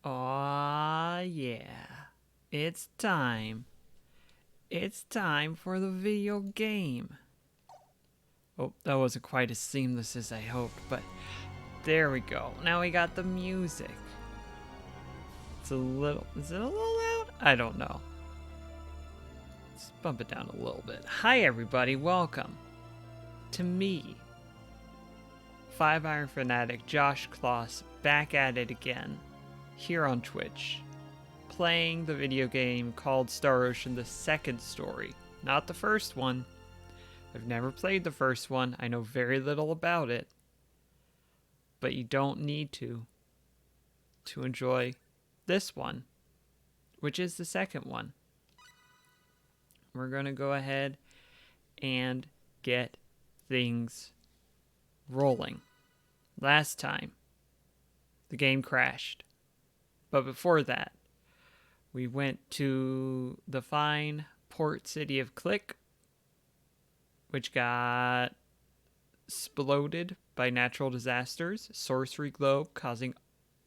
Aw, yeah. It's time. It's time for the video game. Oh, that wasn't quite as seamless as I hoped, but there we go. Now we got the music. It's a little. Is it a little loud? I don't know. Let's bump it down a little bit. Hi, everybody. Welcome to me, Five Iron Fanatic Josh Kloss, back at it again here on Twitch, playing the video game called Star Ocean: The Second Story, not the first one. I've never played the first one. I know very little about it, but you don't need to enjoy this one, which is the second one. We're going to go ahead and get things rolling. Last time, the game crashed. But before that, we went to the fine port city of Click, which got exploded by natural disasters, sorcery globe causing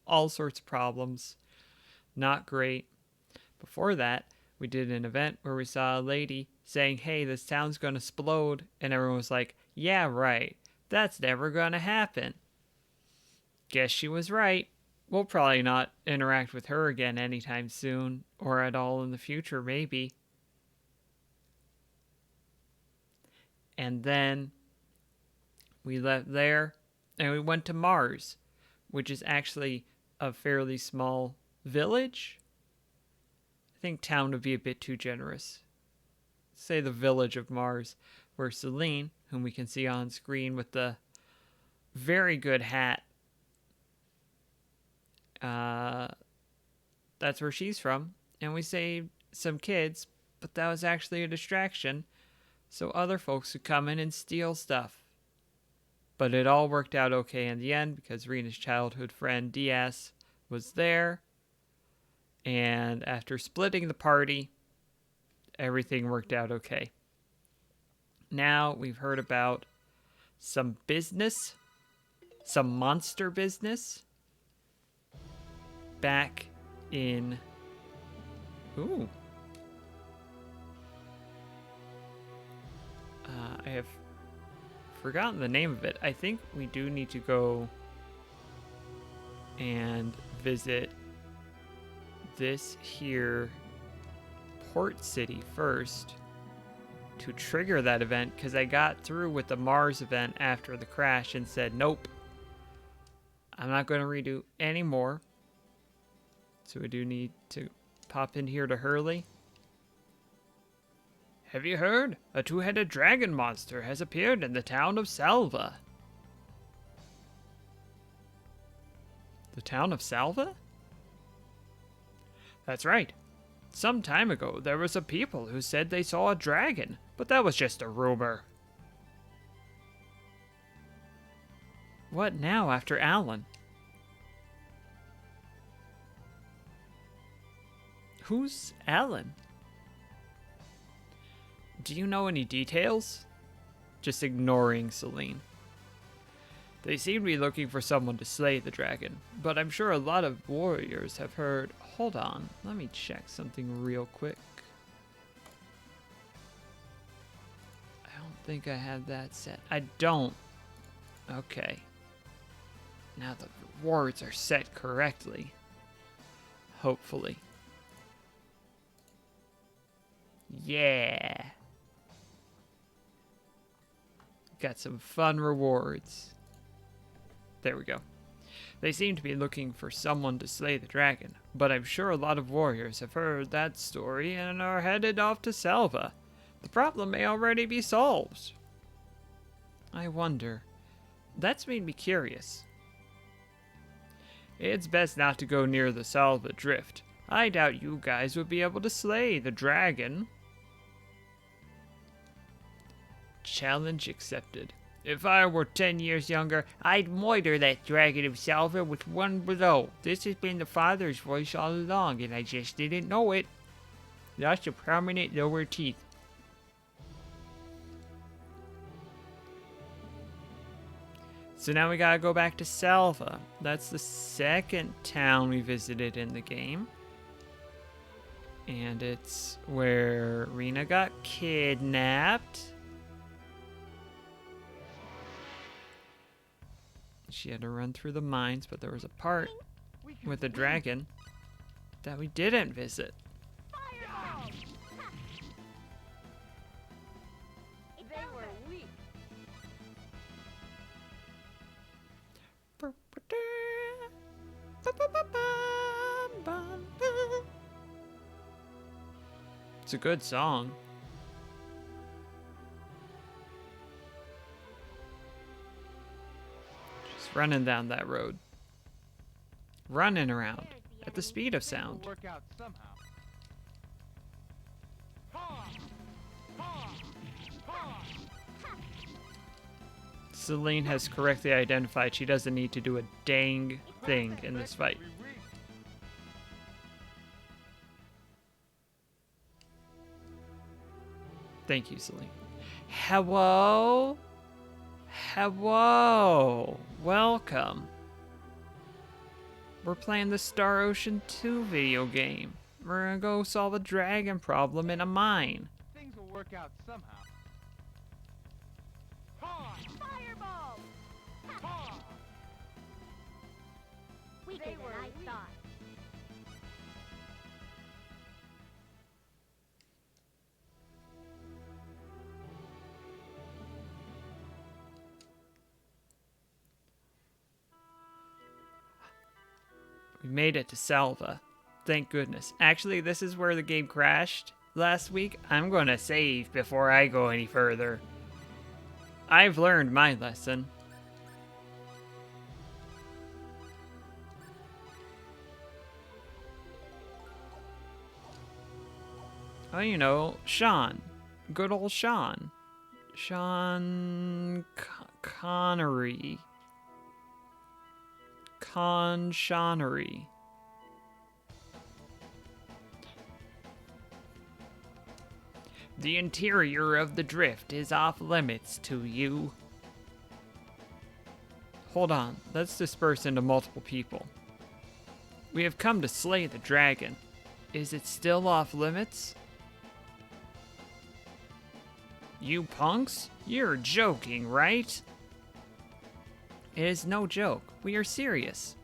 all sorts of problems. Not great. Before that, we did an event where we saw a lady saying, hey, this town's gonna explode, and everyone was like, yeah, right. That's never gonna happen. Guess she was right. We'll probably not interact with her again anytime soon, or at all in the future, maybe. And then we left there and we went to Mars, which is actually a fairly small village. I think town would be a bit too generous. Say the village of Mars, where Celine, whom we can see on screen with the very good hat, that's where she's from. And we saved some kids, but that was actually a distraction, so other folks could come in and steal stuff. But it all worked out okay in the end because Rena's childhood friend Diaz was there. And after splitting the party, everything worked out okay. Now we've heard about some business, some monster business, back in... Ooh. I have forgotten the name of it. I think we do need to go and visit this here port city first to trigger that event, because I got through with the Mars event after the crash and said, nope, I'm not going to redo any more. So we do need to pop in here to Hurley. Have you heard? A two-headed dragon monster has appeared in the town of Salva. The town of Salva? That's right. Some time ago, there was a people who said they saw a dragon, but that was just a rumor. What now after Alan? Who's Alan? Do you know any details? Just ignoring Celine. They seem to be looking for someone to slay the dragon, but I'm sure a lot of warriors have heard... Hold on, let me check something real quick. I don't think I have that set. I don't. Okay. Now the rewards are set correctly. Hopefully. Yeah. Got some fun rewards. There we go. They seem to be looking for someone to slay the dragon, but I'm sure a lot of warriors have heard that story and are headed off to Salva. The problem may already be solved. I wonder. That's made me curious. It's best not to go near the Salva Drift. I doubt you guys would be able to slay the dragon. Challenge accepted. If I were 10 years younger, I'd murder that dragon of Salva with one blow. This has been the father's voice all along, and I just didn't know it. Lots of prominent lower teeth. So now we gotta go back to Salva. That's the second town we visited in the game. And it's where Rena got kidnapped. She had to run through the mines, but there was a part with a dragon that we didn't visit. They were weak. It's a good song. Just running down that road. Running around at the speed of sound. Work out somehow. Celine has correctly identified she doesn't need to do a dang thing in this fight. Thank you, Celine. Hello? Hello. Welcome. We're playing the Star Ocean 2 video game. We're gonna go solve a dragon problem in a mine. Things will work out somehow. Fireball! Weaker than I thought. We made it to Salva. Thank goodness. Actually, this is where the game crashed last week. I'm gonna save before I go any further. I've learned my lesson. Oh, you know, Sean. Good old Sean. Sean Connery. Connery. The interior of the drift is off limits to you. Hold on, let's disperse into multiple people. We have come to slay the dragon. Is it still off limits? You punks? You're joking, right? It is no joke. We are serious.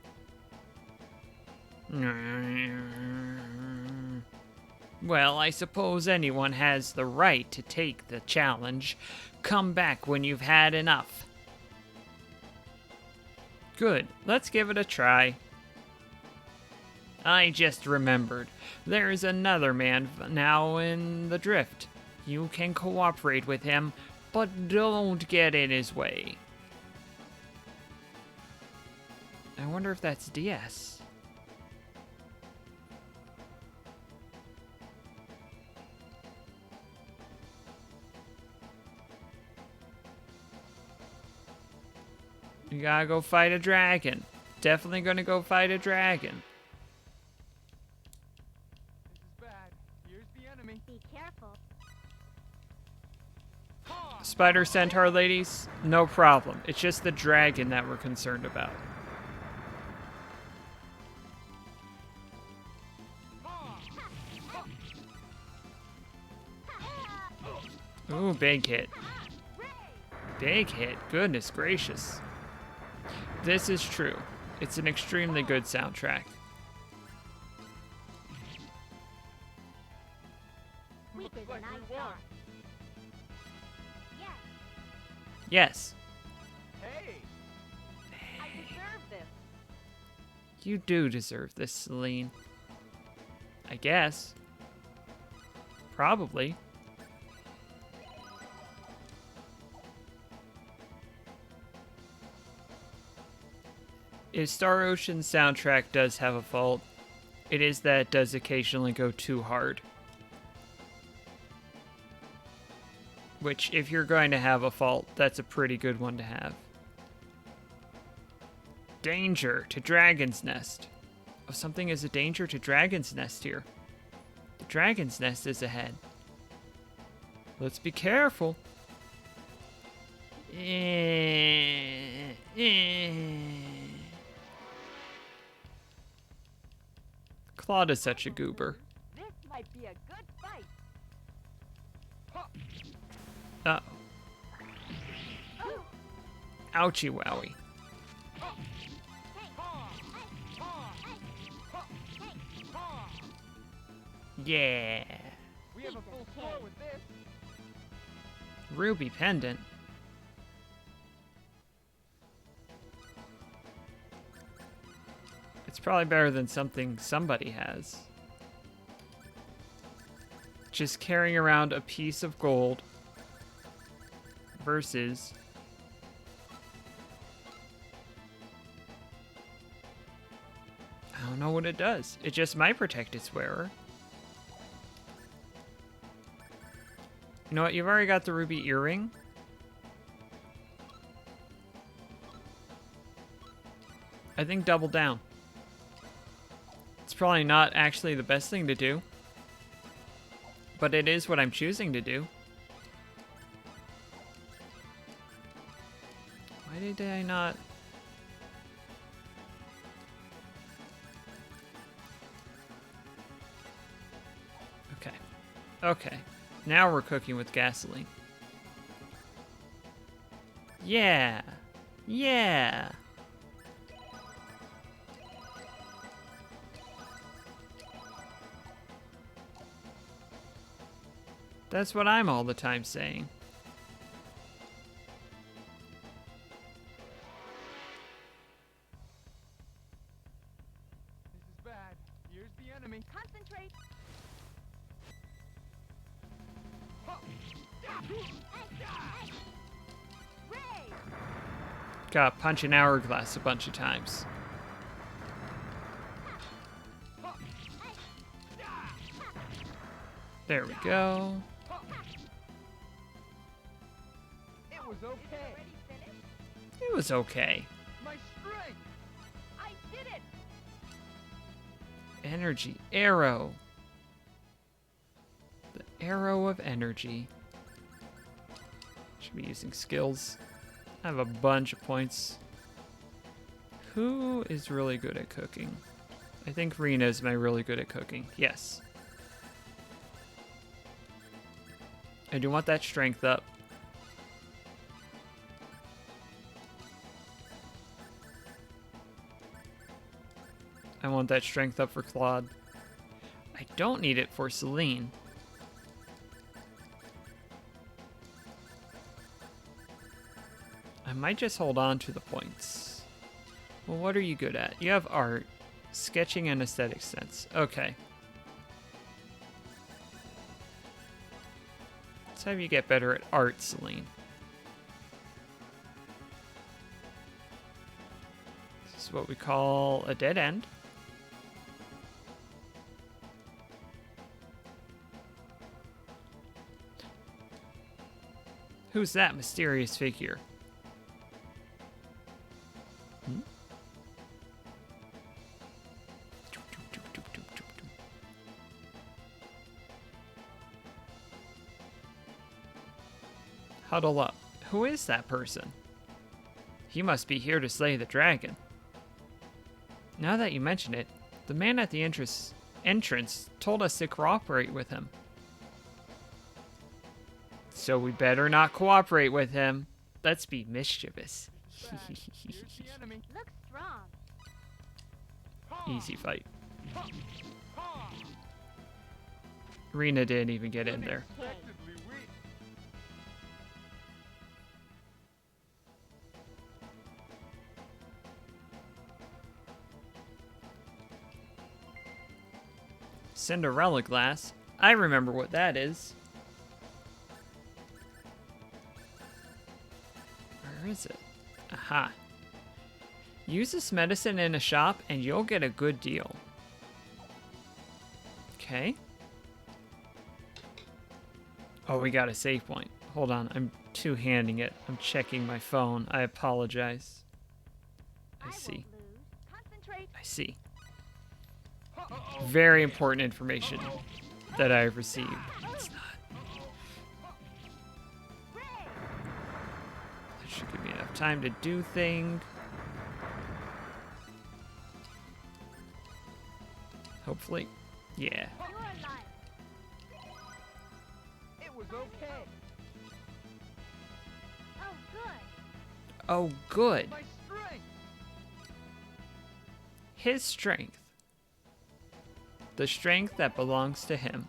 Well, I suppose anyone has the right to take the challenge. Come back when you've had enough. Good. Let's give it a try. I just remembered. There's another man now in the drift. You can cooperate with him, but don't get in his way. I wonder if that's DS. You gotta go fight a dragon. Definitely gonna go fight a dragon. This is bad. Here's the enemy. Be careful. Spider Centaur ladies, no problem. It's just the dragon that we're concerned about. Ooh, big hit. Big hit. Goodness gracious. This is true. It's an extremely good soundtrack. Weaker than I thought. Yes, Yes, Hey! I deserve this. you do deserve this, Celine. I guess. Probably. If Star Ocean's soundtrack does have a fault, it is that it does occasionally go too hard. Which, if you're going to have a fault, that's a pretty good one to have. Danger to Dragon's Nest. Oh, something is a danger to Dragon's Nest here. The Dragon's Nest is ahead. Let's be careful. Claude is such a goober. This might be a good fight. Uh Oh, Ouchie wowie. Yeah. We have a full score with this. Ruby pendant. It's probably better than something somebody has. Just carrying around a piece of gold versus I don't know what it does. It just might protect its wearer. You know what? You've already got the ruby earring. I think double down. It's probably not actually the best thing to do, but it is what I'm choosing to do. Why did I not? Okay. Okay. Now we're cooking with gasoline. Yeah. Yeah. That's what I'm all the time saying. This is bad. Here's the enemy. concentrate. Ray! Got punch an hourglass a bunch of times. There we go. It was okay. Already finished? It was okay. My strength. I did it! Energy arrow. The arrow of energy. Should be using skills. I have a bunch of points. Who is really good at cooking? I think Rena is my really good at cooking. Yes. I do want that strength up. I want that strength up for Claude. I don't need it for Celine. I might just hold on to the points. Well, what are you good at? You have art, sketching, and aesthetic sense. Okay. Let's have you get better at art, Celine. This is what we call a dead end. Who's that mysterious figure? Huddle up. Who is that person? He must be here to slay the dragon. Now that you mention it, the man at the entrance told us to cooperate with him. So we better not cooperate with him. Let's be mischievous. Bad. Here's the enemy. Looks strong. Easy fight. Rena didn't even get in there. Unexpectedly weak. Cinderella glass. I remember what that is. Where is it? Aha. Use this medicine in a shop and you'll get a good deal. Okay. Oh, we got a save point. Hold on, I'm two-handing it. I'm checking my phone. I apologize. I see. Won't lose. Concentrate. I see. Very important information that I've received. It's not. Ray! The enough time to do thing. Hopefully. Yeah. You're alive. It was okay. Oh, good. Oh, good. My strength. His strength. The strength that belongs to him.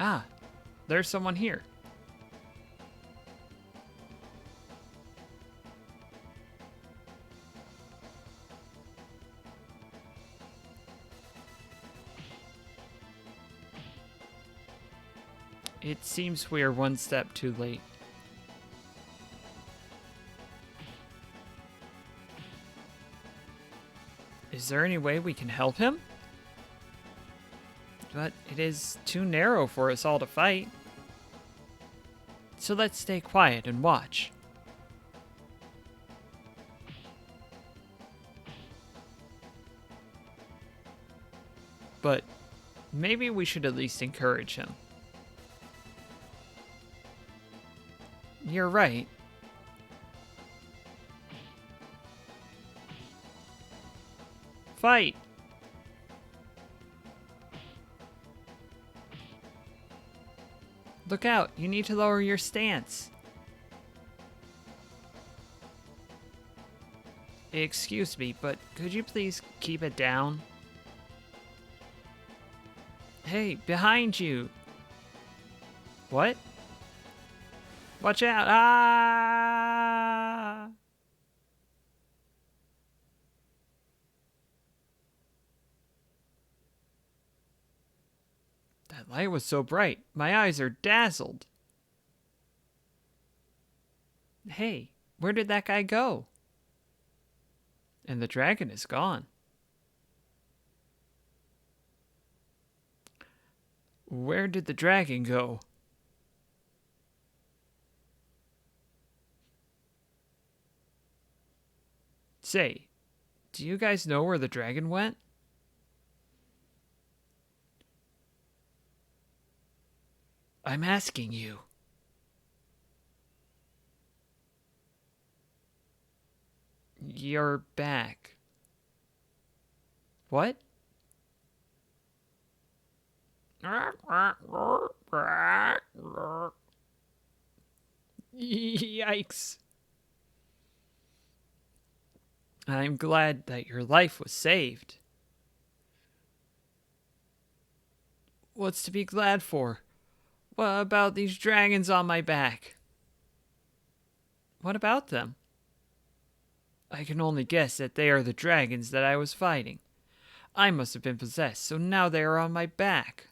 Ah, there's someone here. It seems we are one step too late. Is there any way we can help him? But it is too narrow for us all to fight. So let's stay quiet and watch. But maybe we should at least encourage him. You're right. Fight! Look out, you need to lower your stance. Excuse me, but could you please keep it down? Hey, behind you! What? Watch out! Ah! That light was so bright, my eyes are dazzled. Hey, where did that guy go? And the dragon is gone. Where did the dragon go? Say, do you guys know where the dragon went? I'm asking you. You're back. What? Yikes. I'm glad that your life was saved. What's to be glad for? What about these dragons on my back? What about them? I can only guess that they are the dragons that I was fighting. I must have been possessed, so now they are on my back.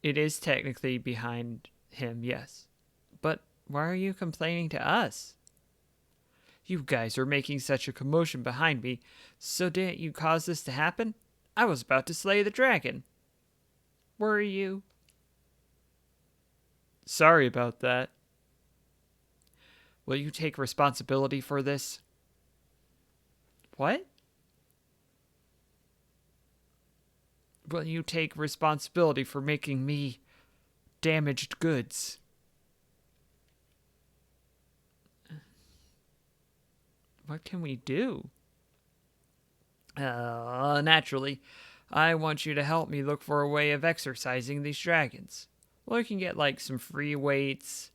It is technically behind him, yes. But why are you complaining to us? You guys are making such a commotion behind me, so didn't you cause this to happen? I was about to slay the dragon. Were you? Sorry about that. Will you take responsibility for this? What? Will you take responsibility for making me damaged goods? What can we do? Naturally, I want you to help me look for a way of exercising these dragons. Well, you can get like some free weights,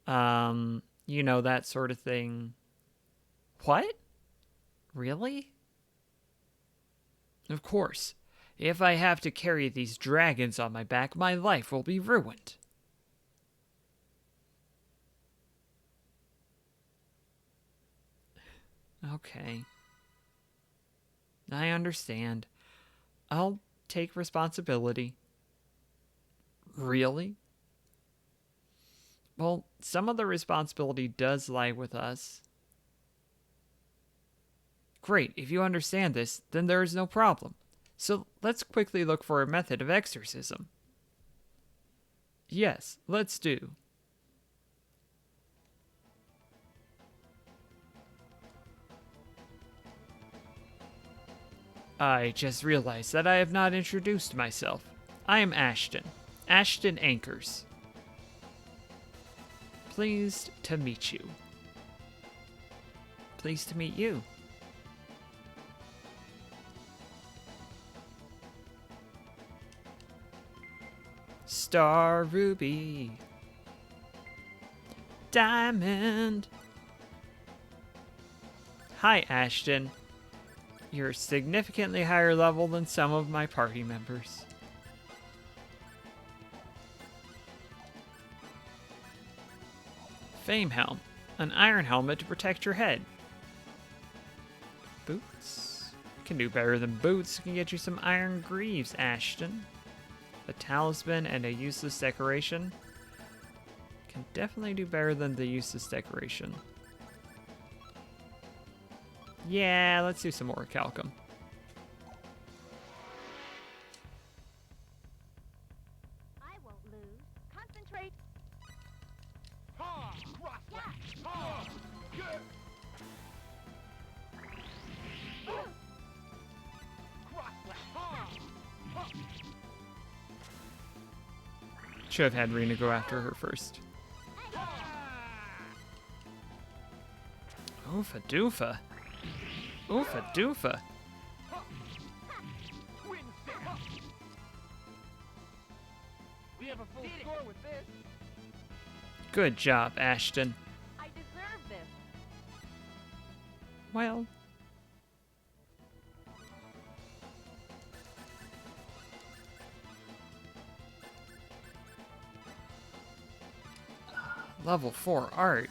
you know, that sort of thing. What? Really? Of course. If I have to carry these dragons on my back, my life will be ruined. Okay. I understand. I'll take responsibility. Really? Well, some of the responsibility does lie with us. Great, if you understand this, then there is no problem. So let's quickly look for a method of exorcism. Yes, let's do. I just realized that I have not introduced myself. I am Ashton. Ashton Anchors. Pleased to meet you. Pleased to meet you. Star Ruby. Diamond. Hi, Ashton. You're significantly higher level than some of my party members. Fame Helm. An iron helmet to protect your head. Boots. Can do better than boots. Can get you some iron greaves, Ashton. A talisman and a useless decoration. Can definitely do better than the useless decoration. Yeah, let's do some more Calcum. I won't lose. Concentrate. Ha! Cross slash! Ha! Good! Cross slash! Ha! Ha! Should have had Rena go after her first. Oofa doofa. Oofa doofa. Twin stare! We have a full score with this. Good job, Ashton. I deserve this. Well. Level 4 art.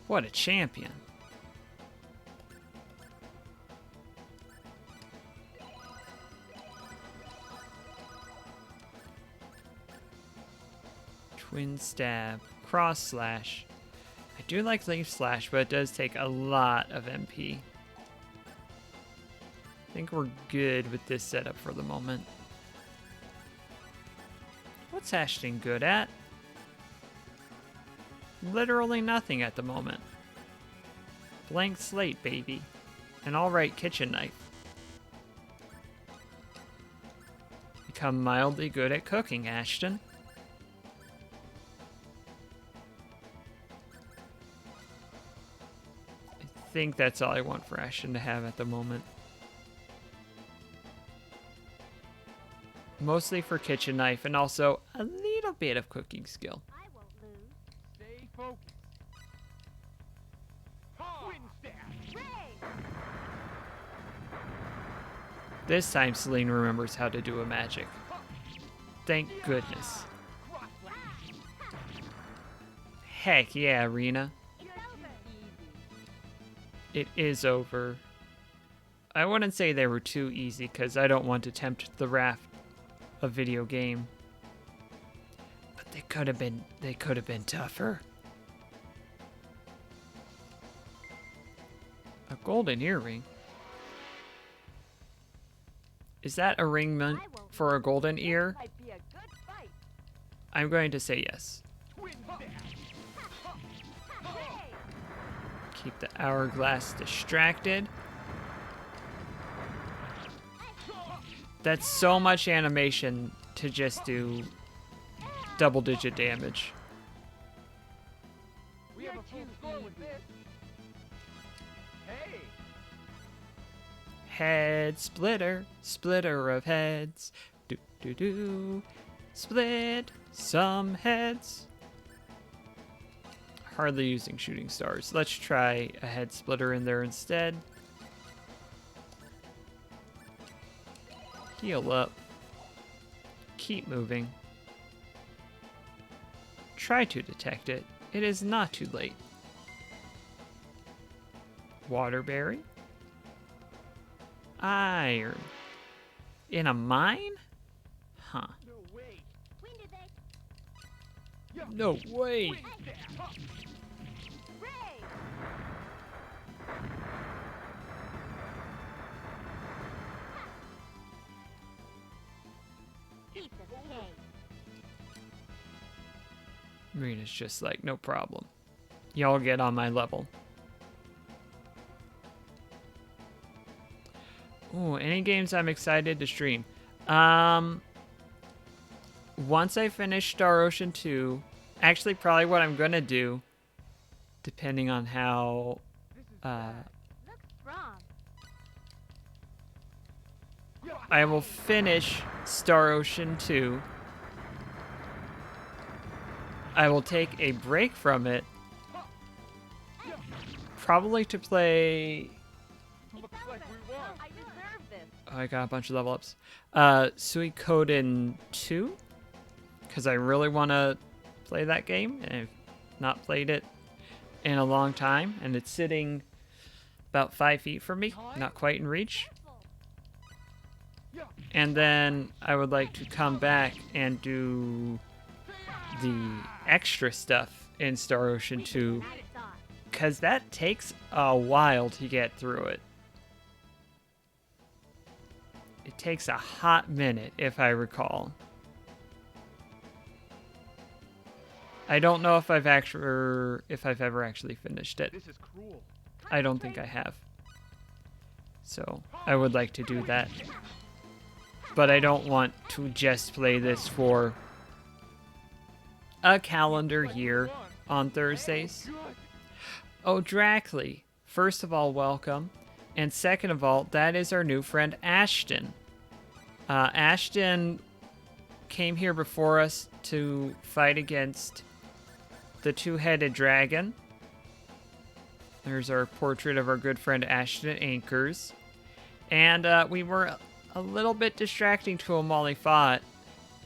What a champion. Twin stab, cross slash. I do like leaf slash, but it does take a lot of MP. I think we're good with this setup for the moment. What's Ashton good at? Literally nothing at the moment. Blank slate, baby. An alright kitchen knife. Become mildly good at cooking, Ashton. I think that's all I want for Ashton to have at the moment. Mostly for kitchen knife and also a little bit of cooking skill. I won't lose. Stay focused. Twin stare! Ray! This time Celine remembers how to do a magic. Thank goodness. Cross slash! Heck yeah, Rena. It's over. It is over. I wouldn't say they were too easy because I don't want to tempt the wrath of video game. But they could have been tougher. A golden earring. Is that a ring meant for a golden ear? Might be a good fight. I'm going to say yes. Twin stare! Ray! Keep the hourglass distracted. That's so much animation to just do double-digit damage. We have a full score with this. Hey! Head splitter, splitter of heads. Do do do. Split some heads. Hardly using shooting stars. Let's try a head splitter in there instead. Heal up. Keep moving. Try to detect it. It is not too late. Waterberry. Iron. In a mine? Huh. No way! When did they? Yeah. No way. Twin stare! Ha! Ray! Rina's just like, no problem. Y'all get on my level. Ooh, any games I'm excited to stream? Once I finish Star Ocean 2, actually probably what I'm gonna do, depending on how, Looks strong. I will finish Star Ocean 2. I will take a break from it, probably to play. Looks like we won. I deserve this. Oh, I got a bunch of level ups. Suikoden 2, because I really want to play that game, and I've not played it in a long time, and it's sitting about 5 feet from me, not quite in reach. And then I would like to come back and do the extra stuff in Star Ocean 2, Hats off. because that takes a while to get through it. It takes a hot minute, if I recall. I don't know if I've ever actually finished it. This is cruel. I don't think I have. So I would like to do that. But I don't want to just play this for a calendar year on Thursdays. Good. Oh, Drackley. First of all, welcome. And second of all, that is our new friend Ashton. Ashton came here before us to fight against the two-headed dragon. There's our portrait of our good friend Ashton Anchors. And we were a little bit distracting to him while he fought.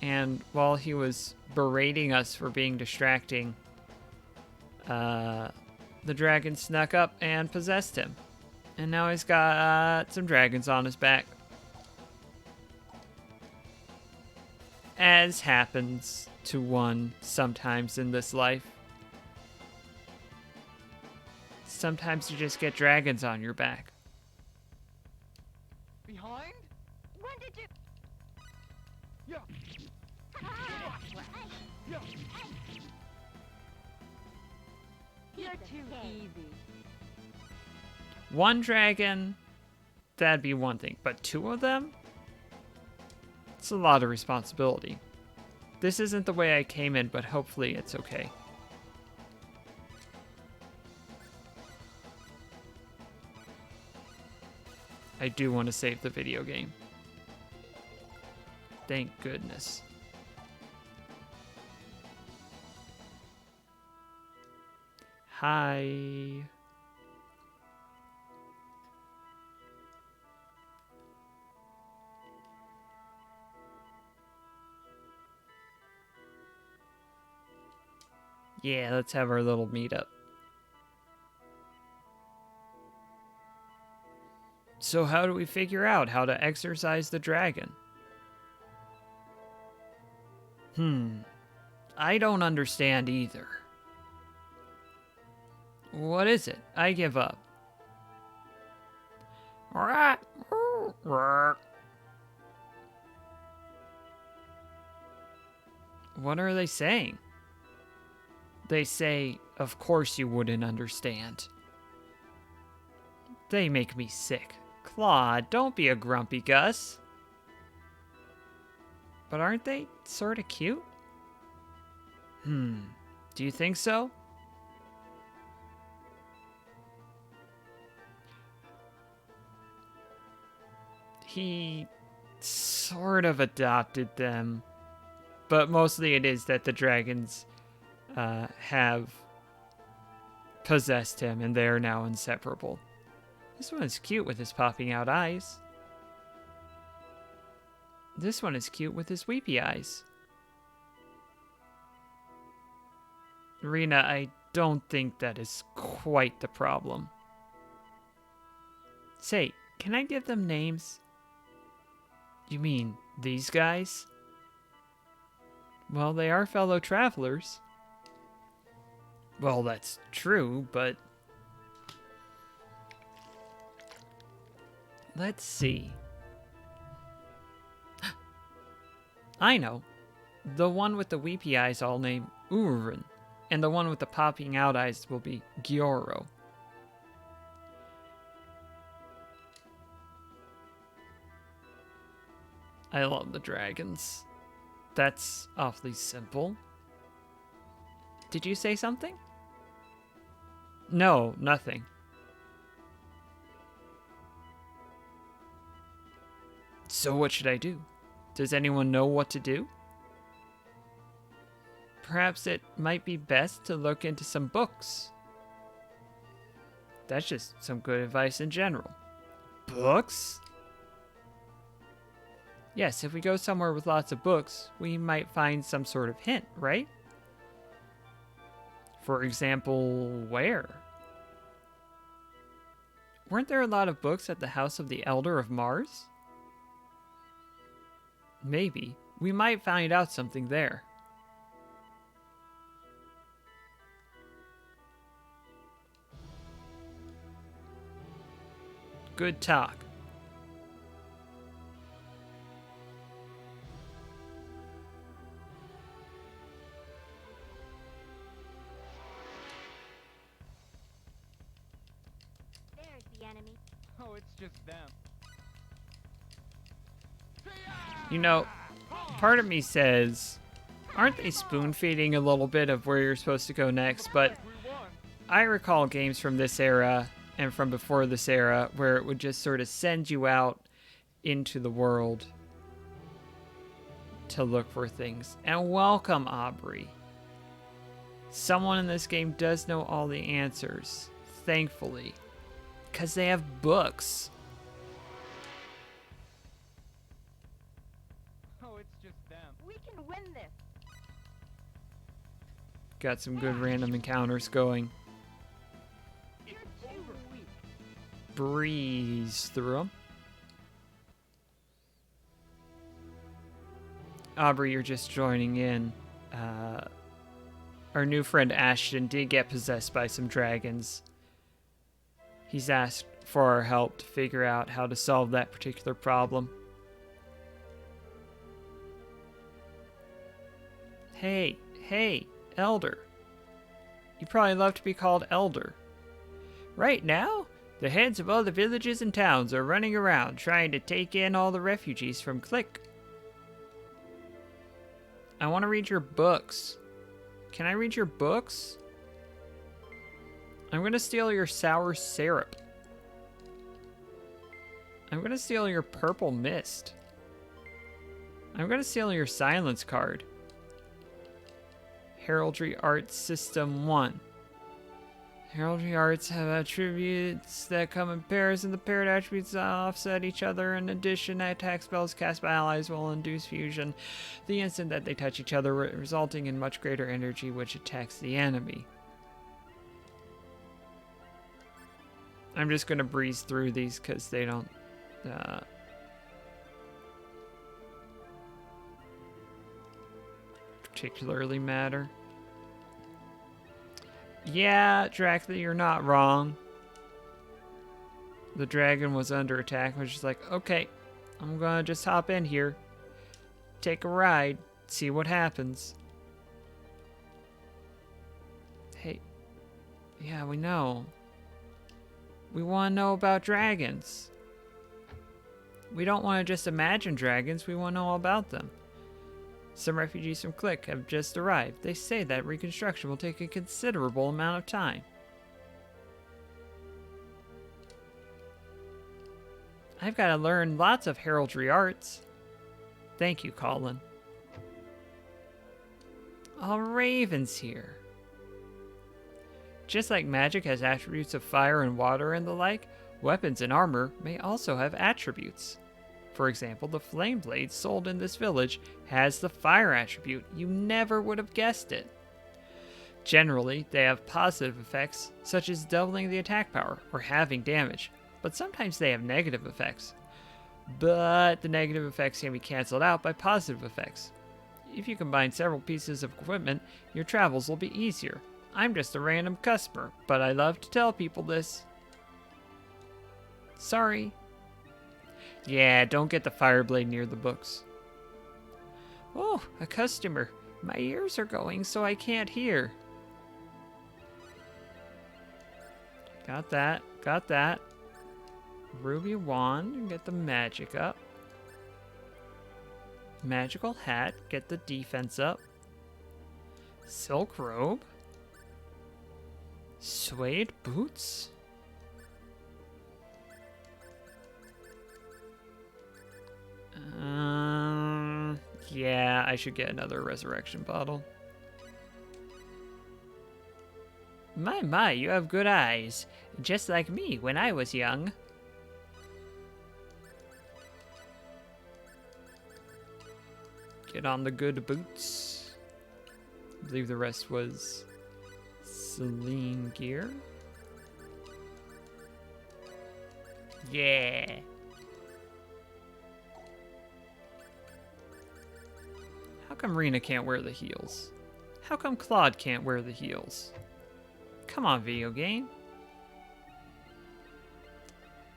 And while he was berating us for being distracting, the dragon snuck up and possessed him. And now he's got some dragons on his back. As happens to one sometimes in this life. Sometimes you just get dragons on your back. Behind? When did you? Yeah. Yeah. You're too easy. One dragon, that'd be one thing. But two of them? It's a lot of responsibility. This isn't the way I came in, but hopefully it's okay. I do want to save the video game. Thank goodness. Hi. Yeah, let's have our little meetup. So how do we figure out how to exorcise the dragon? I don't understand either. What is it? I give up. What are they saying? They say, of course you wouldn't understand. They make me sick. Claude, don't be a grumpy Gus. But aren't they sort of cute? Do you think so? He sort of adopted them, but mostly it is that the dragons have possessed him and they are now inseparable. This one is cute with his popping out eyes. This one is cute with his weepy eyes. Rena, I don't think that is quite the problem. Say, can I give them names? You mean these guys? Well, they are fellow travelers. Well, that's true, but... Let's see. I know. The one with the weepy eyes I'll name Urin. And the one with the popping out eyes will be Gyoro. I love the dragons. That's awfully simple. Did you say something? No, nothing. So what should I do? Does anyone know what to do? Perhaps it might be best to look into some books. That's just some good advice in general. Books? Yes, if we go somewhere with lots of books, we might find some sort of hint, right? For example, where? Weren't there a lot of books at the House of the Elder of Mars? Maybe. We might find out something there. Good talk. There's the enemy. Oh, it's just them. You know, part of me says, aren't they spoon feeding a little bit of where you're supposed to go next? But We won. I recall games from this era and from before this era where it would just sort of send you out into the world to look for things. And welcome, Aubrey. Someone in this game does know all the answers, thankfully, because they have books. Oh, it's just them. We can win this. Got some good random encounters going. You're too weak. Breeze through them. Aubrey, you're just joining in. Our new friend Ashton did get possessed by some dragons. He's asked for our help to figure out how to solve that particular problem. Hey, Elder. You probably love to be called Elder. Right now, the heads of all the villages and towns are running around trying to take in all the refugees from Click. I want to read your books. Can I read your books? I'm going to steal your sour syrup. I'm going to steal your purple mist. I'm going to steal your silence card. Heraldry Arts System 1. Heraldry Arts have attributes that come in pairs, and the paired attributes offset each other. In addition, attack spells cast by allies will induce fusion the instant that they touch each other, resulting in much greater energy which attacks the enemy. I'm just going to breeze through these because they don't... particularly matter. Yeah, Dracula, you're not wrong. The dragon was under attack. I was just like, okay, I'm gonna just hop in here, take a ride, see what happens. Hey, yeah, we know. We want to know about dragons. We don't want to just imagine dragons, we want to know all about them. Some refugees from Click have just arrived. They say that reconstruction will take a considerable amount of time. I've got to learn lots of heraldry arts. Thank you, Colin. Oh, Raven's here. Just like magic has attributes of fire and water and the like, weapons and armor may also have attributes. For example, the flame blade sold in this village has the fire attribute. You never would have guessed it. Generally, they have positive effects, such as doubling the attack power or halving damage, but sometimes they have negative effects. But the negative effects can be cancelled out by positive effects. If you combine several pieces of equipment, your travels will be easier. I'm just a random customer, but I love to tell people this. Sorry. Yeah, don't get the fire blade near the books. Oh, a customer. My ears are going, so I can't hear. Got that. Got that. Ruby wand. Get the magic up. Magical hat. Get the defense up. Silk robe. Suede boots. Yeah, I should get another resurrection bottle. My, you have good eyes. Just like me when I was young. Get on the good boots. I believe the rest was Celine gear. Yeah. How come Rena can't wear the heels? How come Claude can't wear the heels? Come on, video game.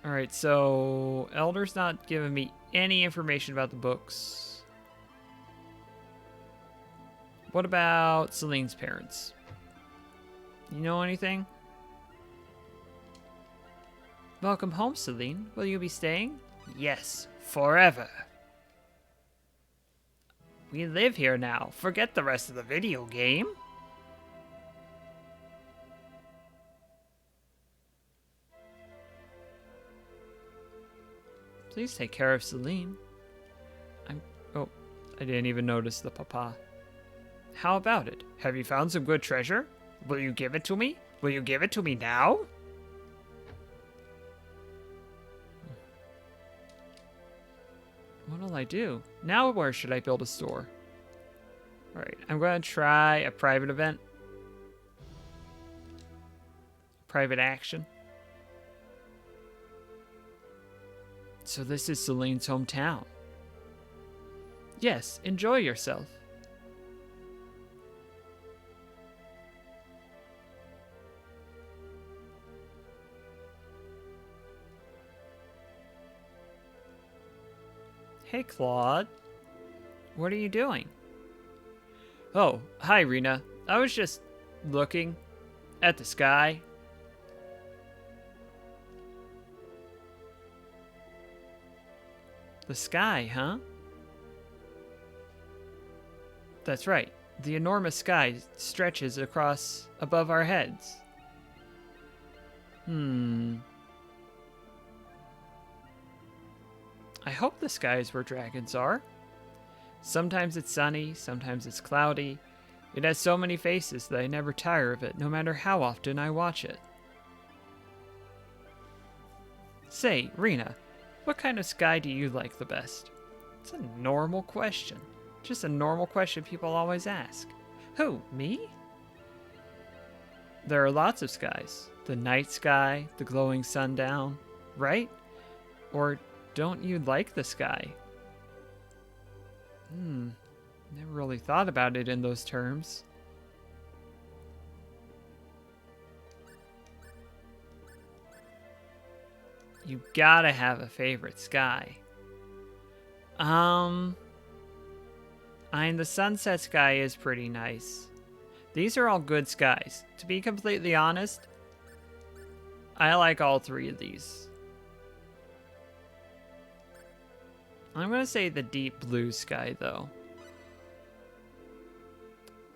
Alright, so Elder's not giving me any information about the books. What about Celine's parents? You know anything? Welcome home, Celine. Will you be staying? Yes, forever. We live here now. Forget the rest of the video game. Please take care of Celine. Oh, I didn't even notice the papa. How about it? Have you found some good treasure? Will you give it to me? Will you give it to me now? What'll I do? Now where should I build a store? Alright, I'm going to try a private event. Private action. So this is Celine's hometown. Yes, enjoy yourself. Hey, Claude. What are you doing? Oh, hi, Rena. I was just looking at the sky. The sky, huh? That's right. The enormous sky stretches across above our heads. I hope the sky is where dragons are. Sometimes it's sunny, sometimes it's cloudy. It has so many faces that I never tire of it, no matter how often I watch it. Say, Rena, what kind of sky do you like the best? It's a normal question. Just a normal question people always ask. Who, me? There are lots of skies. The night sky, the glowing sundown, right? Or don't you like the sky? Never really thought about it in those terms. You gotta have a favorite sky. The sunset sky is pretty nice. These are all good skies. To be completely honest, I like all three of these. I'm gonna say the deep blue sky, though.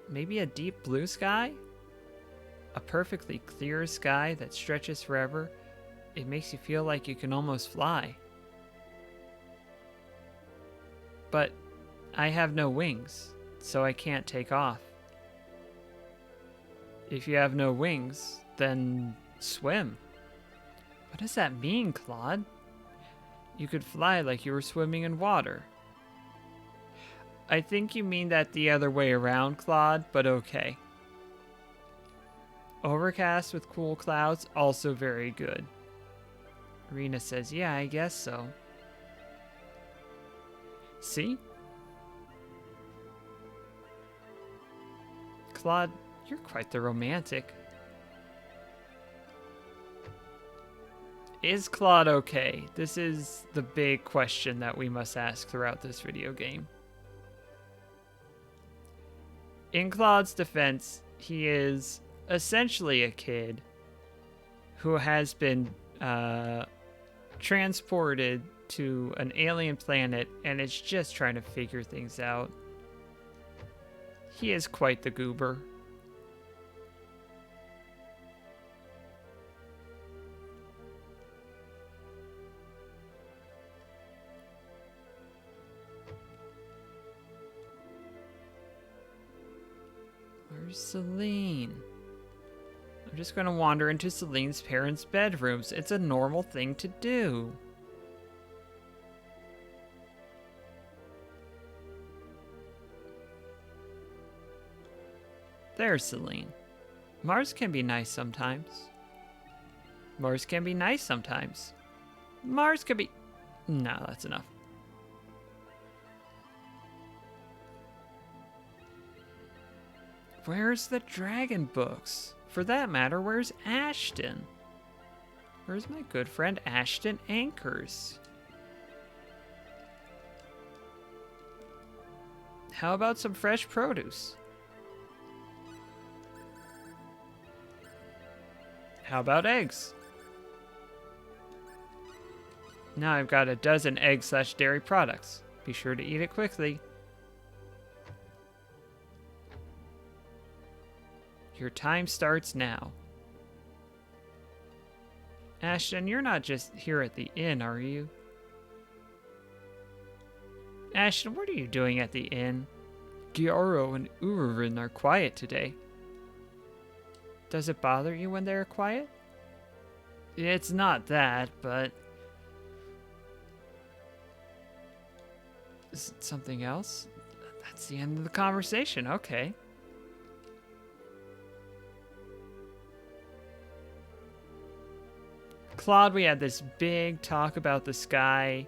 Maybe a deep blue sky? A perfectly clear sky that stretches forever. It makes you feel like you can almost fly. But I have no wings, so I can't take off. If you have no wings, then swim. What does that mean, Claude? You could fly like you were swimming in water. I think you mean that the other way around, Claude, but okay. Overcast with cool clouds, also very good. Rena says, yeah, I guess so. See? Claude, you're quite the romantic. Is Claude okay? This is the big question that we must ask throughout this video game. In Claude's defense, he is essentially a kid who has been transported to an alien planet and is just trying to figure things out. He is quite the goober. Where's Celine? I'm just gonna wander into Celine's parents' bedrooms. It's a normal thing to do. There's Celine. Mars can be nice sometimes. Mars can be nice sometimes. Mars can be... No, that's enough. Where's the dragon books? For that matter, where's Ashton? Where's my good friend Ashton Anchors? How about some fresh produce? How about eggs? Now I've got a dozen egg/dairy products. Be sure to eat it quickly. Your time starts now. Ashton, you're not just here at the inn, are you? Ashton, what are you doing at the inn? Gyaro and Ururin are quiet today. Does it bother you when they're quiet? It's not that, but... Is it something else? That's the end of the conversation, okay. Claude, we had this big talk about the sky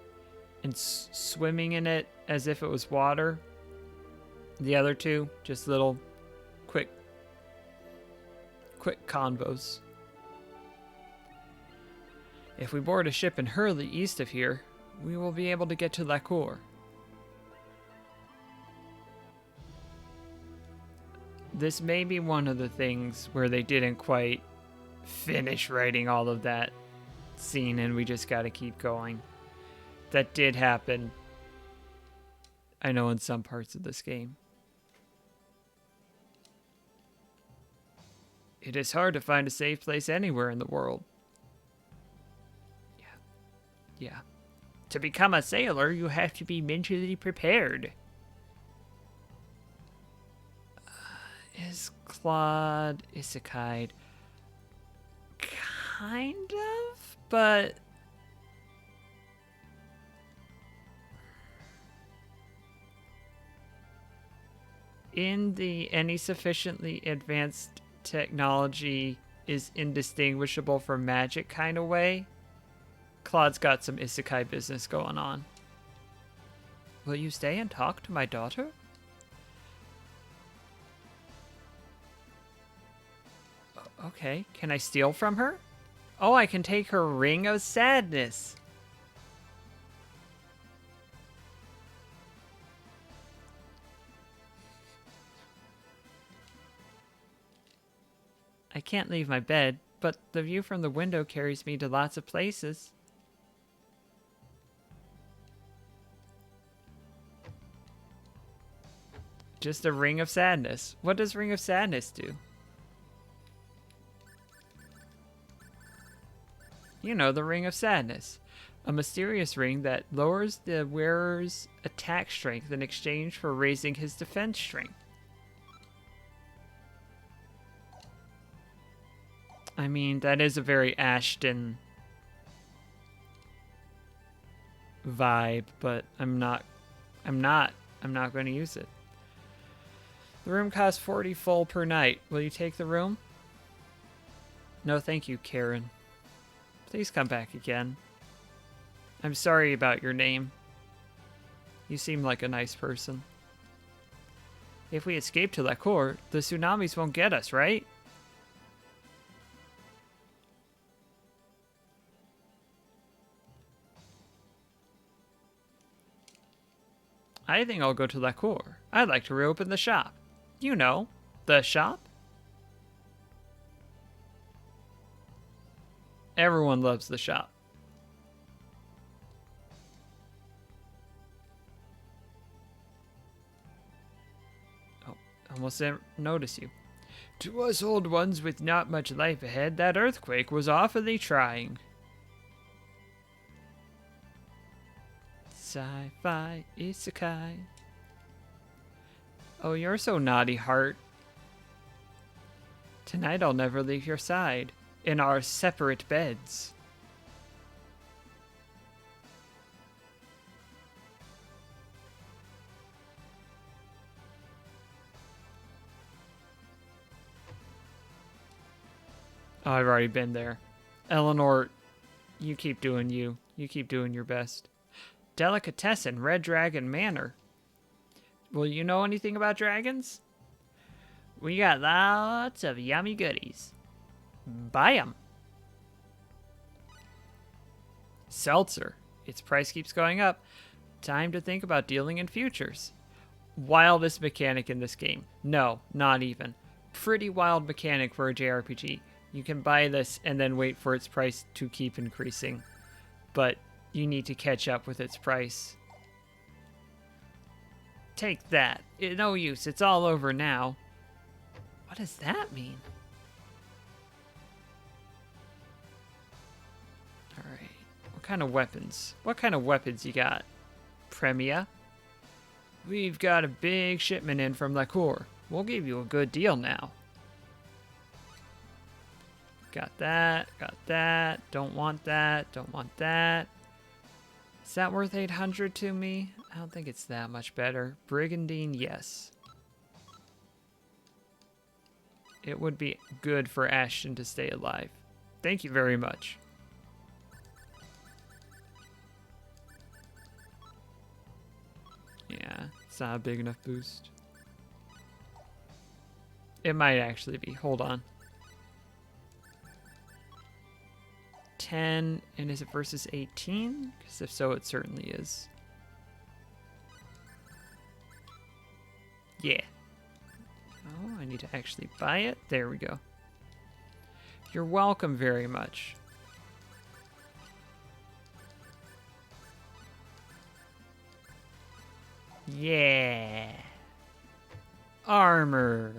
and swimming in it as if it was water. The other two, just little quick convos. If we board a ship in Hurley east of here, we will be able to get to Lacour. This may be one of the things where they didn't quite finish writing all of that scene and we just gotta keep going. That did happen, I know, in some parts of this game. It is hard to find a safe place anywhere in the world. Yeah. To become a sailor, you have to be mentally prepared. Is Claude isekai? Kind of, but... in the any sufficiently advanced technology is indistinguishable from magic kind of way, Claude's got some isekai business going on. Will you stay and talk to my daughter? Okay, can I steal from her? Oh, I can take her ring of sadness. I can't leave my bed, but the view from the window carries me to lots of places. Just a ring of sadness. What does ring of sadness do? You know, the ring of sadness. A mysterious ring that lowers the wearer's attack strength in exchange for raising his defense strength. I mean, that is a very Ashton vibe, but I'm not going to use it. The room costs 40 full per night. Will you take the room? No, thank you, Karen. Please come back again. I'm sorry about your name. You seem like a nice person. If we escape to Lacour, the tsunamis won't get us, right? I think I'll go to Lacour. I'd like to reopen the shop. You know, the shop? Everyone loves the shop. Oh, almost didn't notice you. To us old ones with not much life ahead, that earthquake was awfully trying. Sci-fi isekai. Oh, you're so naughty, Heart. Tonight I'll never leave your side. In our separate beds. Oh, I've already been there. Eleanor, you keep doing you. You keep doing your best. Delicatessen, Red Dragon Manor. Well, you know anything about dragons? We got lots of yummy goodies. Buy 'em. Seltzer. Its price keeps going up. Time to think about dealing in futures. Wildest mechanic in this game. No, not even. Pretty wild mechanic for a JRPG. You can buy this and then wait for its price to keep increasing. But you need to catch up with its price. Take that. No use. It's all over now. What does that mean? Alright. What kind of weapons? What kind of weapons you got? Premia? We've got a big shipment in from Lacour. We'll give you a good deal now. Got that. Got that. Don't want that. Don't want that. Is that worth 800 to me? I don't think it's that much better. Brigandine, yes. It would be good for Ashton to stay alive. Thank you very much. Yeah, it's not a big enough boost. It might actually be. Hold on. 10, and is it versus 18? Because if so, it certainly is. Yeah. Oh, I need to actually buy it. There we go. You're welcome very much. Yeah. Armor.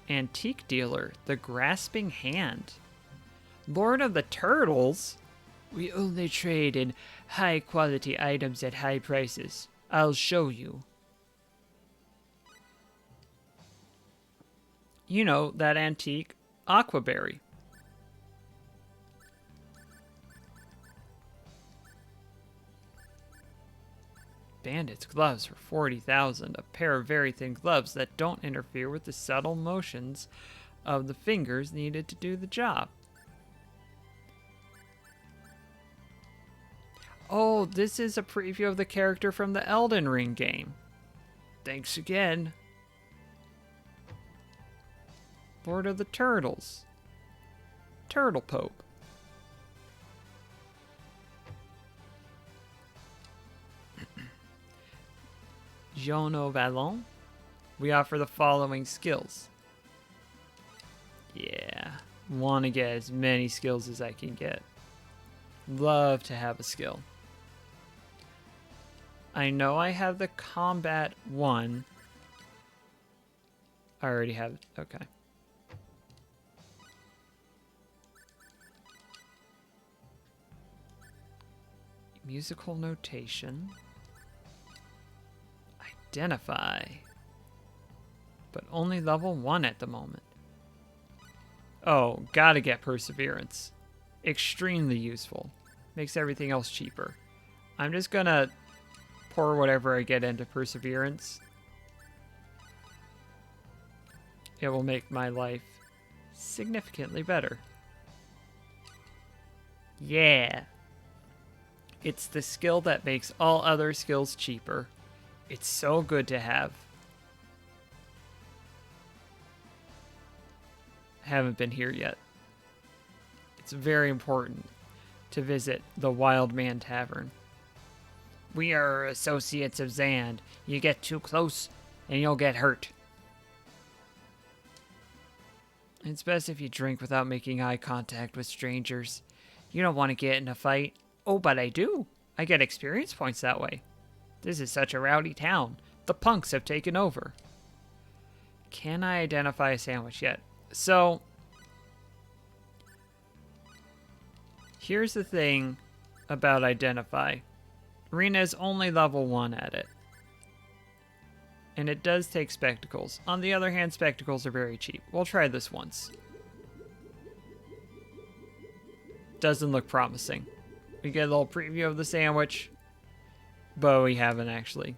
Antique dealer, the Grasping Hand. Lord of the Turtles? We only trade in high quality items at high prices. I'll show you. You know, that antique Aquaberry. Bandit's gloves for 40,000. A pair of very thin gloves that don't interfere with the subtle motions of the fingers needed to do the job. Oh, this is a preview of the character from the Elden Ring game. Thanks again. Lord of the Turtles. Turtle Pope. Jono Vallon. We offer the following skills. Yeah. Want to get as many skills as I can get. Love to have a skill. I know I have the combat one. I already have it. Okay. Musical notation. Identify. But only level 1 at the moment. Oh, gotta get Perseverance. Extremely useful. Makes everything else cheaper. I'm just gonna pour whatever I get into Perseverance. It will make my life significantly better. Yeah. It's the skill that makes all other skills cheaper. It's so good to have. Haven't been here yet. It's very important to visit the Wild Man Tavern. We are associates of Zand. You get too close and you'll get hurt. It's best if you drink without making eye contact with strangers. You don't want to get in a fight. Oh, but I do. I get experience points that way. This is such a rowdy town. The punks have taken over. Can I identify a sandwich yet? So, here's the thing about identify. Rena is only level 1 at it. And it does take spectacles. On the other hand, spectacles are very cheap. We'll try this once. Doesn't look promising. We get a little preview of the sandwich, but we haven't actually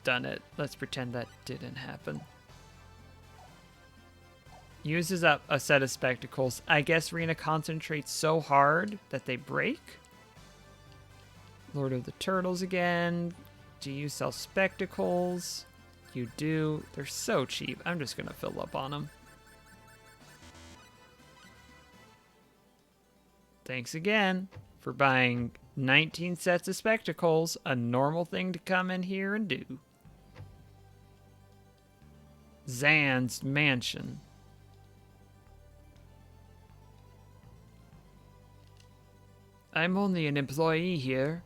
done it. Let's pretend that didn't happen. Uses up a set of spectacles. I guess Rena concentrates so hard that they break. Lord of the Turtles again. Do you sell spectacles? You do. They're so cheap. I'm just gonna fill up on them. Thanks again for buying 19 sets of spectacles. A normal thing to come in here and do. Zan's mansion. I'm only an employee here.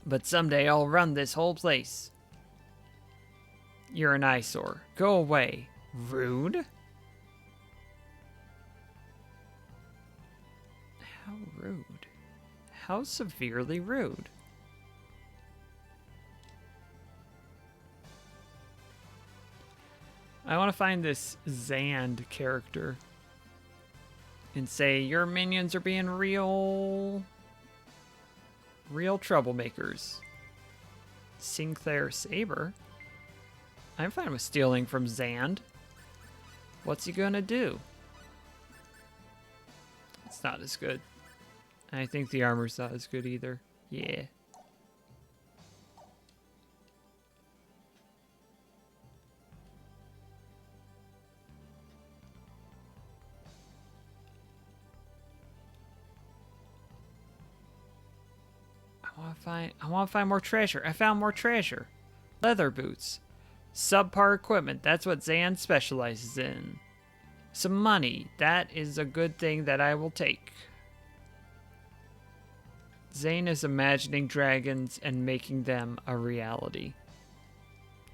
But someday I'll run this whole place. You're an eyesore. Go away. Rude? How rude? How severely rude? I want to find this Zand character and say, your minions are being real troublemakers. Sinclair Saber? I'm fine with stealing from Zand. What's he gonna do? It's not as good. I think the armor's not as good either. Yeah. I want to find more treasure. I found more treasure. Leather boots. Subpar equipment. That's what Zan specializes in. Some money. That is a good thing that I will take. Zane is imagining dragons and making them a reality.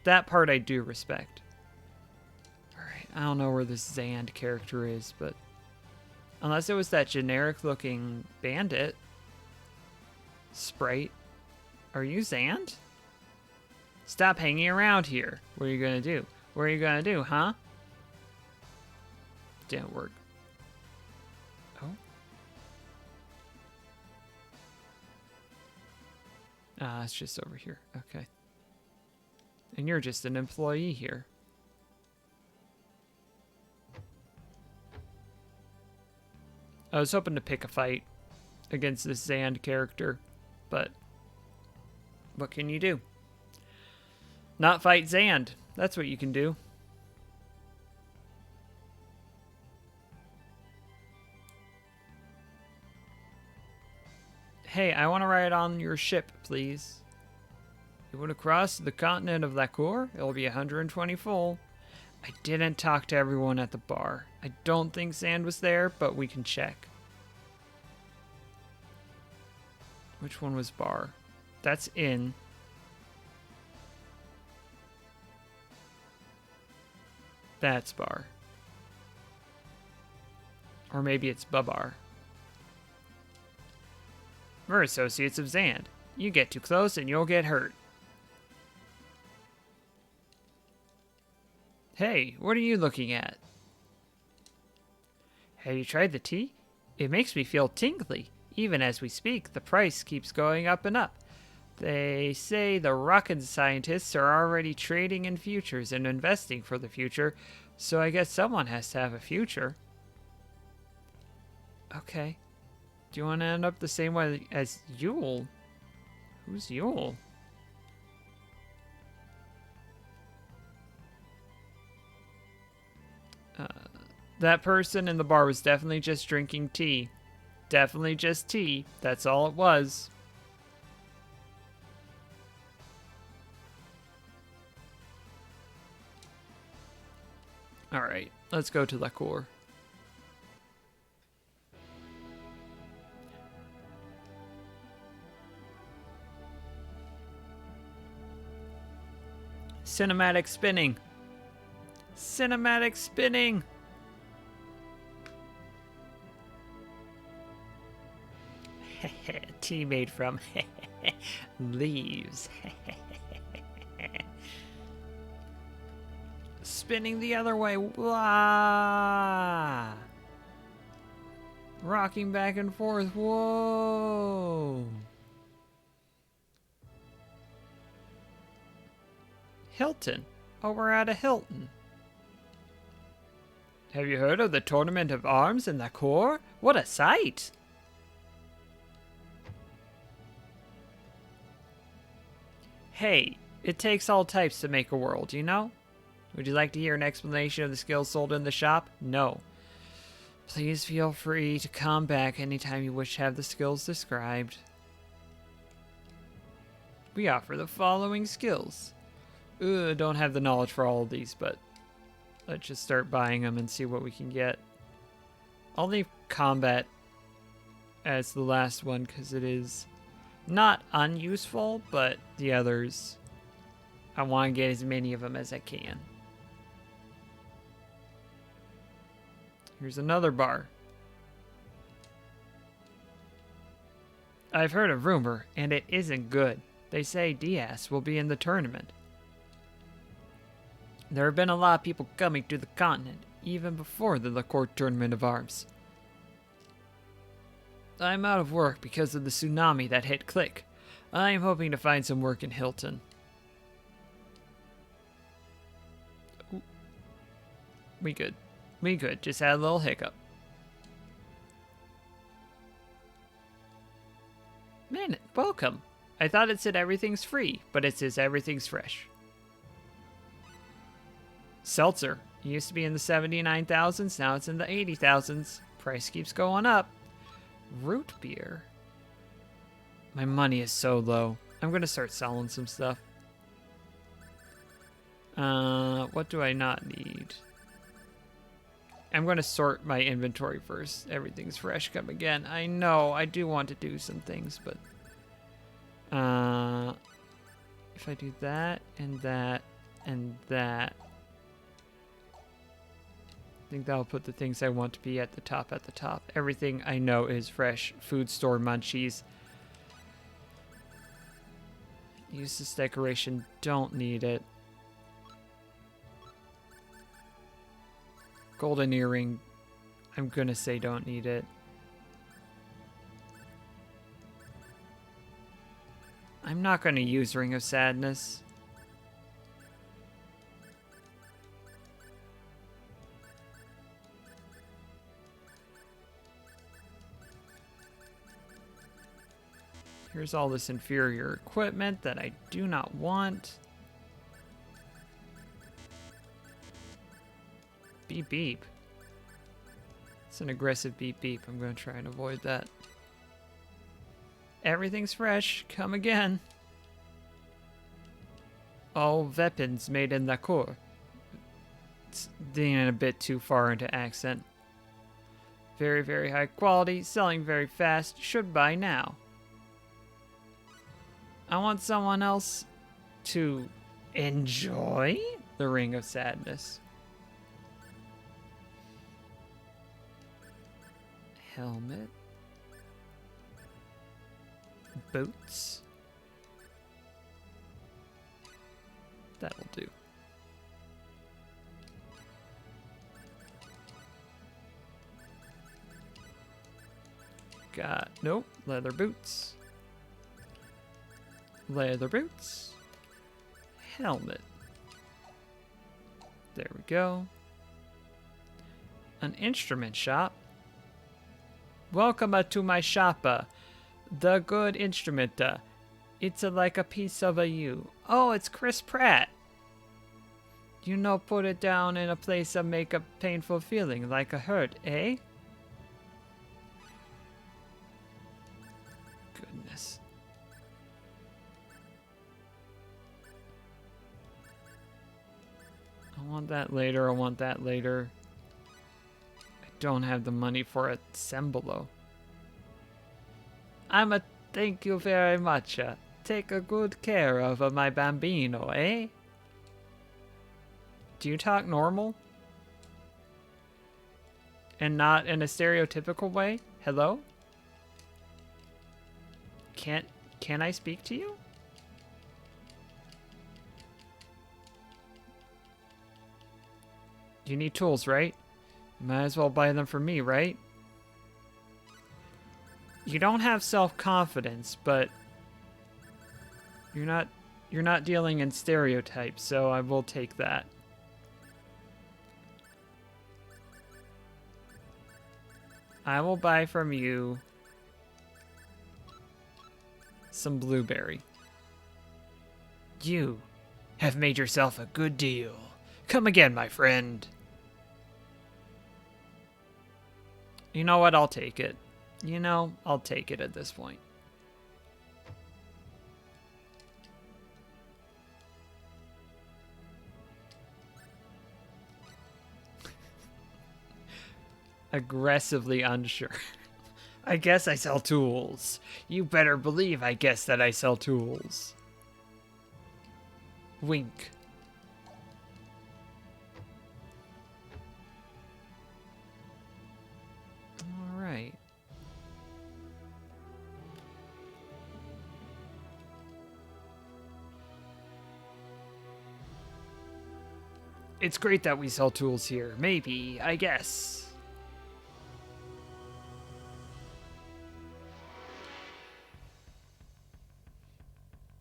That part I do respect. Alright, I don't know where this Zand character is, but unless it was that generic looking bandit. Sprite. Are you Zand? Stop hanging around here. What are you gonna do? What are you gonna do, huh? Didn't work. Oh. Ah, it's just over here. Okay. And you're just an employee here. I was hoping to pick a fight against this Zand character, but what can you do? Not fight Zand. That's what you can do. Hey, I want to ride on your ship, please. You want to cross the continent of Lacour? It'll be 120 full. I didn't talk to everyone at the bar. I don't think Zand was there, but we can check. Which one was bar? That's inn. That's bar. Or maybe it's Babar. We're associates of Zand. You get too close and you'll get hurt. Hey, what are you looking at? Have you tried the tea? It makes me feel tingly. Even as we speak, the price keeps going up and up. They say the rocket scientists are already trading in futures and investing for the future, so I guess someone has to have a future. Okay. Do you want to end up the same way as Yule? Who's Yule? That person in the bar was definitely just drinking tea. Definitely just tea. That's all it was. Alright, let's go to La Cour. Cinematic spinning. Cinematic spinning. Teammate from leaves. Spinning the other way. Wah! Rocking back and forth. Whoa! Hilton. Oh, we're at a Hilton. Have you heard of the Tournament of Arms in La Cour? What a sight! Hey, it takes all types to make a world, you know? Would you like to hear an explanation of the skills sold in the shop? No. Please feel free to come back anytime you wish to have the skills described. We offer the following skills. Don't have the knowledge for all of these, but let's just start buying them and see what we can get. I'll leave combat as the last one because it is not unuseful, but the others, I want to get as many of them as I can. Here's another bar. I've heard a rumor, and it isn't good. They say Diaz will be in the tournament. There have been a lot of people coming to the continent, even before the La Cour Tournament of Arms. I'm out of work because of the tsunami that hit Click. I am hoping to find some work in Hilton. Ooh. We good. We good. Just had a little hiccup. Man, welcome. I thought it said everything's free, but it says everything's fresh. Seltzer. It used to be in the 79,000s, now it's in the 80,000s. Price keeps going up. Root beer. My money is so low. I'm gonna start selling some stuff. What do I not need? I'm gonna sort my inventory first. Everything's fresh. Come again. I know I do want to do some things, but if I do that and that and that, I think that'll put the things I want to be at the top at the top. Everything I know is fresh. Food store munchies. Use this decoration. Don't need it. Golden earring. I'm gonna say don't need it. I'm not gonna use Ring of Sadness. Here's all this inferior equipment that I do not want. Beep beep. It's an aggressive beep beep. I'm going to try and avoid that. Everything's fresh. Come again. All weapons made in La Cour. It's leaning a bit too far into accent. Very, very high quality. Selling very fast. Should buy now. I want someone else to enjoy the Ring of Sadness. Helmet. Boots. That'll do. Got, nope, leather boots. Leather boots. Helmet. There we go. An instrument shop. Welcome to my shop. The good instrument. It's like a piece of you. Oh, it's Chris Pratt. You know, put it down in a place that make a painful feeling, like a hurt, eh? Goodness. I want that later. I want that later. I don't have the money for a Sembolo. Thank you very much. Take a good care of my bambino, eh? Do you talk normal? And not in a stereotypical way? Hello? Can I speak to you? You need tools, right? You might as well buy them for me, right? You don't have self-confidence, but you're not dealing in stereotypes, so I will take that. I will buy from you some blueberry. You have made yourself a good deal. Come again, my friend. You know what? I'll take it. You know, I'll take it at this point. Aggressively unsure. I guess I sell tools. You better believe I guess that I sell tools. Wink. All right. It's great that we sell tools here. Maybe, I guess.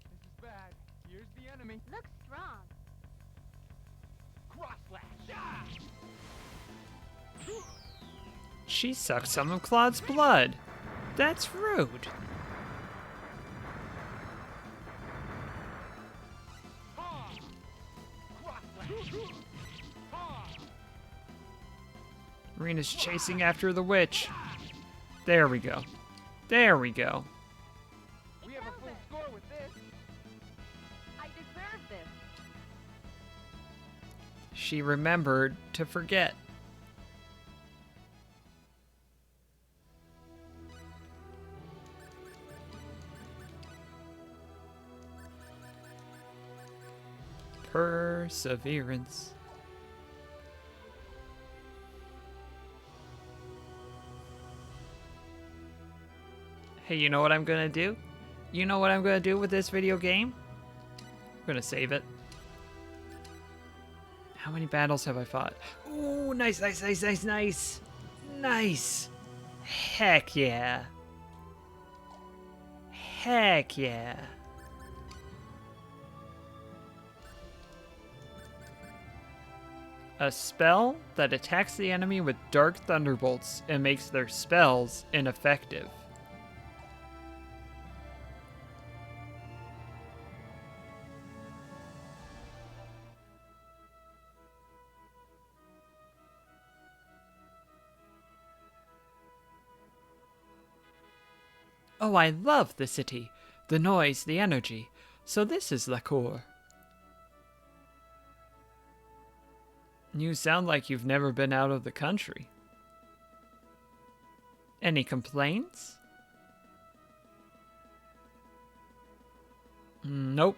This is bad. Here's the enemy. Looks strong. Cross slash. Ah! She sucked some of Claude's blood. That's rude. Ha! Cross slash. Ha! Marina's chasing after the witch. There we go. There we go. We have a full score with this. I deserve this. She remembered to forget. Perseverance. Hey, you know what I'm gonna do? You know what I'm gonna do with this video game? I'm gonna save it. How many battles have I fought? Ooh, nice, nice, nice, nice, nice. Nice. Heck yeah. Heck yeah. A spell that attacks the enemy with dark thunderbolts and makes their spells ineffective. Oh, I love the city. The noise, the energy. So this is La Cour. You sound like you've never been out of the country. Any complaints? Nope,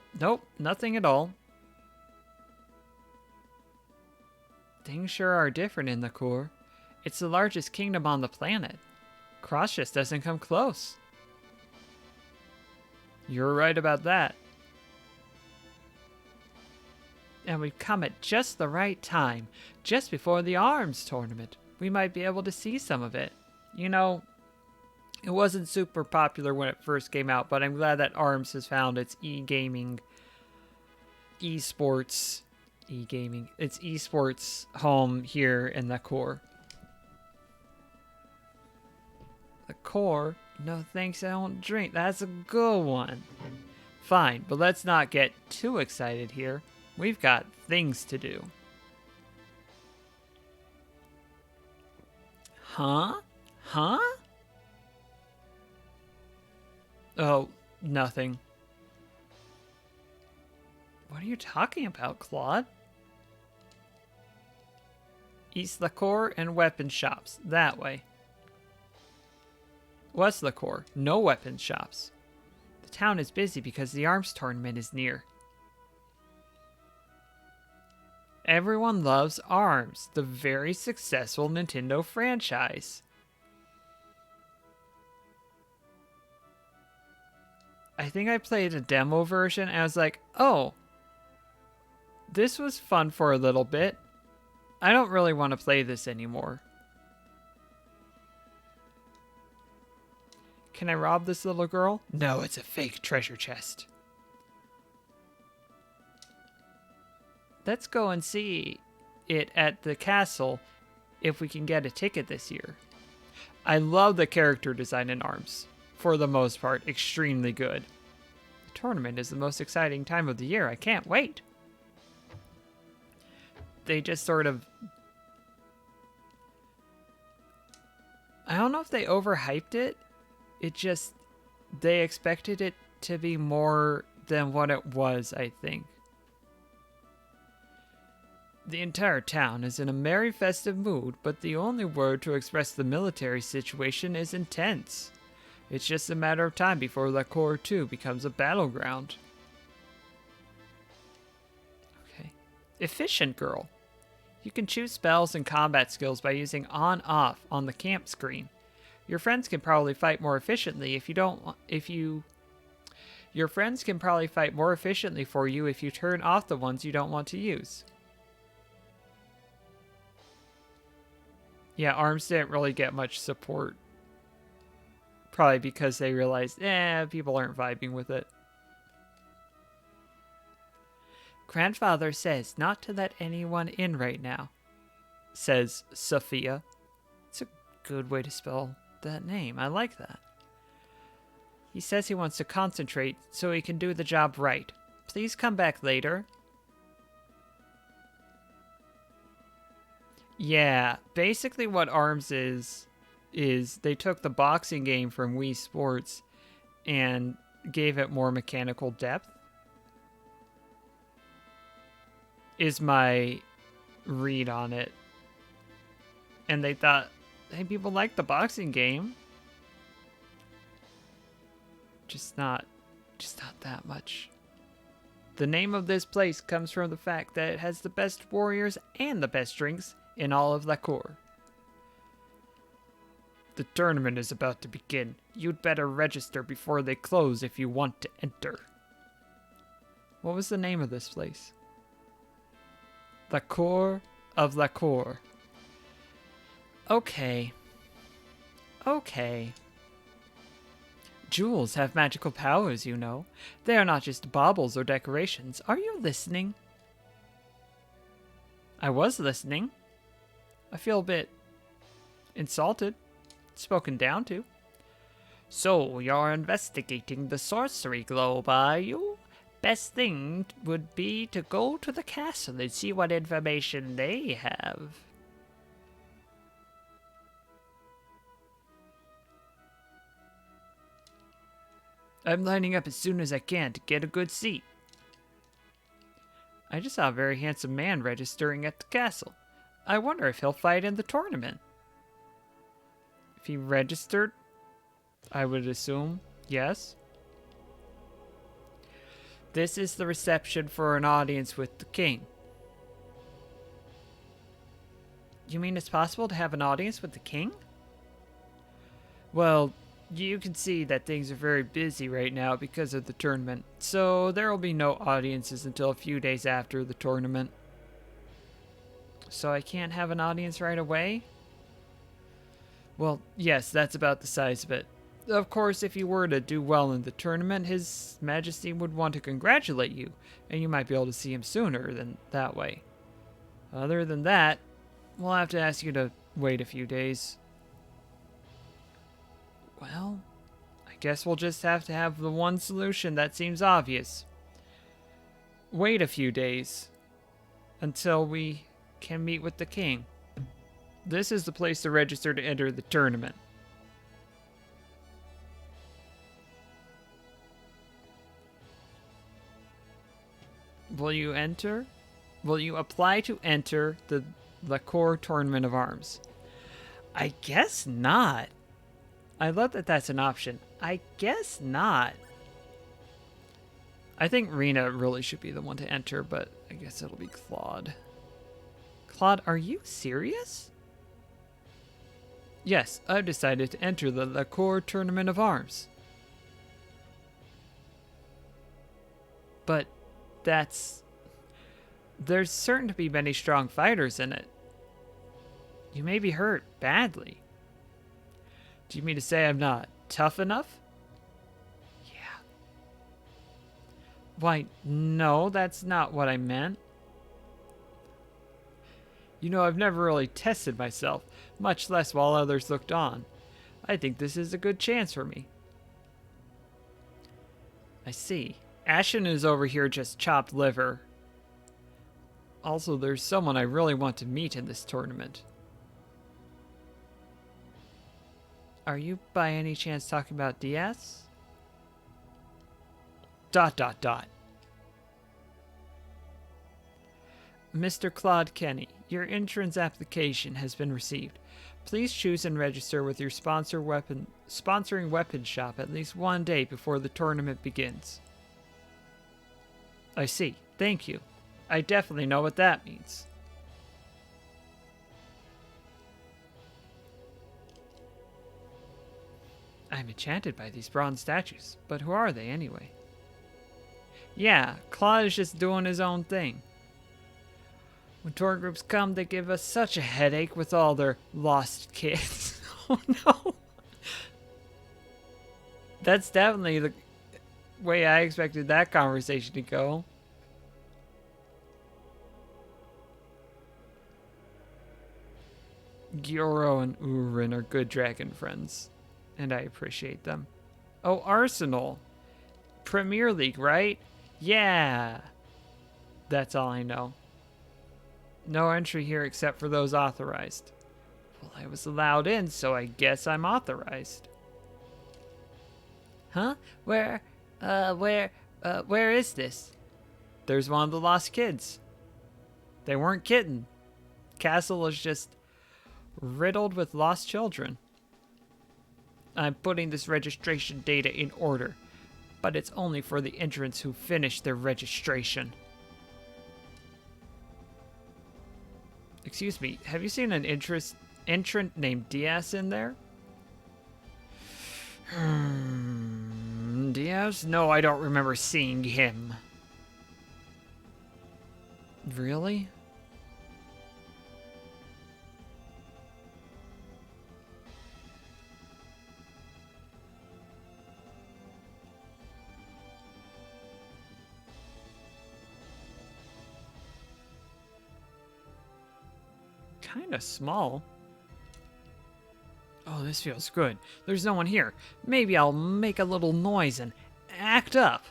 nothing at all. Things sure are different in the Cour. It's the largest kingdom on the planet. Cross just doesn't come close. You're right about that. And we've come at just the right time, just before the ARMS tournament. We might be able to see some of it. You know, it wasn't super popular when it first came out, but I'm glad that ARMS has found its e-gaming, esports home here in the Cour. The Cour? No thanks, I don't drink. That's a good one. Fine, but let's not get too excited here. We've got things to do. Huh? Huh? Oh, nothing. What are you talking about, Claude? East Lacour and weapon shops. That way. West Lacour. No weapon shops. The town is busy because the arms tournament is near. Everyone loves ARMS, the very successful Nintendo franchise. I think I played a demo version and I was like, oh, this was fun for a little bit. I don't really want to play this anymore. Can I rob this little girl? No, it's a fake treasure chest. Let's go and see it at the castle if we can get a ticket this year. I love the character design in ARMS. For the most part, extremely good. The tournament is the most exciting time of the year. I can't wait. They just sort of... I don't know if they overhyped it. It just... They expected it to be more than what it was, I think. The entire town is in a merry festive mood, but the only word to express the military situation is intense. It's just a matter of time before Lacour 2 becomes a battleground. Okay. Efficient Girl. You can choose spells and combat skills by using on-off on the camp screen. Your friends can probably fight more efficiently Your friends can probably fight more efficiently for you if you turn off the ones you don't want to use. Yeah, ARMS didn't really get much support. Probably because they realized, people aren't vibing with it. Grandfather says not to let anyone in right now, says Sophia. It's a good way to spell that name. I like that. He says he wants to concentrate so he can do the job right. Please come back later. Yeah, basically what ARMS is they took the boxing game from Wii Sports and gave it more mechanical depth. Is my read on it. And they thought, hey, people like the boxing game. Just not that much. The name of this place comes from the fact that it has the best warriors and the best drinks in all of Lacour. The tournament is about to begin. You'd better register before they close if you want to enter. What was the name of this place? The Core of Lacour. Okay. Jewels have magical powers, you know. They are not just baubles or decorations. Are you listening? I was listening. I feel a bit insulted, spoken down to. So, you're investigating the sorcery globe, are you? Best thing would be to go to the castle and see what information they have. I'm lining up as soon as I can to get a good seat. I just saw a very handsome man registering at the castle. I wonder if he'll fight in the tournament. If he registered, I would assume yes. This is the reception for an audience with the king. You mean it's possible to have an audience with the king? Well, you can see that things are very busy right now because of the tournament, so there will be no audiences until a few days after the tournament. So I can't have an audience right away? Well, yes, that's about the size of it. Of course, if you were to do well in the tournament, His Majesty would want to congratulate you, and you might be able to see him sooner than that way. Other than that, we'll have to ask you to wait a few days. Well, I guess we'll just have to have the one solution that seems obvious. Wait a few days until we can meet with the king. This is the place to register to enter the tournament. Will you enter? Will you apply to enter the the core tournament of arms. I guess not. I love that that's an option. I guess not. I think Rena really should be the one to enter, but I guess it'll be Claude. Claude, are you serious? Yes, I've decided to enter the Lacour Tournament of Arms. But there's certain to be many strong fighters in it. You may be hurt badly. Do you mean to say I'm not tough enough? Yeah. Why, no, that's not what I meant. You know, I've never really tested myself, much less while others looked on. I think this is a good chance for me. I see. Ashen is over here just chopped liver. Also, there's someone I really want to meet in this tournament. Are you by any chance talking about Diaz? ... Mr. Claude Kenny, your entrance application has been received. Please choose and register with your sponsoring weapon shop at least one day before the tournament begins. I see. Thank you. I definitely know what that means. I'm enchanted by these bronze statues, but who are they anyway? Yeah, Claude is just doing his own thing. When tour groups come, they give us such a headache with all their lost kids. Oh no. That's definitely the way I expected that conversation to go. Gyoro and Urin are good dragon friends, and I appreciate them. Oh, Arsenal. Premier League, right? Yeah. That's all I know. No entry here except for those authorized. Well, I was allowed in, so I guess I'm authorized. Huh? Where is this? There's one of the lost kids. They weren't kidding. Castle is just riddled with lost children. I'm putting this registration data in order, but it's only for the entrants who finish their registration. Excuse me, have you seen an entrant named Diaz in there? Diaz? No, I don't remember seeing him. Really? Kind of small. Oh, this feels good. There's no one here. Maybe I'll make a little noise and act up.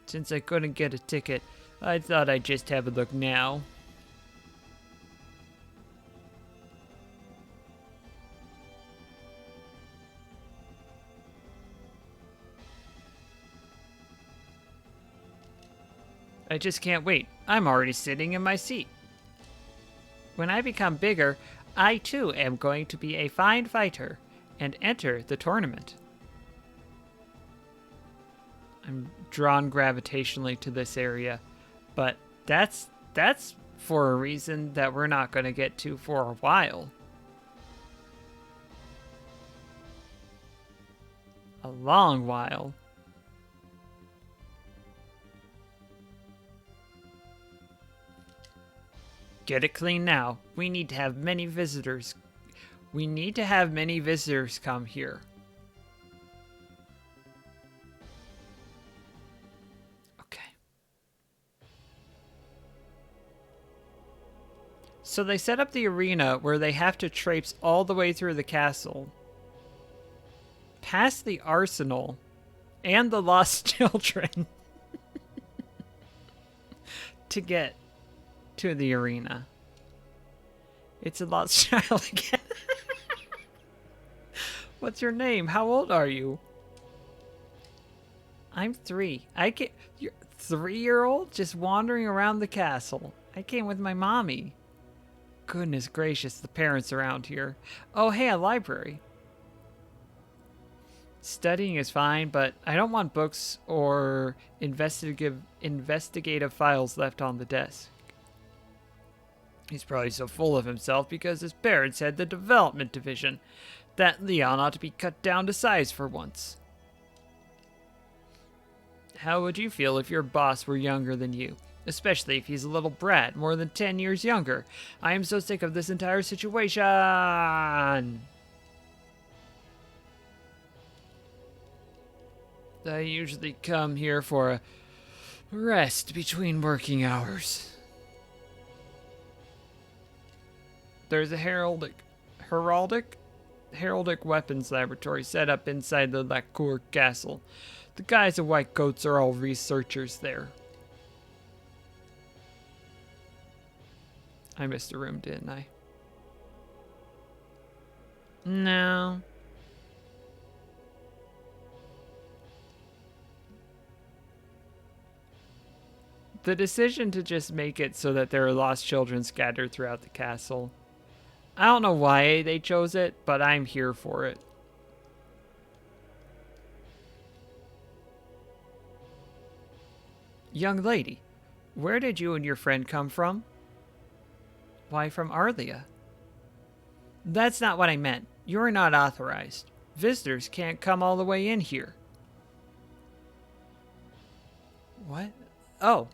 Since I couldn't get a ticket, I thought I'd just have a look now. I just can't wait. I'm already sitting in my seat. When I become bigger, I too am going to be a fine fighter and enter the tournament. I'm drawn gravitationally to this area, but that's for a reason that we're not going to get to for a while. A long while. Get it clean now. We need to have many visitors. We need to have many visitors come here. Okay. So they set up the arena where they have to traipse all the way through the castle, past the arsenal, and the lost children to get to the arena. It's a lost child again. What's your name? How old are you? I'm 3. You're 3-year-old just wandering around the castle. I came with my mommy. Goodness gracious, the parents around here. Oh, hey, a library. Studying is fine, but I don't want books or investigative files left on the desk. He's probably so full of himself because his parents had the development division. That Leon ought to be cut down to size for once. How would you feel if your boss were younger than you? Especially if he's a little brat, more than 10 years younger. I am so sick of this entire situation. I usually come here for a rest between working hours. There's a heraldic weapons laboratory set up inside the Lacour castle. The guys in white coats are all researchers there. I missed a room, didn't I? No. The decision to just make it so that there are lost children scattered throughout the castle. I don't know why they chose it, but I'm here for it. Young lady, where did you and your friend come from? Why, from Arlia. That's not what I meant. You're not authorized. Visitors can't come all the way in here. What? Oh.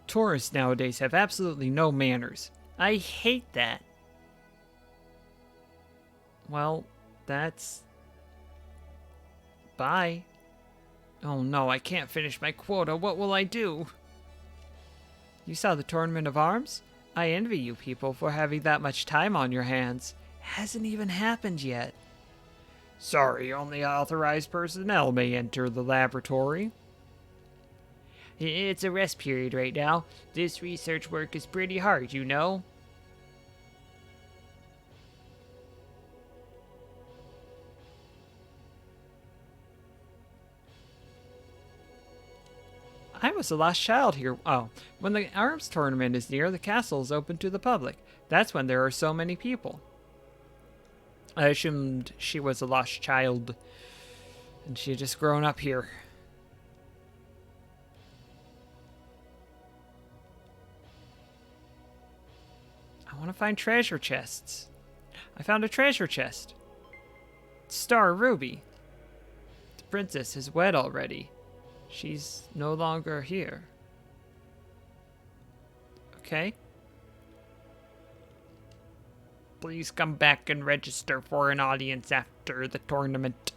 Tourists nowadays have absolutely no manners. I hate that. Well, that's... Bye. Oh no, I can't finish my quota. What will I do? You saw the Tournament of Arms? I envy you people for having that much time on your hands. Hasn't even happened yet. Sorry, only authorized personnel may enter the laboratory. It's a rest period right now. This research work is pretty hard, you know. I was the last child here. Oh, when the arms tournament is near, the castle is open to the public. That's when there are so many people. I assumed she was a lost child, and she had just grown up here. I want to find treasure chests. I found a treasure chest. Star Ruby. The princess is wed already. She's no longer here. Okay. Please come back and register for an audience after the tournament.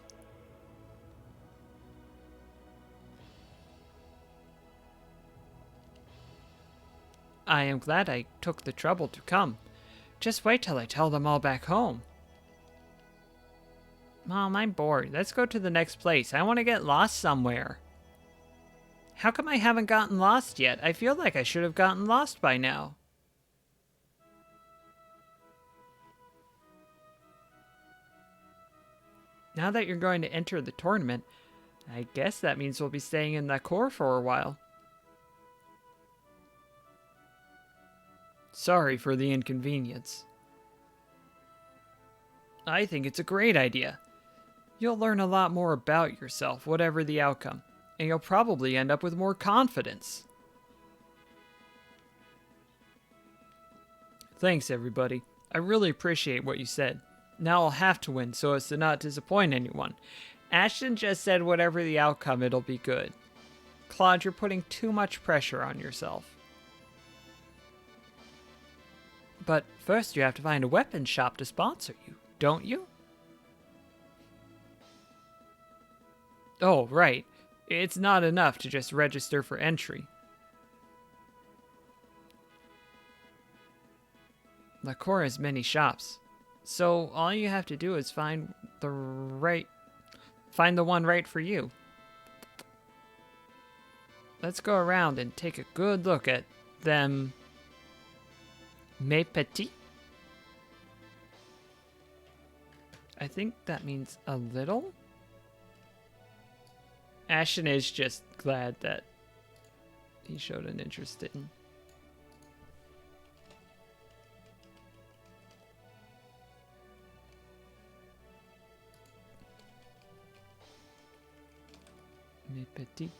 I am glad I took the trouble to come. Just wait till I tell them all back home. Mom, I'm bored. Let's go to the next place. I want to get lost somewhere. How come I haven't gotten lost yet? I feel like I should have gotten lost by now. Now that you're going to enter the tournament, I guess that means we'll be staying in Lacour for a while. Sorry for the inconvenience. I think it's a great idea. You'll learn a lot more about yourself, whatever the outcome, and you'll probably end up with more confidence. Thanks, everybody. I really appreciate what you said. Now I'll have to win so as to not disappoint anyone. Ashton just said whatever the outcome, it'll be good. Claude, you're putting too much pressure on yourself. But first you have to find a weapons shop to sponsor you, don't you? Oh, right. It's not enough to just register for entry. Lacour has many shops, so all you have to do is find the one right for you. Let's go around and take a good look at them. Mes petits? I think that means a little? Ashen is just glad that he showed an interest in. Mes petits.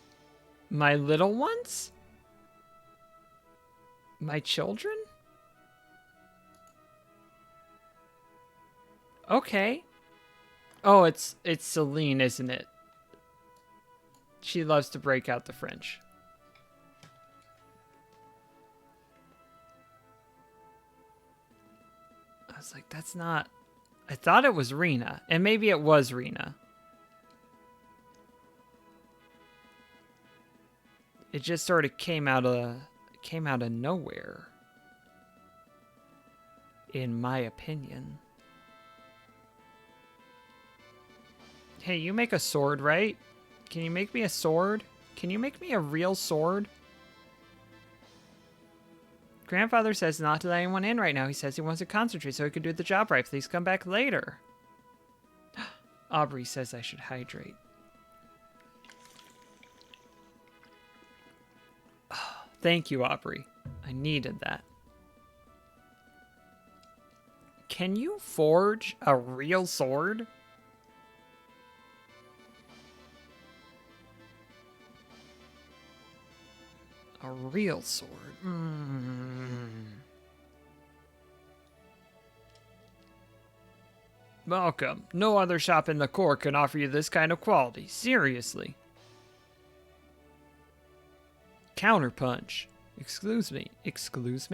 My little ones? My children? Okay. Oh, it's Celine, isn't it? She loves to break out the French. I was like, that's not... I thought it was Rena. And maybe it was Rena. It just sort of came out of nowhere. In my opinion. Hey, you make a sword, right? Can you make me a sword? Can you make me a real sword? Grandfather says not to let anyone in right now. He says he wants to concentrate so he can do the job right. Please come back later. Aubrey says I should hydrate. Thank you, Aubrey. I needed that. Can you forge a real sword? A real sword. Welcome. No other shop in the core can offer you this kind of quality. Seriously. Counterpunch. Excuse me. Excuse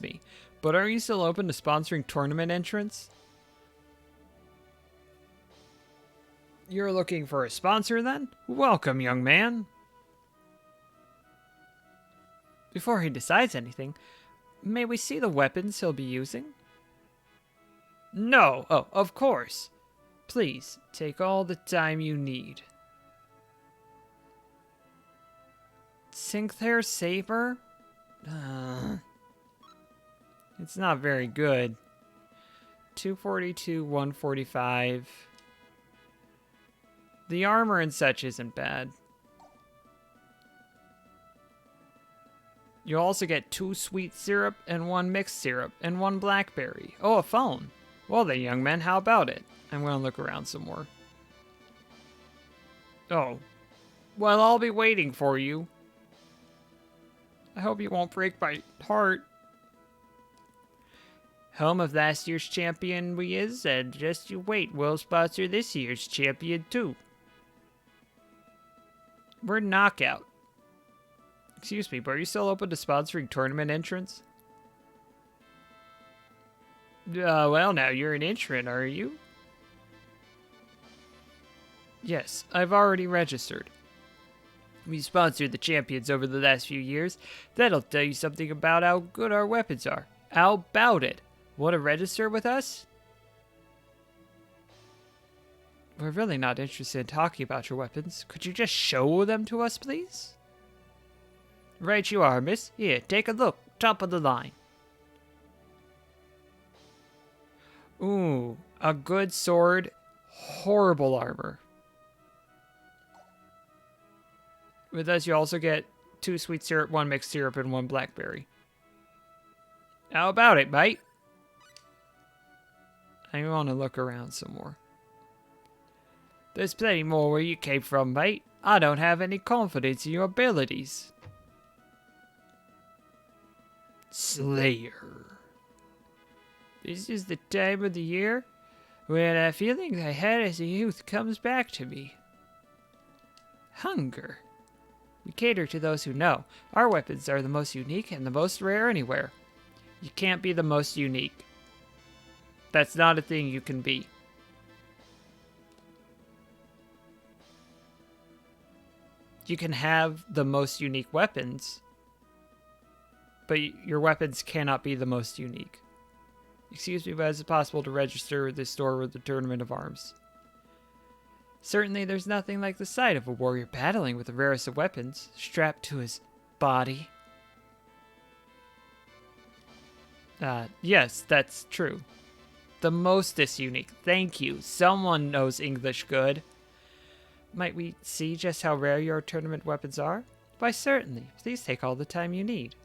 me. But are you still open to sponsoring tournament entrants? You're looking for a sponsor then? Welcome, young man. Before he decides anything, may we see the weapons he'll be using? No. Oh, of course. Please, take all the time you need. Sinclair Saber? It's not very good. 242, 145. The armor and such isn't bad. You'll also get 2 sweet syrup and 1 mixed syrup and 1 blackberry. Oh, a phone. Well then, young man, how about it? I'm going to look around some more. Oh. Well, I'll be waiting for you. I hope you won't break my heart. Home of last year's champion we is, and just you wait, we'll sponsor this year's champion too. We're Knockout. Excuse me, but are you still open to sponsoring tournament entrants? Well now, you're an entrant, are you? Yes, I've already registered. We sponsored the champions over the last few years. That'll tell you something about how good our weapons are. How about it? Want to register with us? We're really not interested in talking about your weapons. Could you just show them to us, please? Right you are, miss. Here, take a look. Top of the line. Ooh, a good sword. Horrible armor. With us, you also get 2 sweet syrup, 1 mixed syrup, and 1 blackberry. How about it, mate? I want to look around some more. There's plenty more where you came from, mate. I don't have any confidence in your abilities. Slayer. This is the time of the year when a feeling I had as a youth comes back to me. Hunger. We cater to those who know. Our weapons are the most unique and the most rare anywhere. You can't be the most unique. That's not a thing you can be. You can have the most unique weapons, but your weapons cannot be the most unique. Excuse me, but is it possible to register this store with the Tournament of Arms? Certainly there's nothing like the sight of a warrior battling with the rarest of weapons strapped to his body. Yes, that's true. The mostest unique. Thank you. Someone knows English good. Might we see just how rare your tournament weapons are? Why, certainly. Please take all the time you need.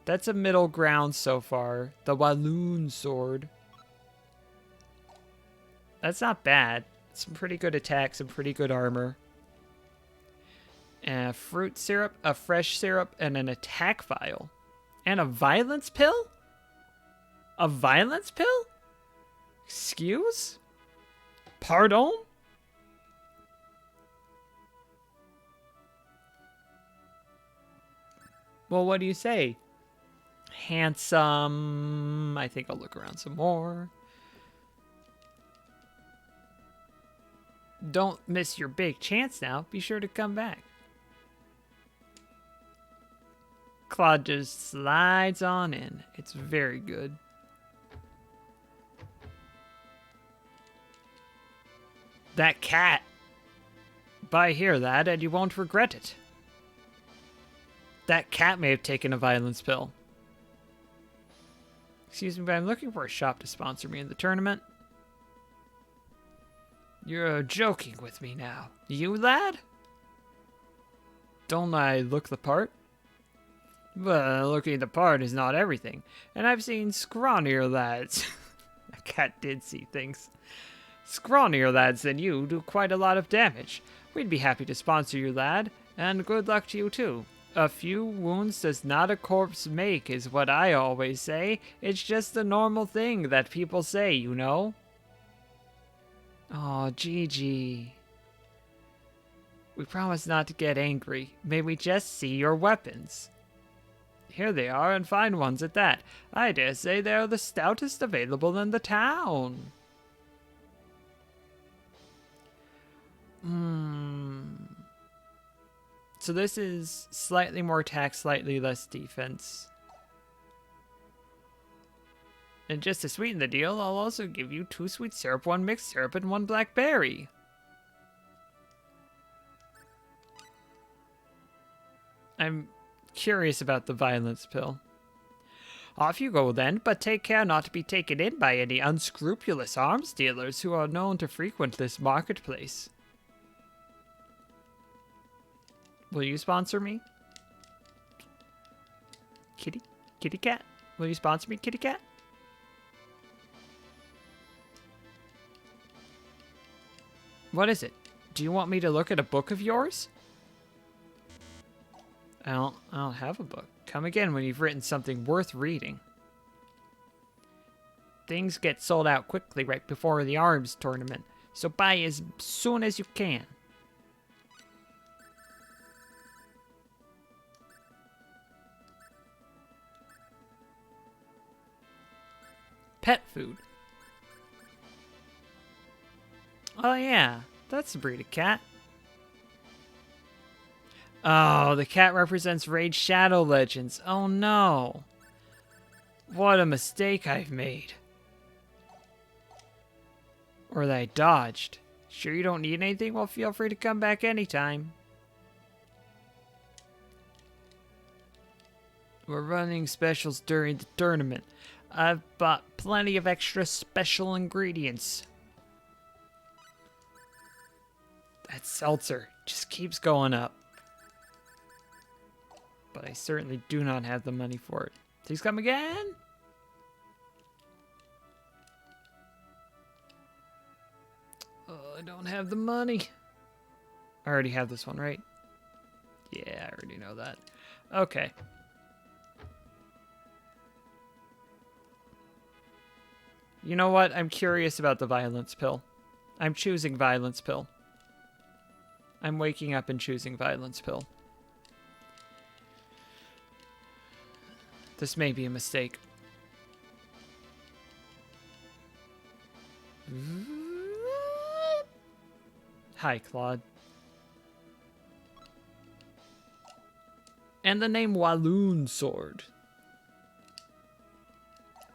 That's a middle ground so far. The Walloon sword. That's not bad. Some pretty good attacks, some pretty good armor. And a fruit syrup, a fresh syrup, and an attack vial. And a violence pill? A violence pill? Excuse? Pardon? Well, what do you say? Handsome. I think I'll look around some more. Don't miss your big chance now. Be sure to come back. Claude just slides on in. It's very good. That cat. Buy here, lad, and you won't regret it. That cat may have taken a violence pill. Excuse me, but I'm looking for a shop to sponsor me in the tournament. You're joking with me now. You, lad? Don't I look the part? Well, looking the part is not everything, and I've seen scrawnier lads. That cat did see things. Scrawnier lads than you do quite a lot of damage. We'd be happy to sponsor you, lad, and good luck to you too. A few wounds does not a corpse make is what I always say. It's just the normal thing that people say, you know? Oh, Gigi. We promise not to get angry. May we just see your weapons? Here they are, and fine ones at that. I dare say they are the stoutest available in the town. So this is slightly more attack, slightly less defense. And just to sweeten the deal, I'll also give you 2 sweet syrup, 1 mixed syrup, and 1 blackberry. I'm curious about the violence pill. Off you go then, but take care not to be taken in by any unscrupulous arms dealers who are known to frequent this marketplace. Will you sponsor me? Kitty? Kitty cat? Will you sponsor me, kitty cat? What is it? Do you want me to look at a book of yours? I don't have a book. Come again when you've written something worth reading. Things get sold out quickly right before the arms tournament, so buy as soon as you can. Pet food. Oh yeah, that's the breed of cat. Oh, the cat represents Raid Shadow Legends. Oh no. What a mistake I've made. Or that I dodged. Sure you don't need anything? Well, feel free to come back anytime. We're running specials during the tournament. I've bought plenty of extra special ingredients. That seltzer just keeps going up. But I certainly do not have the money for it. Please come again? Oh, I don't have the money. I already have this one, right? Yeah, I already know that. Okay. You know what? I'm curious about the violence pill. I'm choosing violence pill. I'm waking up and choosing violence pill. This may be a mistake. Hi, Claude. And the name Walloon Sword.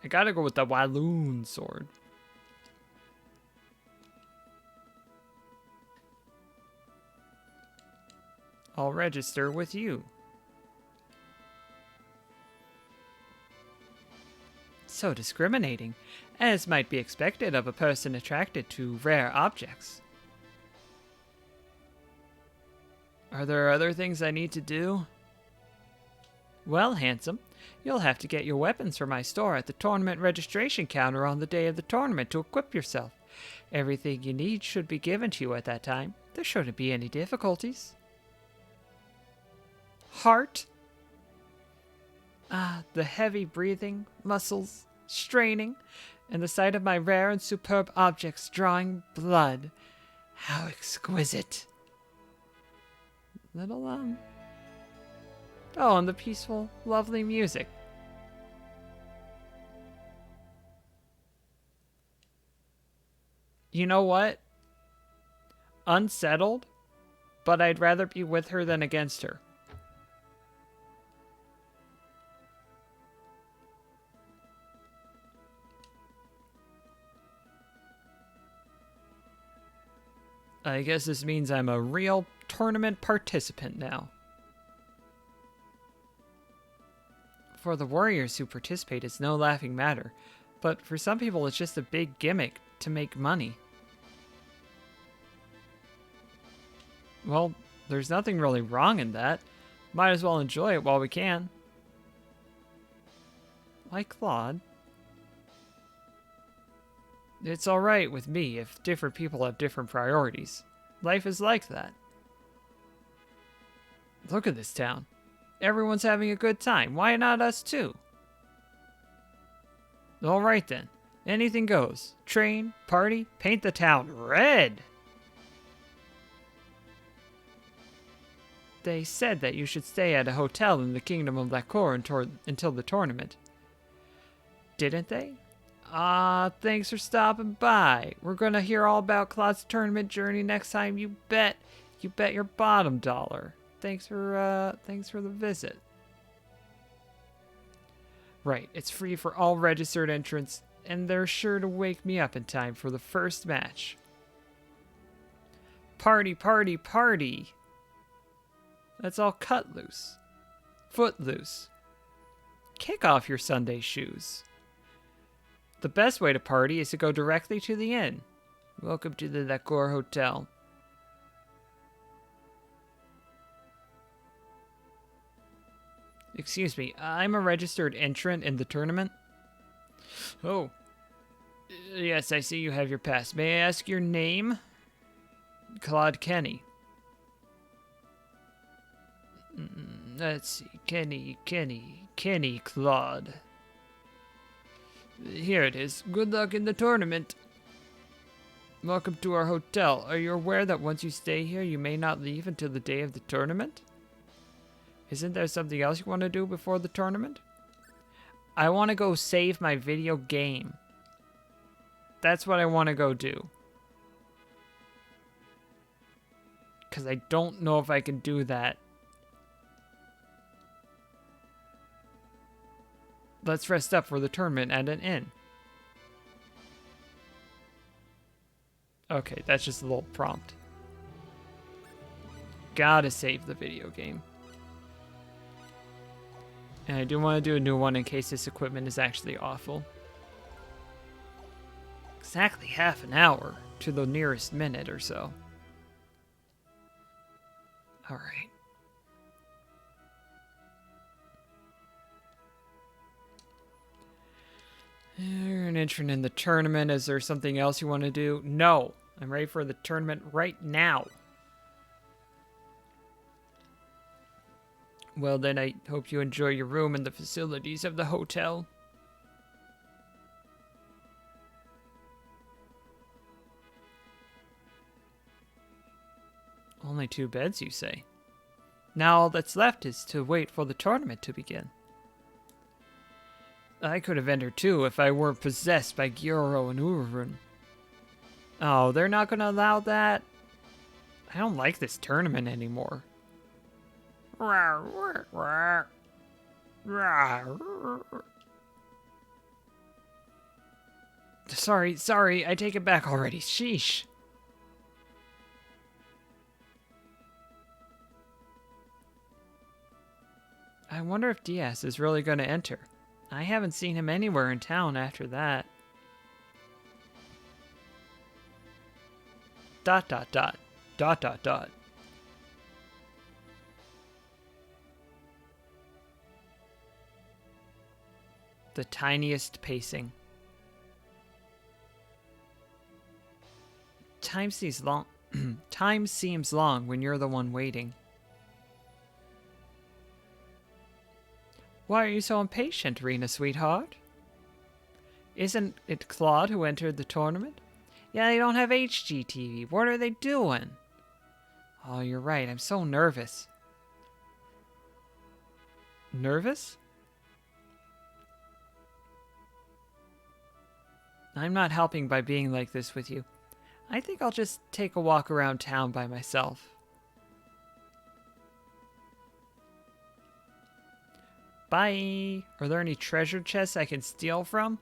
I gotta go with the Walloon Sword. I'll register with you. So discriminating, as might be expected of a person attracted to rare objects. Are there other things I need to do? Well, handsome, you'll have to get your weapons from my store at the tournament registration counter on the day of the tournament to equip yourself. Everything you need should be given to you at that time. There shouldn't be any difficulties. Heart? Ah, the heavy breathing, muscles straining, and the sight of my rare and superb objects drawing blood. How exquisite. Little, Oh, and the peaceful, lovely music. You know what? Unsettled, but I'd rather be with her than against her. I guess this means I'm a real tournament participant now. For the warriors who participate, it's no laughing matter, but for some people it's just a big gimmick to make money. Well, there's nothing really wrong in that. Might as well enjoy it while we can. Like Claude. It's alright with me if different people have different priorities. Life is like that. Look at this town. Everyone's having a good time. Why not us too? Alright then. Anything goes. Train, party, paint the town red. They said that you should stay at a hotel in the Kingdom of Lacour until the tournament. Didn't they? Thanks for stopping by. We're gonna hear all about Claude's tournament journey next time, you bet. You bet your bottom dollar. Thanks for the visit. Right, it's free for all registered entrants, and they're sure to wake me up in time for the first match. Party, party, party! That's all cut loose. Foot loose. Kick off your Sunday shoes. The best way to party is to go directly to the inn. Welcome to the Lacour Hotel. Excuse me, I'm a registered entrant in the tournament. Oh. Yes, I see you have your pass. May I ask your name? Claude Kenny. Let's see. Kenny Claude. Here it is. Good luck in the tournament. Welcome to our hotel. Are you aware that once you stay here, you may not leave until the day of the tournament? Isn't there something else you want to do before the tournament? I want to go save my video game. That's what I want to go do. Because I don't know if I can do that. Let's rest up for the tournament at an inn. Okay, that's just a little prompt. Gotta save the video game. And I do want to do a new one in case this equipment is actually awful. Exactly half an hour to the nearest minute or so. Alright. You're an entrant in the tournament. Is there something else you want to do? No. I'm ready for the tournament right now. Well, then I hope you enjoy your room and the facilities of the hotel. Only 2 beds, you say? Now all that's left is to wait for the tournament to begin. I could have entered too if I weren't possessed by Gyoro and Urarun. Oh, they're not gonna allow that? I don't like this tournament anymore. Sorry, I take it back already. Sheesh. I wonder if Diaz is really going to enter. I haven't seen him anywhere in town after that. Dot dot dot. Dot dot dot. The tiniest pacing. Time seems long. Time seems long when you're the one waiting. Why are you so impatient, Rena, sweetheart? Isn't it Claude who entered the tournament? Yeah, they don't have HGTV. What are they doing? Oh, you're right. I'm so nervous. Nervous? I'm not helping by being like this with you. I think I'll just take a walk around town by myself. Bye. Are there any treasure chests I can steal from?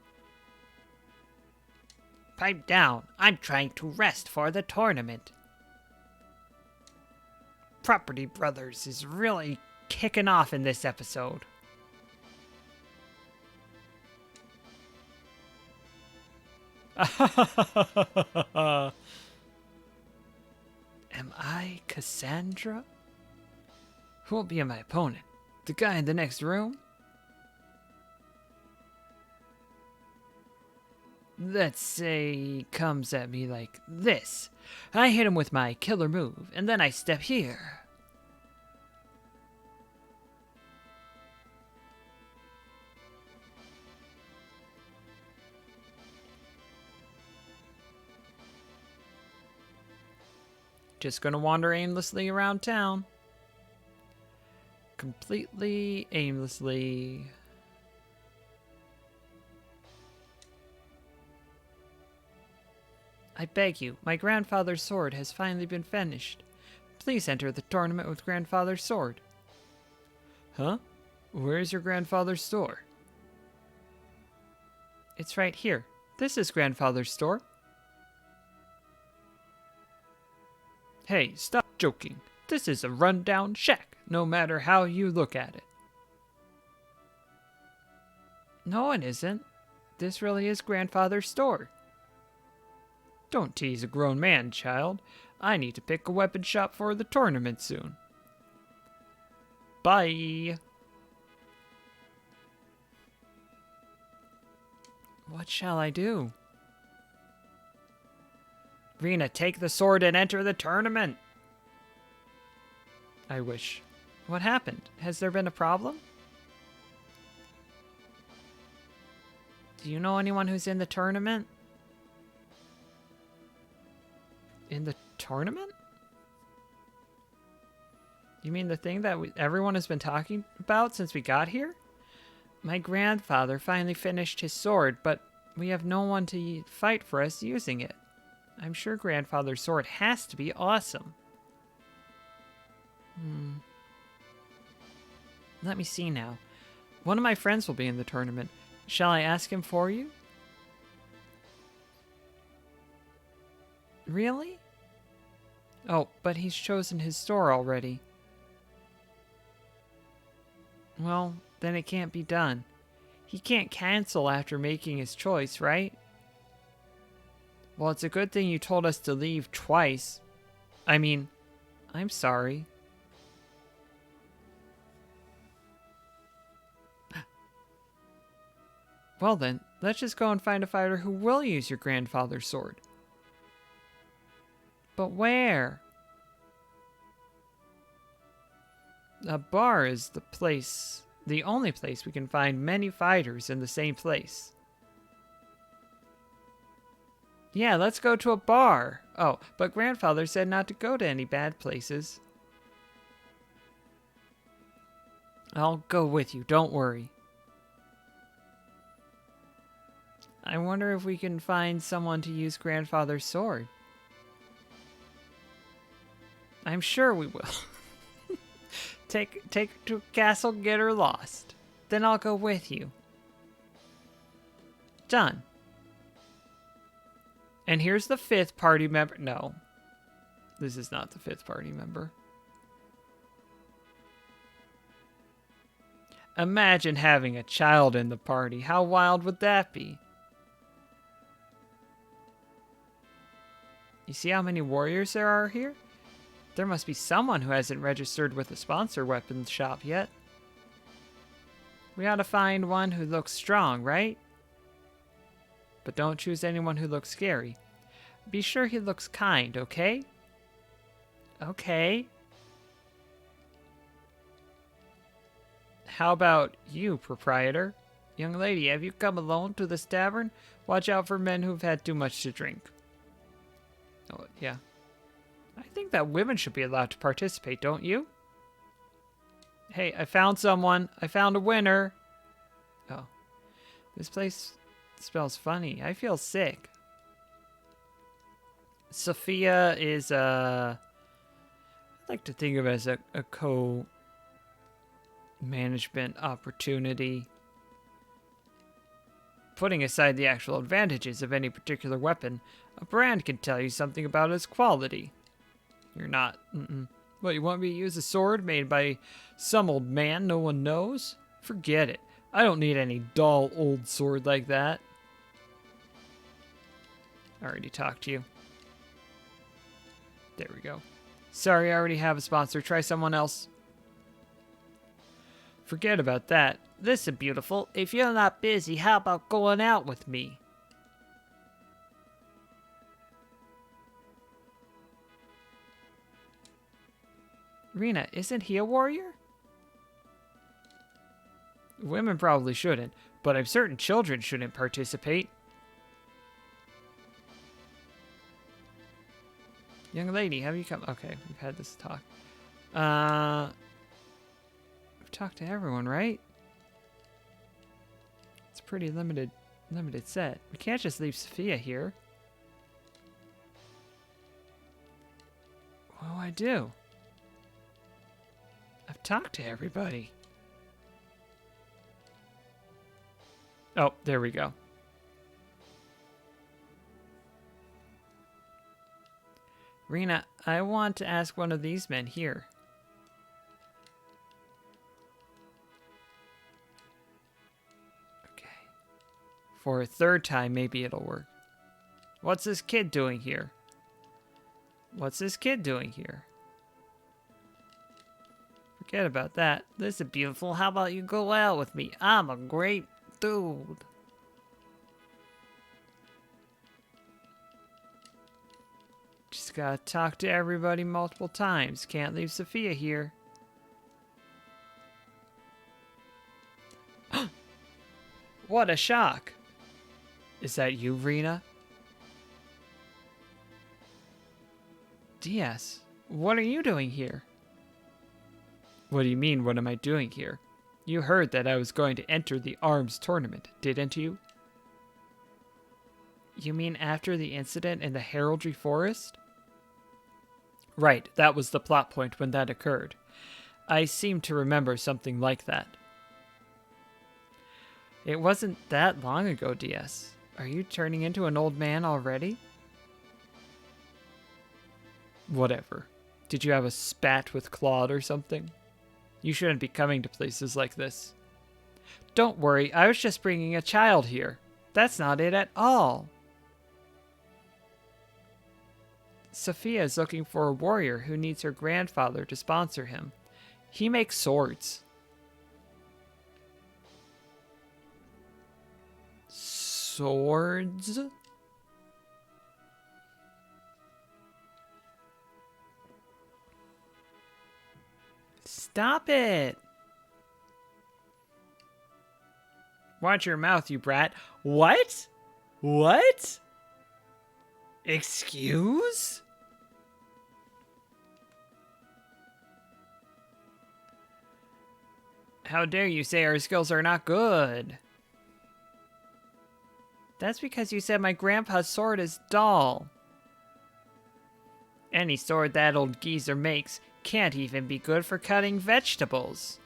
Pipe down. I'm trying to rest for the tournament. Property Brothers is really kicking off in this episode. Am I Cassandra? Who will be my opponent? The guy in the next room? Let's say he comes at me like this. I hit him with my killer move, and then I step here. Just gonna wander aimlessly around town. Completely aimlessly. I beg you, my grandfather's sword has finally been finished. Please enter the tournament with grandfather's sword. Huh? Where is your grandfather's store? It's right here. This is grandfather's store. Hey, stop joking. This is a rundown shack, no matter how you look at it. No, it isn't. This really is grandfather's store. Don't tease a grown man, child. I need to pick a weapon shop for the tournament soon. Bye. What shall I do? Rena, take the sword and enter the tournament. I wish. What happened? Has there been a problem? Do you know anyone who's in the tournament? In the tournament? You mean the thing that everyone has been talking about since we got here? My grandfather finally finished his sword, but we have no one to fight for us using it. I'm sure grandfather's sword has to be awesome. Let me see now. One of my friends will be in the tournament. Shall I ask him for you? Really? Oh, but he's chosen his store already. Well, then it can't be done. He can't cancel after making his choice, right? Well, it's a good thing you told us to leave twice. I mean, I'm sorry. Well then, let's just go and find a fighter who will use your grandfather's sword. But where? A bar is the only place we can find many fighters in the same place. Yeah, let's go to a bar. Oh, but grandfather said not to go to any bad places. I'll go with you, don't worry. I wonder if we can find someone to use grandfather's sword. I'm sure we will. Take her to castle, get her lost. Then I'll go with you. Done. And here's the 5th party member. No. This is not the 5th party member. Imagine having a child in the party. How wild would that be? You see how many warriors there are here? There must be someone who hasn't registered with a sponsor weapons shop yet. We ought to find one who looks strong, right? But don't choose anyone who looks scary. Be sure he looks kind, okay? Okay. How about you, proprietor? Young lady, have you come alone to this tavern? Watch out for men who've had too much to drink. Oh, yeah. I think that women should be allowed to participate, don't you? Hey, I found someone. I found a winner. Oh. This place smells funny. I feel sick. Sophia is, I like to think of it as a co-management opportunity. Putting aside the actual advantages of any particular weapon, a brand can tell you something about its quality. You're not, What, you want me to use a sword made by some old man no one knows? Forget it. I don't need any dull old sword like that. I already talked to you. There we go. Sorry, I already have a sponsor. Try someone else. Forget about that. Listen, beautiful, if you're not busy, how about going out with me? Rena, isn't he a warrior? Women probably shouldn't, but I'm certain children shouldn't participate. Young lady, have you come? Okay, we've had this talk. We've talked to everyone, right? It's a pretty limited set. We can't just leave Sophia here. What do I do? I've talked to everybody. Oh, there we go. Rena, I want to ask one of these men here. Okay. For a third time, maybe it'll work. What's this kid doing here? What's this kid doing here? Forget about that. Listen, beautiful, how about you go out with me? I'm a great dude. Just gotta talk to everybody multiple times. Can't leave Sophia here. What a shock. Is that you, Rena? DS, what are you doing here? What do you mean, what am I doing here? You heard that I was going to enter the arms tournament, didn't you? You mean after the incident in the Heraldry Forest? Right, that was the plot point when that occurred. I seem to remember something like that. It wasn't that long ago, DS. Are you turning into an old man already? Whatever. Did you have a spat with Claude or something? You shouldn't be coming to places like this. Don't worry, I was just bringing a child here. That's not it at all. Sophia is looking for a warrior who needs her grandfather to sponsor him. He makes swords. Swords? Stop it! Watch your mouth, you brat. What? What? Excuse? How dare you say our skills are not good? That's because you said my grandpa's sword is dull. Any sword that old geezer makes can't even be good for cutting vegetables.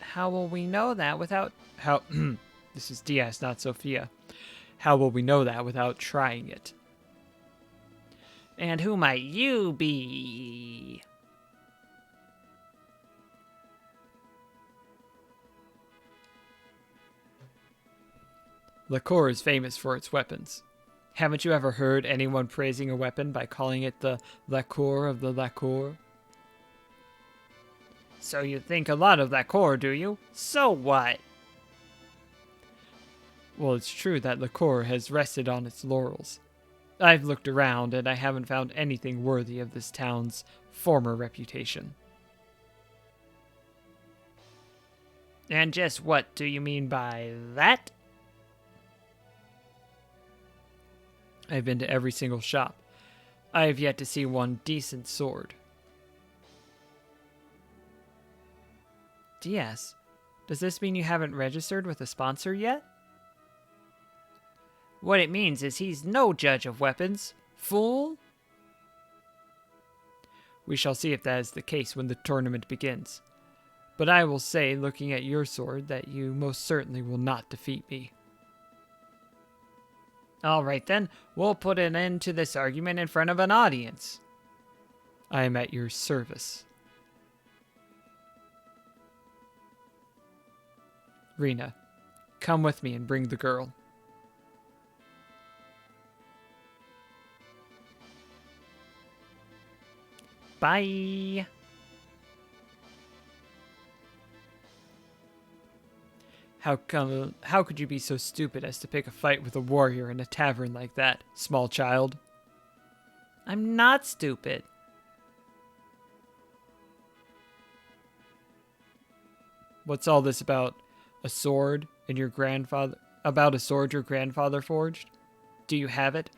How will we know that without... This is DS, not Sophia. How will we know that without trying it? And who might you be? LaCour is famous for its weapons. Haven't you ever heard anyone praising a weapon by calling it the LaCour of the LaCour? So you think a lot of LaCour, do you? So what? Well, it's true that LaCour has rested on its laurels. I've looked around and I haven't found anything worthy of this town's former reputation. And just what do you mean by that? I've been to every single shop. I have yet to see one decent sword. DS, does this mean you haven't registered with a sponsor yet? What it means is he's no judge of weapons, fool. We shall see if that is the case when the tournament begins. But I will say, looking at your sword, that you most certainly will not defeat me. All right then, we'll put an end to this argument in front of an audience. I am at your service. Rena, come with me and bring the girl. Bye. How could you be so stupid as to pick a fight with a warrior in a tavern like that, small child? I'm not stupid. What's all this about a sword and your grandfather? About a sword your grandfather forged? Do you have it?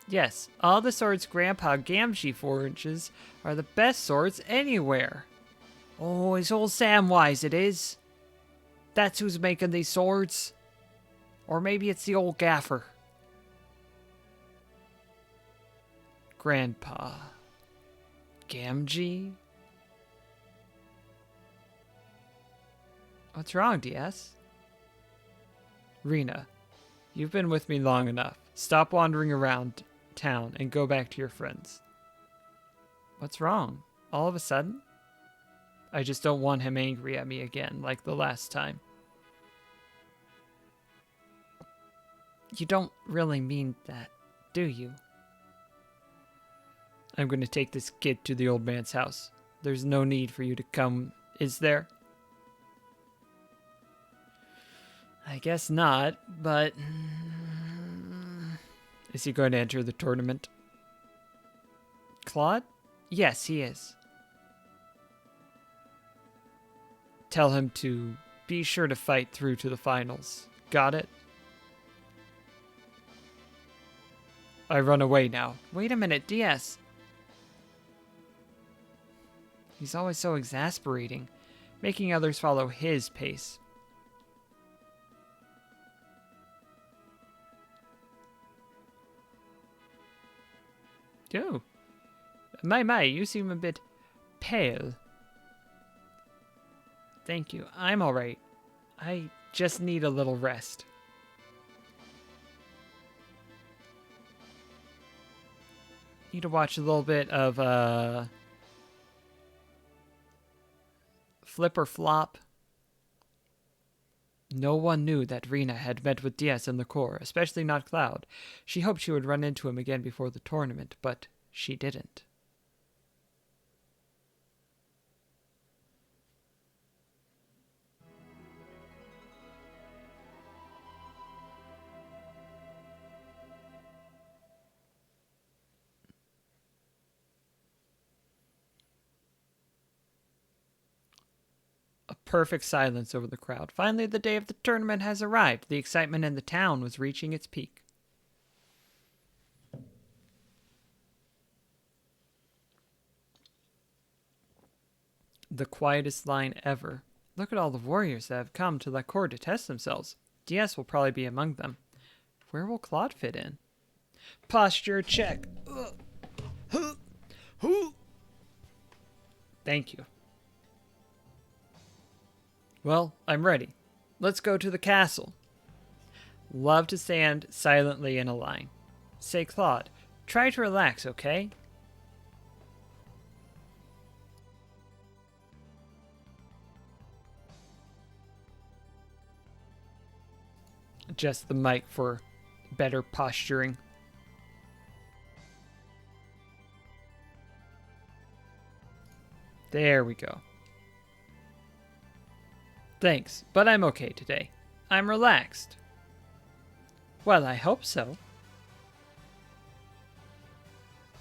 Yes, all the swords Grandpa Gamgee forges are the best swords anywhere. Oh, it's old Samwise it is. That's who's making these swords. Or maybe it's the old gaffer. Grandpa Gamgee? What's wrong, DS? Rena, you've been with me long enough. Stop wandering around town and go back to your friends. What's wrong? All of a sudden? I just don't want him angry at me again, like the last time. You don't really mean that, do you? I'm going to take this kid to the old man's house. There's no need for you to come, is there? I guess not, but... Is he going to enter the tournament? Claude? Yes, he is. Tell him to be sure to fight through to the finals. Got it? I run away now. Wait a minute, DS. He's always so exasperating, making others follow his pace. Oh. My, you seem a bit pale. Thank you. I'm alright. I just need a little rest. Need to watch a little bit of Flip or Flop. No one knew that Rena had met with DS in the core, especially not Cloud. She hoped she would run into him again before the tournament, but she didn't. A perfect silence over the crowd. Finally, the day of the tournament has arrived. The excitement in the town was reaching its peak. The quietest line ever. Look at all the warriors that have come to LaCour to test themselves. DS will probably be among them. Where will Claude fit in? Posture check. Thank you. Well, I'm ready. Let's go to the castle. Love to stand silently in a line. Say, Claude, try to relax, okay? adjust the mic for better posturing. There we go. Thanks, but I'm okay today. I'm relaxed. Well, I hope so.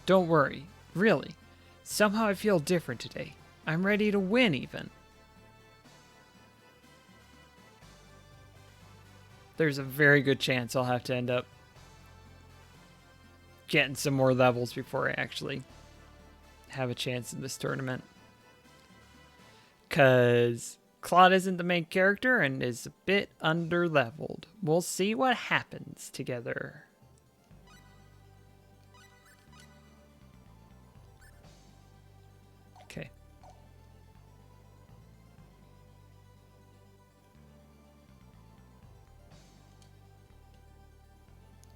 Don't worry, really. Somehow I feel different today. I'm ready to win, even. There's a very good chance I'll have to end up getting some more levels before I actually have a chance in this tournament. Because Claude isn't the main character and is a bit under-leveled. We'll see what happens together. Okay.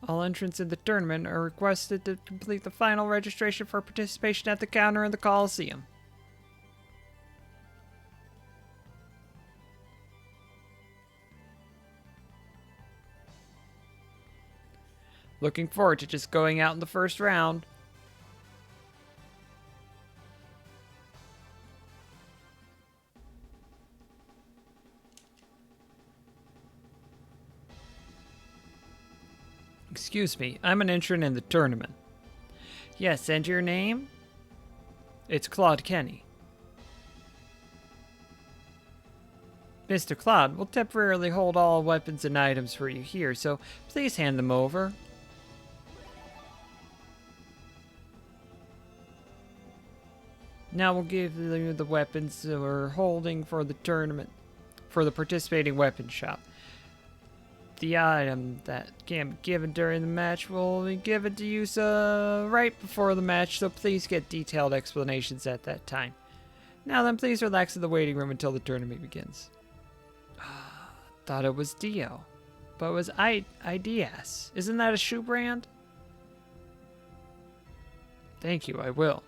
All entrants in the tournament are requested to complete the final registration for participation at the counter in the Coliseum. Looking forward to just going out in the first round. Excuse me, I'm an entrant in the tournament. Yes, and your name? It's Claude Kenny. Mr. Claude, we'll temporarily hold all weapons and items for you here, so please hand them over. Now we'll give you the weapons we're holding for the tournament, for the participating weapon shop. The item that can be given during the match will be given to you right before the match, so please get detailed explanations at that time. Now then, please relax in the waiting room until the tournament begins. Thought it was Dio, but it was IDS. Isn't that a shoe brand? Thank you, I will.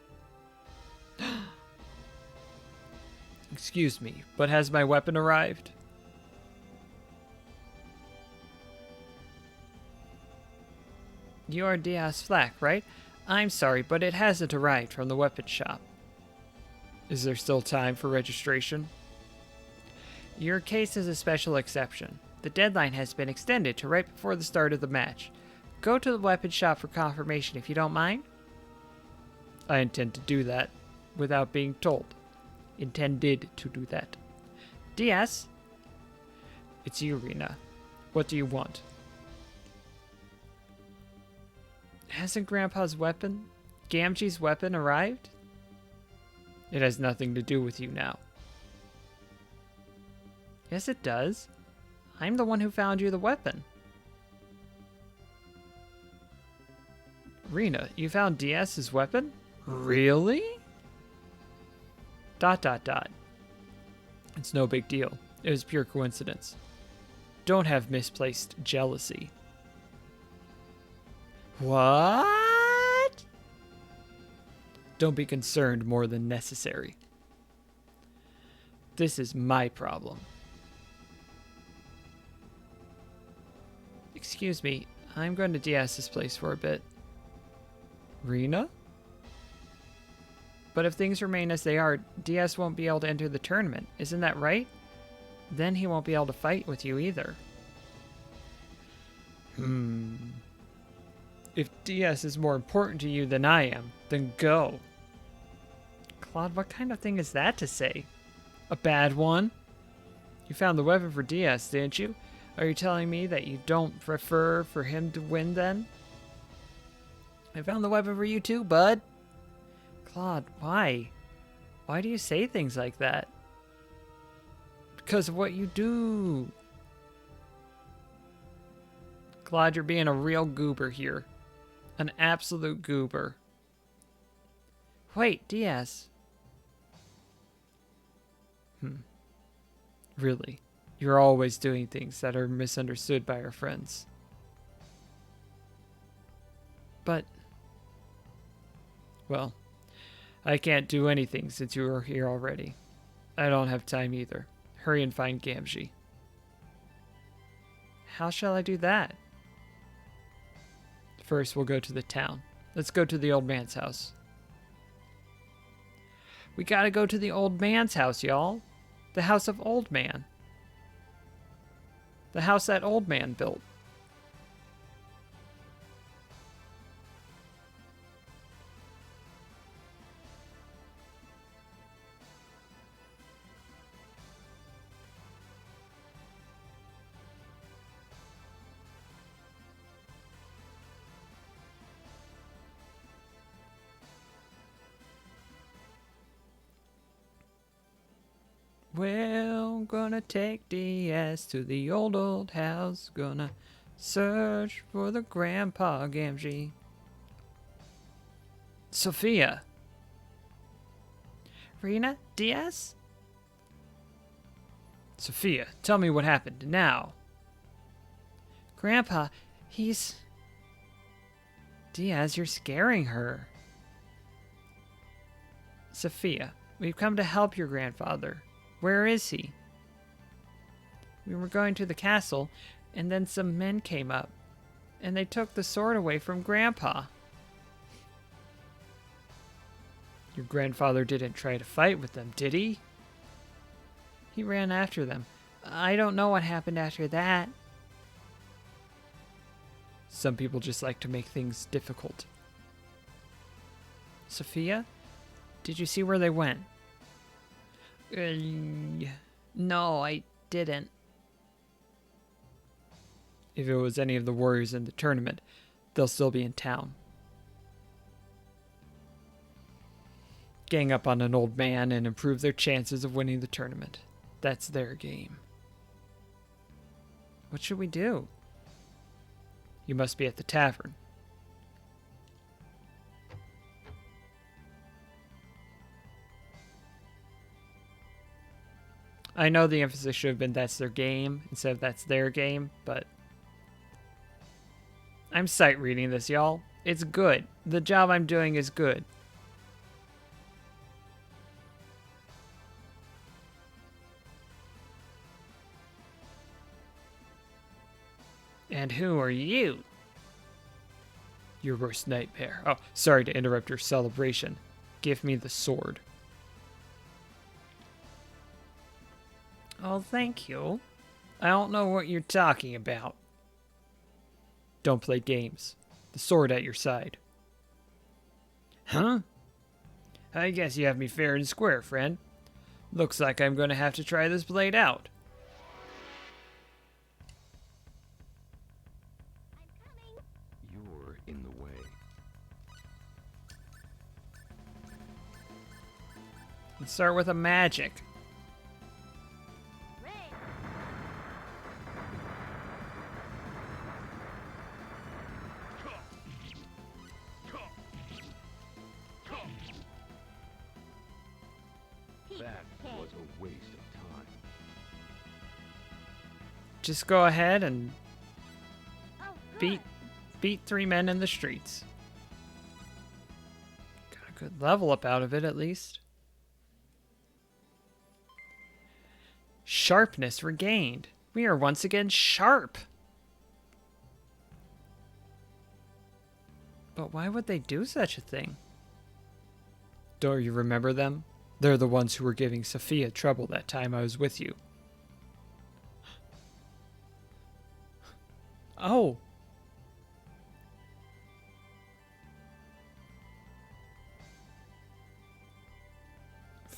Excuse me, but has my weapon arrived? You're Diaz Flack, right? I'm sorry, but it hasn't arrived from the weapon shop. Is there still time for registration? Your case is a special exception. The deadline has been extended to right before the start of the match. Go to the weapon shop for confirmation if you don't mind. I intend to do that without being told. Intended to do that. DS? It's you, Rena. What do you want? Hasn't Grandpa's weapon, Gamgee's weapon, arrived? It has nothing to do with you now. Yes, it does. I'm the one who found you the weapon. Rena, you found DS's weapon? Really? ... It's no big deal. It was pure coincidence. Don't have misplaced jealousy. What? Don't be concerned more than necessary. This is my problem. Excuse me, I'm going to DS's place for a bit. Rena? But if things remain as they are, DS won't be able to enter the tournament. Isn't that right? Then he won't be able to fight with you either. If DS is more important to you than I am, then go. Claude, what kind of thing is that to say? A bad one? You found the weapon for DS, didn't you? Are you telling me that you don't prefer for him to win then? I found the weapon for you too, bud. Claude, why? Why do you say things like that? Because of what you do. Claude, you're being a real goober here. An absolute goober. Wait, DS. Really? You're always doing things that are misunderstood by our friends. But, well, I can't do anything since you are here already. I don't have time either. Hurry and find Gamgee. How shall I do that? First, we'll go to the town. Let's go to the old man's house. We gotta go to the old man's house, y'all. The house of Old Man. The house that Old Man built. Well, gonna take DS to the old house. Gonna search for the Grandpa Gamgee. Sophia. Rena, DS? Sophia, tell me what happened now. Grandpa, he's... Diaz, you're scaring her. Sophia, we've come to help your grandfather. Where is he? We were going to the castle, and then some men came up, and they took the sword away from Grandpa. Your grandfather didn't try to fight with them, did he? He ran after them. I don't know what happened after that. Some people just like to make things difficult. Sophia, did you see where they went? No, I didn't. If it was any of the warriors in the tournament, they'll still be in town. Gang up on an old man and improve their chances of winning the tournament. That's their game. What should we do? You must be at the tavern. I know the emphasis should have been that's their game instead of that's their game, but I'm sight reading this, y'all. It's good. The job I'm doing is good. And who are you? Your worst nightmare. Oh, sorry to interrupt your celebration. Give me the sword. Oh, thank you. I don't know what you're talking about. Don't play games. The sword at your side. Huh? I guess you have me fair and square, friend. Looks like I'm going to have to try this blade out. You're in the way. Let's start with a magic. Ray. Piece That of cake. was a waste of time. Just go ahead and Oh, beat good. 3 men in the streets. Got a good level up out of it, at least. Sharpness regained. We are once again sharp. But why would they do such a thing? Don't you remember them? They're the ones who were giving Sophia trouble that time I was with you. Oh.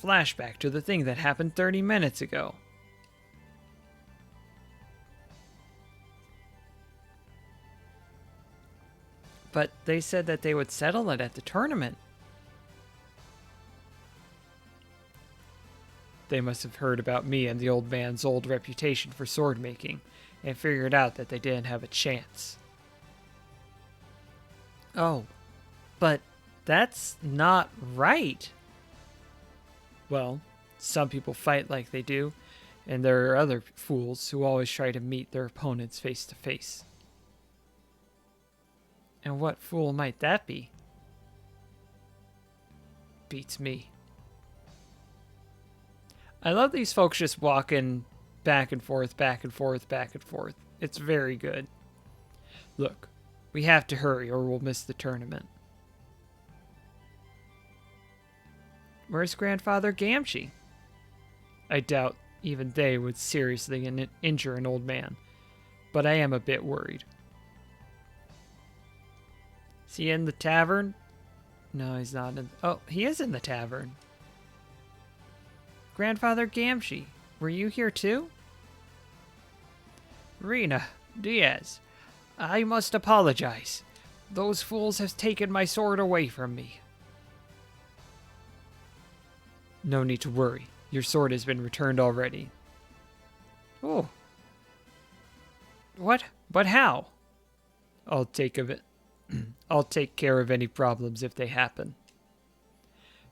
Flashback to the thing that happened 30 minutes ago. But they said that they would settle it at the tournament. They must have heard about me and the old man's old reputation for sword making and figured out that they didn't have a chance. Oh, but that's not right. Well, some people fight like they do, and there are other fools who always try to meet their opponents face to face. And what fool might that be? Beats me. I love these folks just walking back and forth, back and forth, back and forth. It's very good. Look, we have to hurry or we'll miss the tournament. Where's Grandfather Gamgee? I doubt even they would seriously injure an old man, but I am a bit worried. Is he in the tavern? No, he's not in... Oh, he is in the tavern. Grandfather Gamgee, were you here too? Rena, Diaz, I must apologize. Those fools have taken my sword away from me. No need to worry. Your sword has been returned already. Oh. What? But how? I'll take care of any problems if they happen.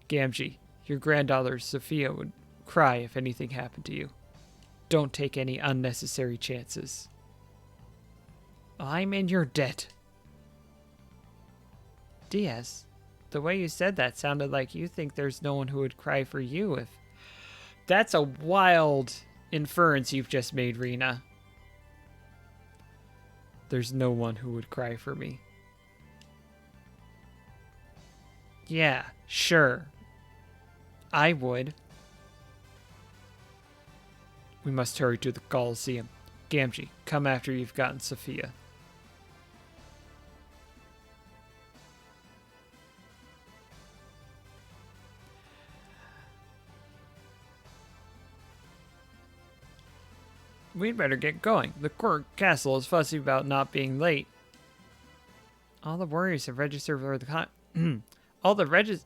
Gamgee, your granddaughter Sophia would cry if anything happened to you. Don't take any unnecessary chances. I'm in your debt. Diaz, the way you said that sounded like you think there's no one who would cry for you if... That's a wild inference you've just made, Rena. There's no one who would cry for me. Yeah, sure. I would. We must hurry to the Coliseum. Gamgee, come after you've gotten Sophia. We'd better get going. The Quirk Castle is fussy about not being late. All the warriors have registered for the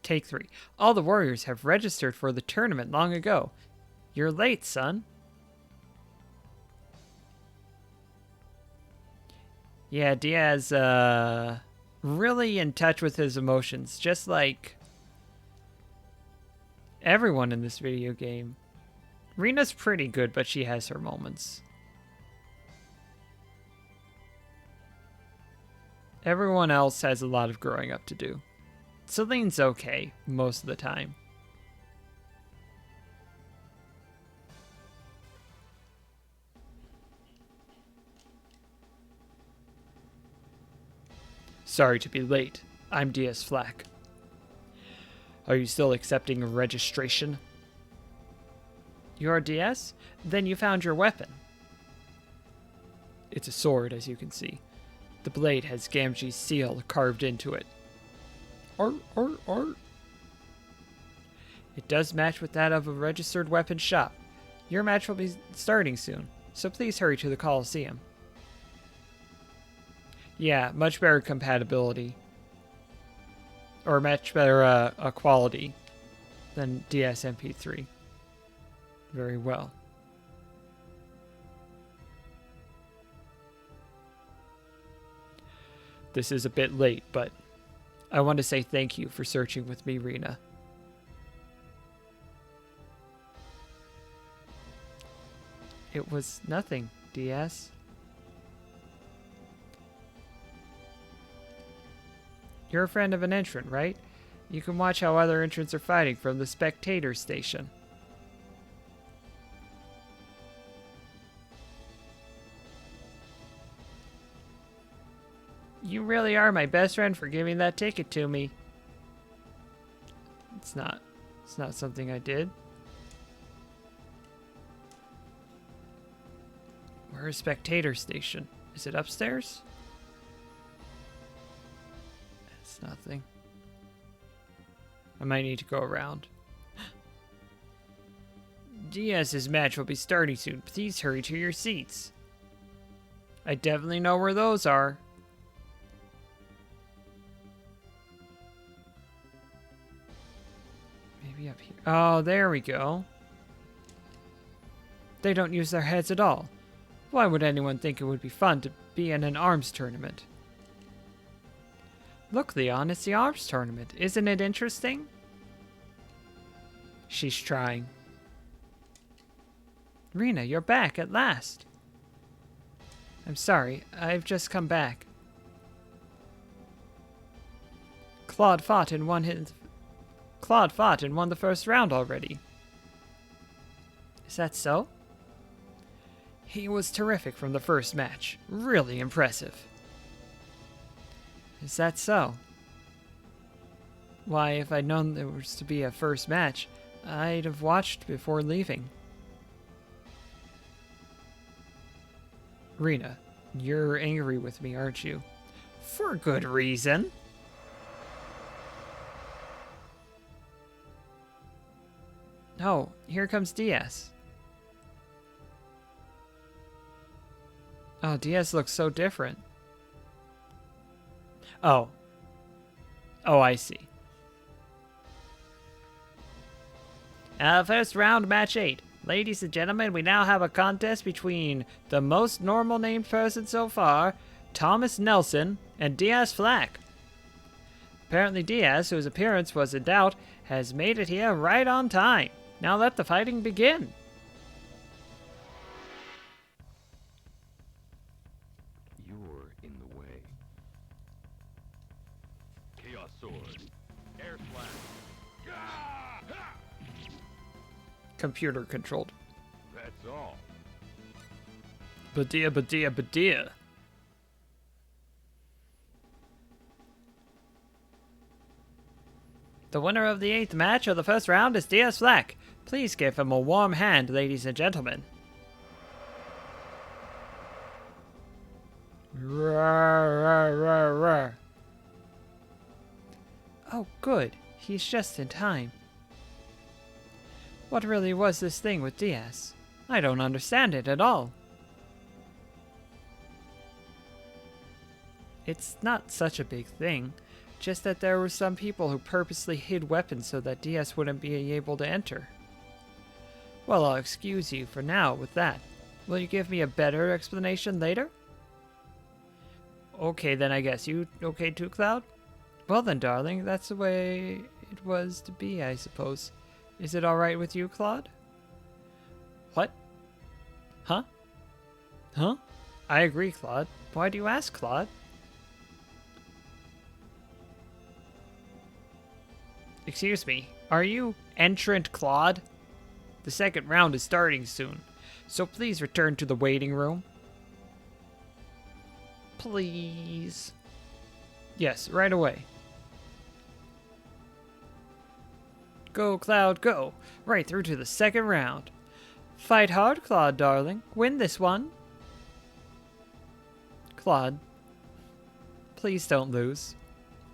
Take 3. All the warriors have registered for the tournament long ago. You're late, son. Yeah, Diaz, really in touch with his emotions, just like everyone in this video game. Rena's pretty good, but she has her moments. Everyone else has a lot of growing up to do. Celine's okay most of the time. Sorry to be late. I'm Diaz Flack. Are you still accepting registration? You're Diaz? Then you found your weapon. It's a sword, as you can see. The blade has Gamgee's seal carved into it. It does match with that of a registered weapons shop. Your match will be starting soon, so please hurry to the Coliseum. Yeah, much better compatibility. Or much better quality than DS-MP3. Very well. This is a bit late, but I want to say thank you for searching with me, Rena. It was nothing, Diaz. You're a friend of an entrant, right? You can watch how other entrants are fighting from the spectator station. You really are my best friend for giving that ticket to me. It's not something I did. Where's spectator station? Is it upstairs? It's nothing. I might need to go around. Diaz's match will be starting soon. Please hurry to your seats. I definitely know where those are. Maybe up here. Oh, there we go. They don't use their heads at all. Why would anyone think it would be fun to be in an arms tournament? Look, Leon, it's the arms tournament. Isn't it interesting? She's trying. Rena, you're back at last. I'm sorry, I've just come back. Claude fought and won the first round already. Is that so? He was terrific from the first match. Really impressive. Is that so? Why, if I'd known there was to be a first match, I'd have watched before leaving. Rena, you're angry with me, aren't you? For good reason. Oh, here comes Diaz. Oh, Diaz looks so different. Oh. Oh, I see. First round, match 8. Ladies and gentlemen, we now have a contest between the most normal named person so far, Thomas Nelson, and Diaz Flack. Apparently Diaz, whose appearance was in doubt, has made it here right on time. Now let the fighting begin. You're in the way. Chaos Sword. Air Slash. Computer controlled. That's all. Badia, badia, badia. The winner of the 8th match of the first round is Diaz Flack. Please give him a warm hand, ladies and gentlemen. Rawr, rawr, rawr, rawr. Oh, good. He's just in time. What really was this thing with Diaz? I don't understand it at all. It's not such a big thing, just that there were some people who purposely hid weapons so that Diaz wouldn't be able to enter. Well, I'll excuse you for now with that. Will you give me a better explanation later? Okay, then I guess you okay too, Cloud? Well then, darling, that's the way it was to be, I suppose. Is it alright with you, Claude? What? Huh? Huh? I agree, Claude. Why do you ask, Claude? Excuse me, are you entrant Claude? The second round is starting soon, so please return to the waiting room. Please. Yes, right away. Go, Cloud, go. Right through to the second round. Fight hard, Claude, darling. Win this one. Claude, please don't lose.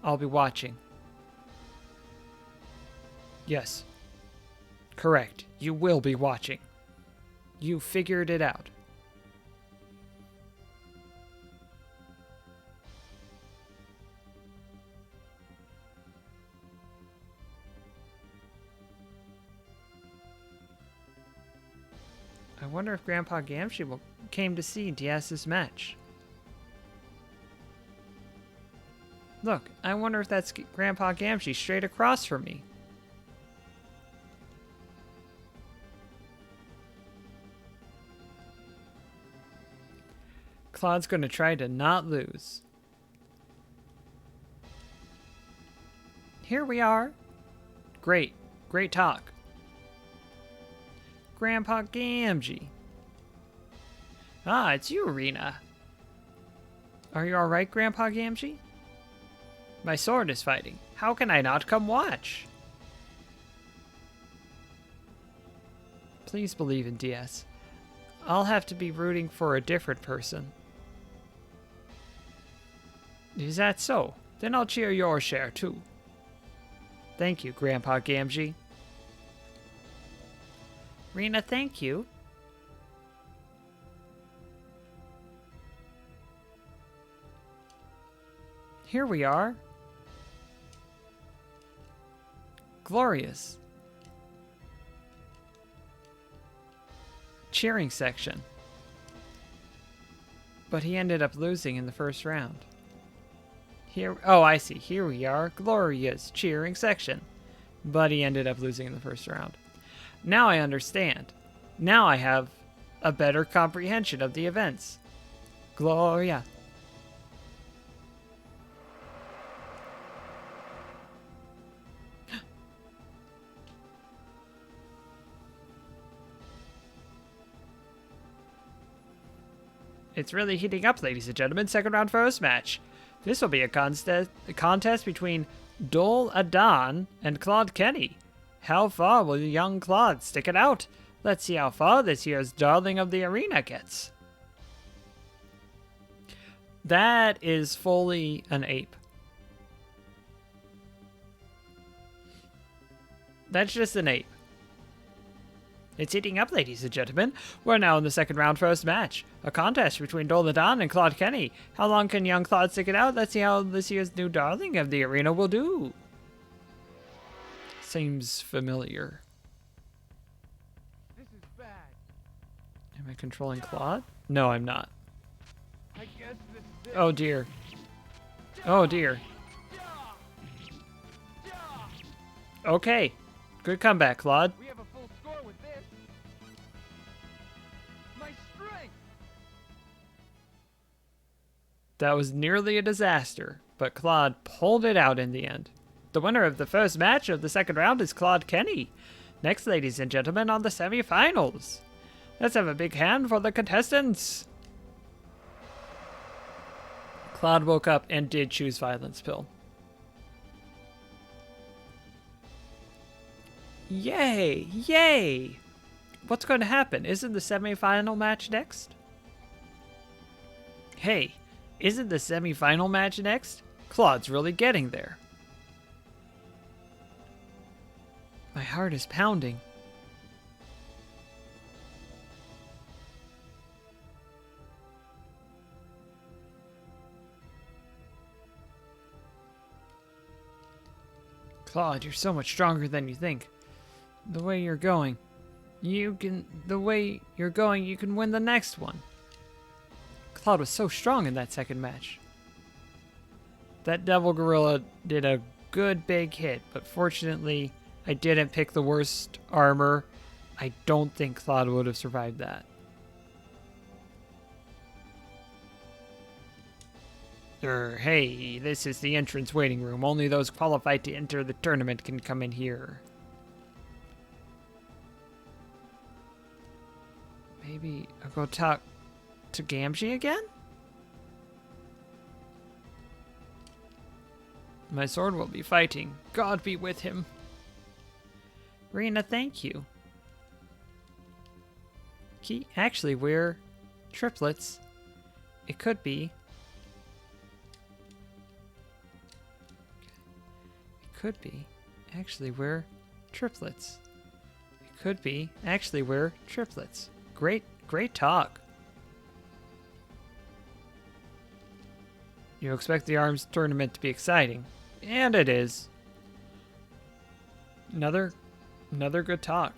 I'll be watching. Yes. Correct. You will be watching. You figured it out. I wonder if Grandpa Gamgee came to see Diaz's match. Look, I wonder if that's Grandpa Gamgee straight across from me. Claude's going to try to not lose. Here we are. Great. Great talk. Grandpa Gamgee. Ah, it's you, Rena. Are you alright, Grandpa Gamgee? My sword is fighting. How can I not come watch? Please believe in Diaz. I'll have to be rooting for a different person. Is that so? Then I'll cheer your share, too. Thank you, Grandpa Gamgee. Rena, thank you. Here we are. Glorious. Cheering section. But he ended up losing in the first round. Here, oh, I see. Here we are. Glorious cheering section. But he ended up losing in the first round. Now I understand. Now I have a better comprehension of the events. Gloria. It's really heating up, ladies and gentlemen. Second round first match. This will be a contest between Dol Adan and Claude Kenny. How far will young Claude stick it out? Let's see how far this year's darling of the arena gets. That is fully an ape. That's just an ape. It's heating up, ladies and gentlemen. We're now in the second round first match. A contest between Dol Adan and Claude Kenny. How long can young Claude stick it out? Let's see how this year's new darling of the arena will do. Seems familiar. This is bad. Am I controlling Claude? No, I'm not. I guess this is it. Oh dear. Oh dear. Okay. Good comeback, Claude. We have a full score with this. My strength. That was nearly a disaster, but Claude pulled it out in the end. The winner of the first match of the second round is Claude Kenny. Next, ladies and gentlemen, on the semifinals. Let's have a big hand for the contestants. Claude woke up and did choose Violence Pill. Yay! Yay! What's going to happen? Isn't the semifinal match next? Hey, isn't the semifinal match next? Claude's really getting there. My heart is pounding. Claude, you're so much stronger than you think. The way you're going, you can win the next one. Claude was so strong in that second match. That Devil Gorilla did a good big hit, but fortunately, I didn't pick the worst armor. I don't think Claude would have survived that. Hey, this is the entrance waiting room. Only those qualified to enter the tournament can come in here. Maybe I'll go talk to Gamgee again? My sword will be fighting. God be with him. Rena, thank you. Actually, we're triplets. It could be. Could be. Actually, we're triplets. It could be. Actually, we're triplets. Great talk. You expect the ARMS tournament to be exciting. And it is. Another good talk.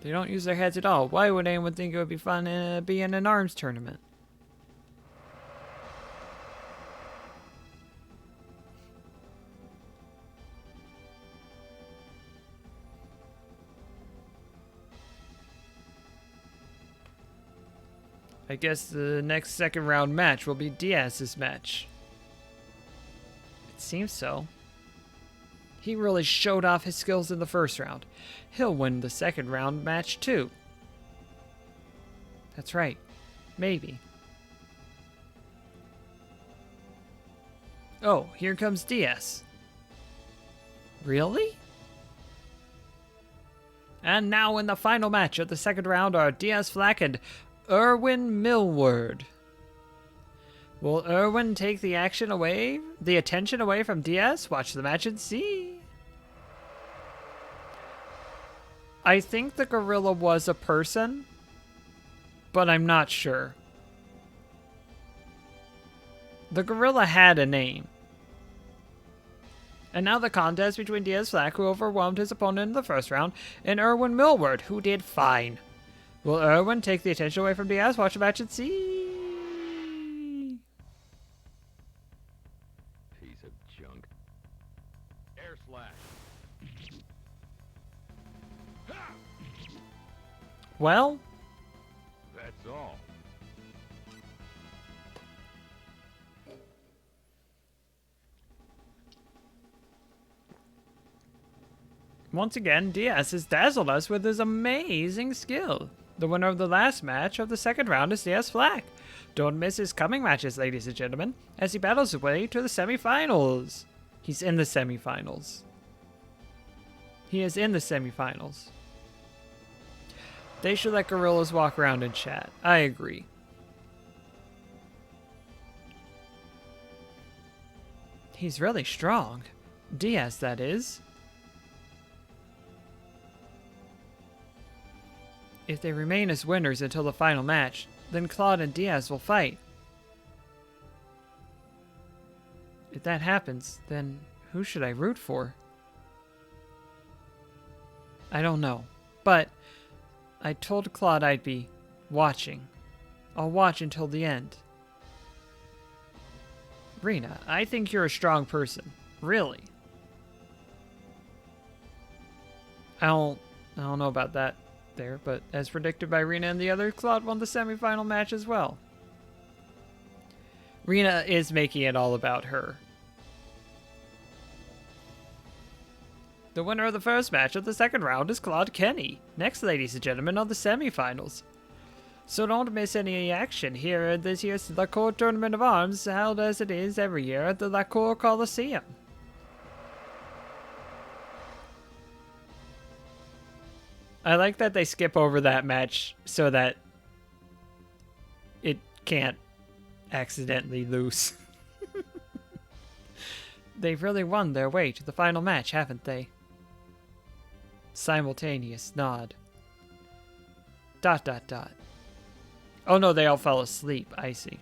They don't use their heads at all. Why would anyone think it would be fun to be in an ARMS tournament? I guess the next second round match will be Diaz's match. It seems so. He really showed off his skills in the first round. He'll win the second round match too. That's right. Maybe. Oh, here comes Diaz. Really? And now in the final match of the second round are Diaz Flack and Erwin Millward. Will Erwin take the attention away from Diaz? Watch the match and see. I think the gorilla was a person, but I'm not sure. The gorilla had a name. And now the contest between Diaz Flack, who overwhelmed his opponent in the first round, and Erwin Millward, who did fine. Will Erwin take the attention away from Diaz? Watch the match and see. Piece of junk. Air slash. Well, That's all. once again, Diaz has dazzled us with his amazing skill. The winner of the last match of the second round is Diaz Flack. Don't miss his coming matches, ladies and gentlemen, as he battles his way to the semifinals. He's in the semifinals. He is in the semifinals. They should let gorillas walk around and chat. I agree. He's really strong. Diaz, that is. If they remain as winners until the final match, then Claude and Diaz will fight. If that happens, then who should I root for? I don't know, but I told Claude I'd be watching. I'll watch until the end. Rena, I think you're a strong person. Really. I don't know about that there, but as predicted by Rena and the other, Claude won the semifinal match as well. Rena is making it all about her. The winner of the first match of the second round is Claude Kenny. Next, ladies and gentlemen, are the semifinals. So don't miss any action here at this year's La Cour Tournament of Arms, held as it is every year at the La Cour Coliseum. I like that they skip over that match so that it can't accidentally lose. They've really won their way to the final match, haven't they? Simultaneous nod. ... Oh no, they all fell asleep. I see.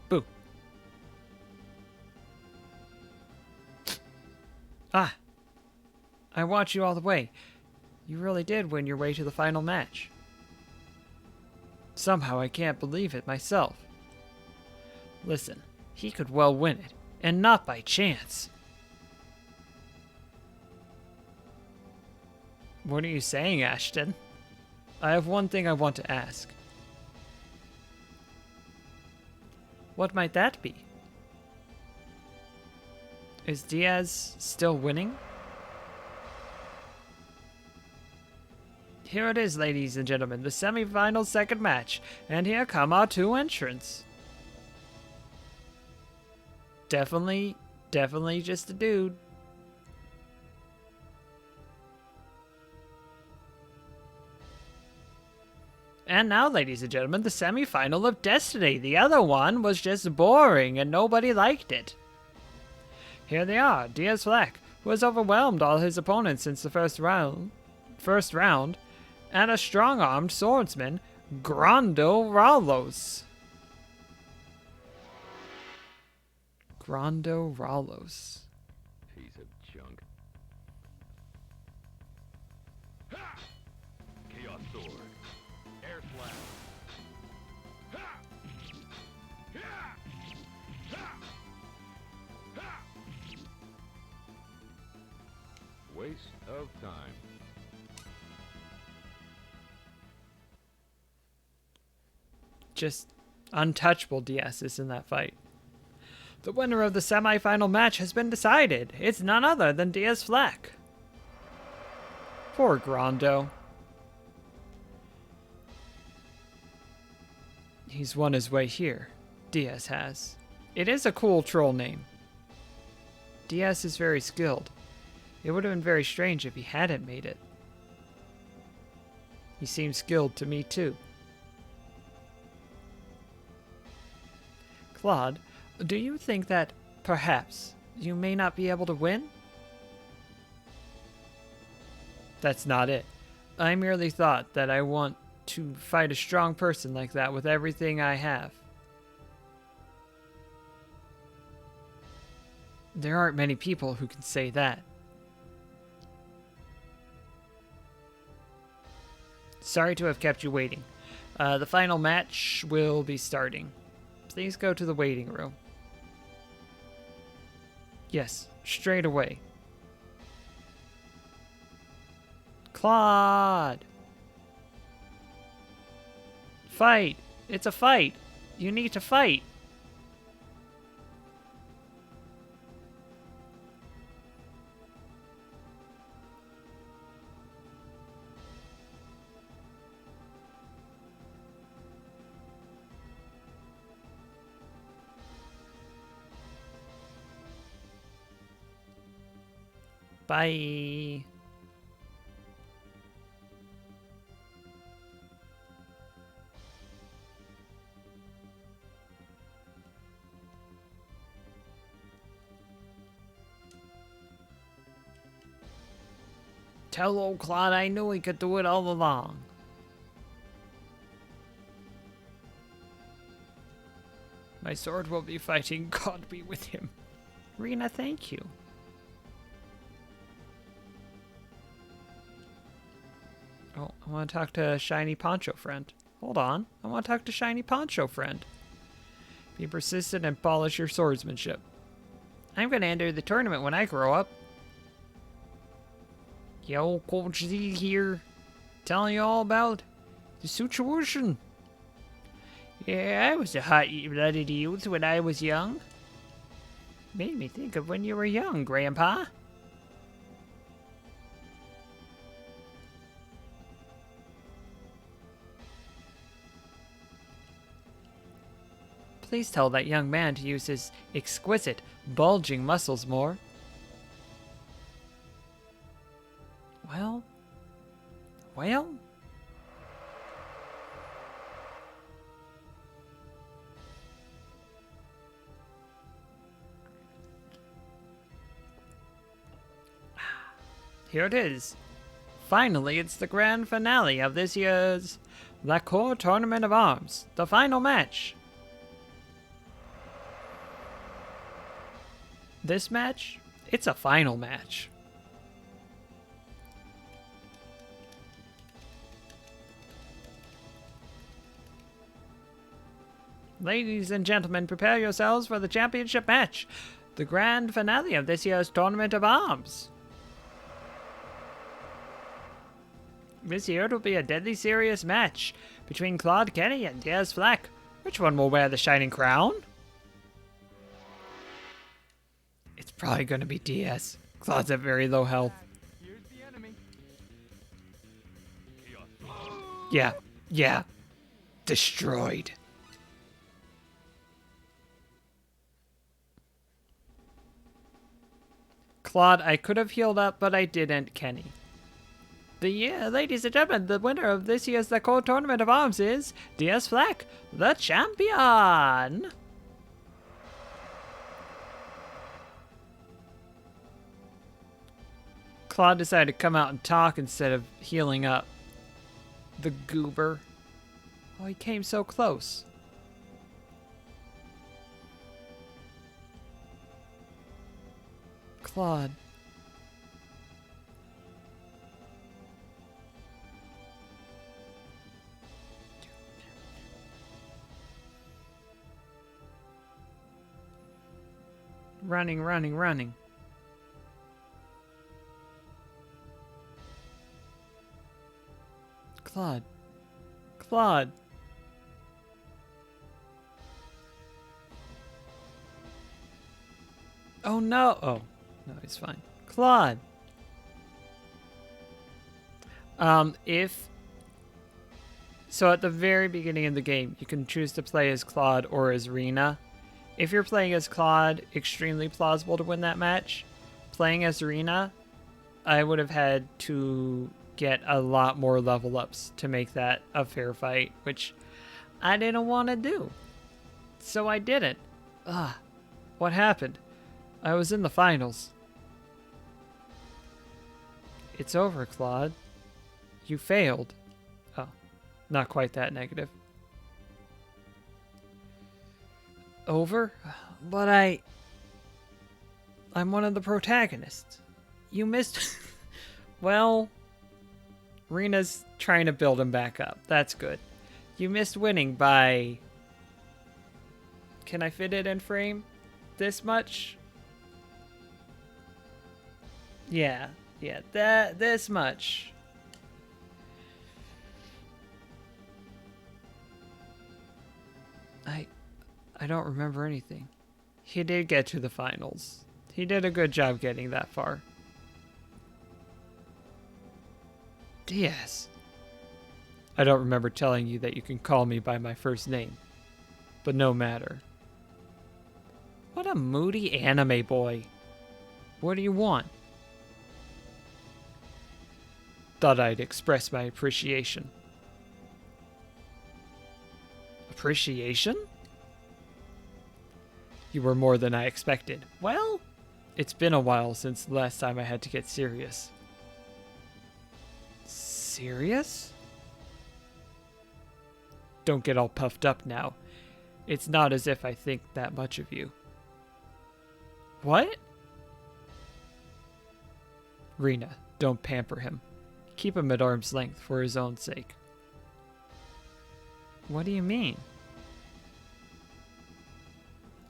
Boo. Ah. I watched you all the way. You really did win your way to the final match. Somehow I can't believe it myself. Listen, he could well win it, and not by chance. What are you saying, Ashton? I have one thing I want to ask. What might that be? Is Diaz still winning? Here it is, ladies and gentlemen, the semifinal second match, and here come our two entrants. Definitely just a dude. And now, ladies and gentlemen, the semifinal of Destiny. The other one was just boring and nobody liked it. Here they are, Diaz Flack, who has overwhelmed all his opponents since the first round, and a strong-armed swordsman, Grando Rallos. Grando Rallos. Piece of junk. Ha! Chaos Sword. Air Slash. Ha! Ha! Ha! Ha! Waste of time. Just untouchable DSs in that fight. The winner of the semifinal match has been decided. It's none other than Diaz Flack. Poor Grando. He's won his way here. Diaz has. It is a cool troll name. Diaz is very skilled. It would have been very strange if he hadn't made it. He seems skilled to me too. Claude, do you think that, perhaps, you may not be able to win? That's not it. I merely thought that I want to fight a strong person like that with everything I have. There aren't many people who can say that. Sorry to have kept you waiting. The final match will be starting. Please go to the waiting room. Yes, straight away. Claude! Fight! It's a fight! You need to fight! Bye. Tell old Claude I knew he could do it all along. My sword will be fighting. God be with him. Rena, thank you. Oh, I want to talk to Shiny Poncho Friend. Hold on. I want to talk to Shiny Poncho Friend. Be persistent and polish your swordsmanship. I'm going to enter the tournament when I grow up. Yo, Coach Z here. Telling you all about the situation. Yeah, I was a hot-blooded youth when I was young. Made me think of when you were young, Grandpa. Please tell that young man to use his exquisite, bulging muscles more. Well? Here it is. Finally, it's the grand finale of this year's La Cour Tournament of Arms, the final match. This match, it's a final match. Ladies and gentlemen, prepare yourselves for the championship match, the grand finale of this year's Tournament of Arms. This year it will be a deadly serious match between Claude Kenny and Diaz Flack. Which one will wear the shining crown? It's probably going to be Diaz. Claude's at very low health. Here's the enemy. Yeah. Destroyed. Claude, I could have healed up, but I didn't, Kenny. Ladies and gentlemen, the winner of this year's La Cour Tournament of Arms is Diaz Flack, the champion! Claude decided to come out and talk instead of healing up. The goober. Oh, he came so close. Claude. Running. Claude. Oh no. Oh, no, he's fine. Claude. So at the very beginning of the game, you can choose to play as Claude or as Rena. If you're playing as Claude, extremely plausible to win that match. Playing as Rena, I would have had to get a lot more level ups to make that a fair fight, which I didn't want to do. So I didn't. What happened? I was in the finals. It's over, Claude. You failed. Oh, not quite that negative. Over? But I'm one of the protagonists. You missed... Well, Rena's trying to build him back up. That's good. You missed winning by... Can I fit it in frame? This much? Yeah, this much. I don't remember anything. He did get to the finals. He did a good job getting that far. Diaz. I don't remember telling you that you can call me by my first name. But no matter. What a moody anime boy. What do you want? thought I'd express my appreciation. Appreciation? You were more than I expected. Well, it's been a while since the last time I had to get serious. Serious? Don't get all puffed up now. It's not as if I think that much of you. What? Rena, don't pamper him. Keep him at arm's length for his own sake. What do you mean?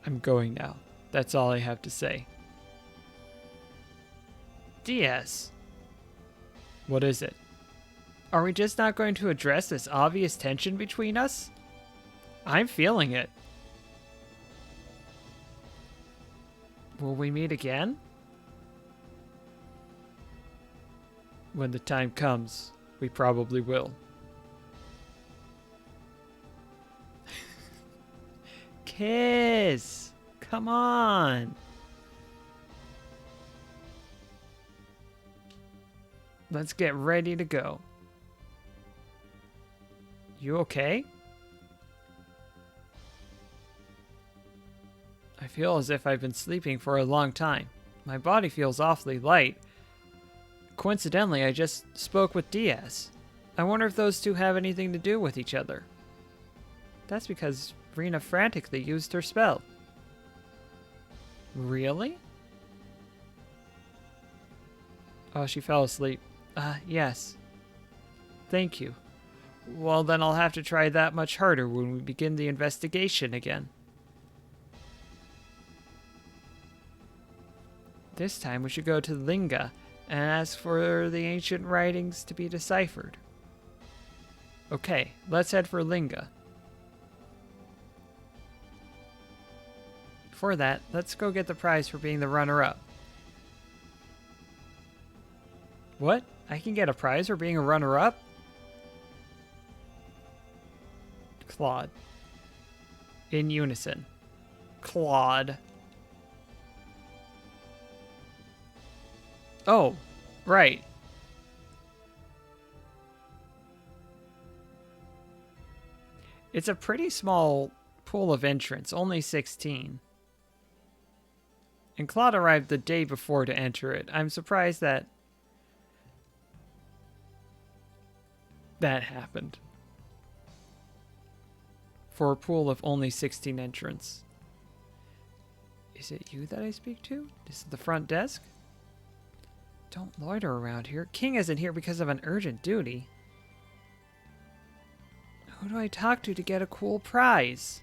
I'm going now. That's all I have to say. Diaz. What is it? Are we just not going to address this obvious tension between us? I'm feeling it. Will we meet again? When the time comes, we probably will. Kiss! Come on! Let's get ready to go. You okay? I feel as if I've been sleeping for a long time. My body feels awfully light. Coincidentally, I just spoke with Diaz. I wonder if those two have anything to do with each other. That's because Rena frantically used her spell. Really? Oh, she fell asleep. Yes. Thank you. Well, then I'll have to try that much harder when we begin the investigation again. This time we should go to Linga and ask for the ancient writings to be deciphered. Okay, let's head for Linga. For that, let's go get the prize for being the runner-up. What? I can get a prize for being a runner-up? Claude. In unison. Claude. Oh, right. It's a pretty small pool of entrants, only 16. And Claude arrived the day before to enter it. I'm surprised that happened. For a pool of only 16 entrants. Is it you that I speak to? This is the front desk? Don't loiter around here. King isn't here because of an urgent duty. Who do I talk to get a cool prize?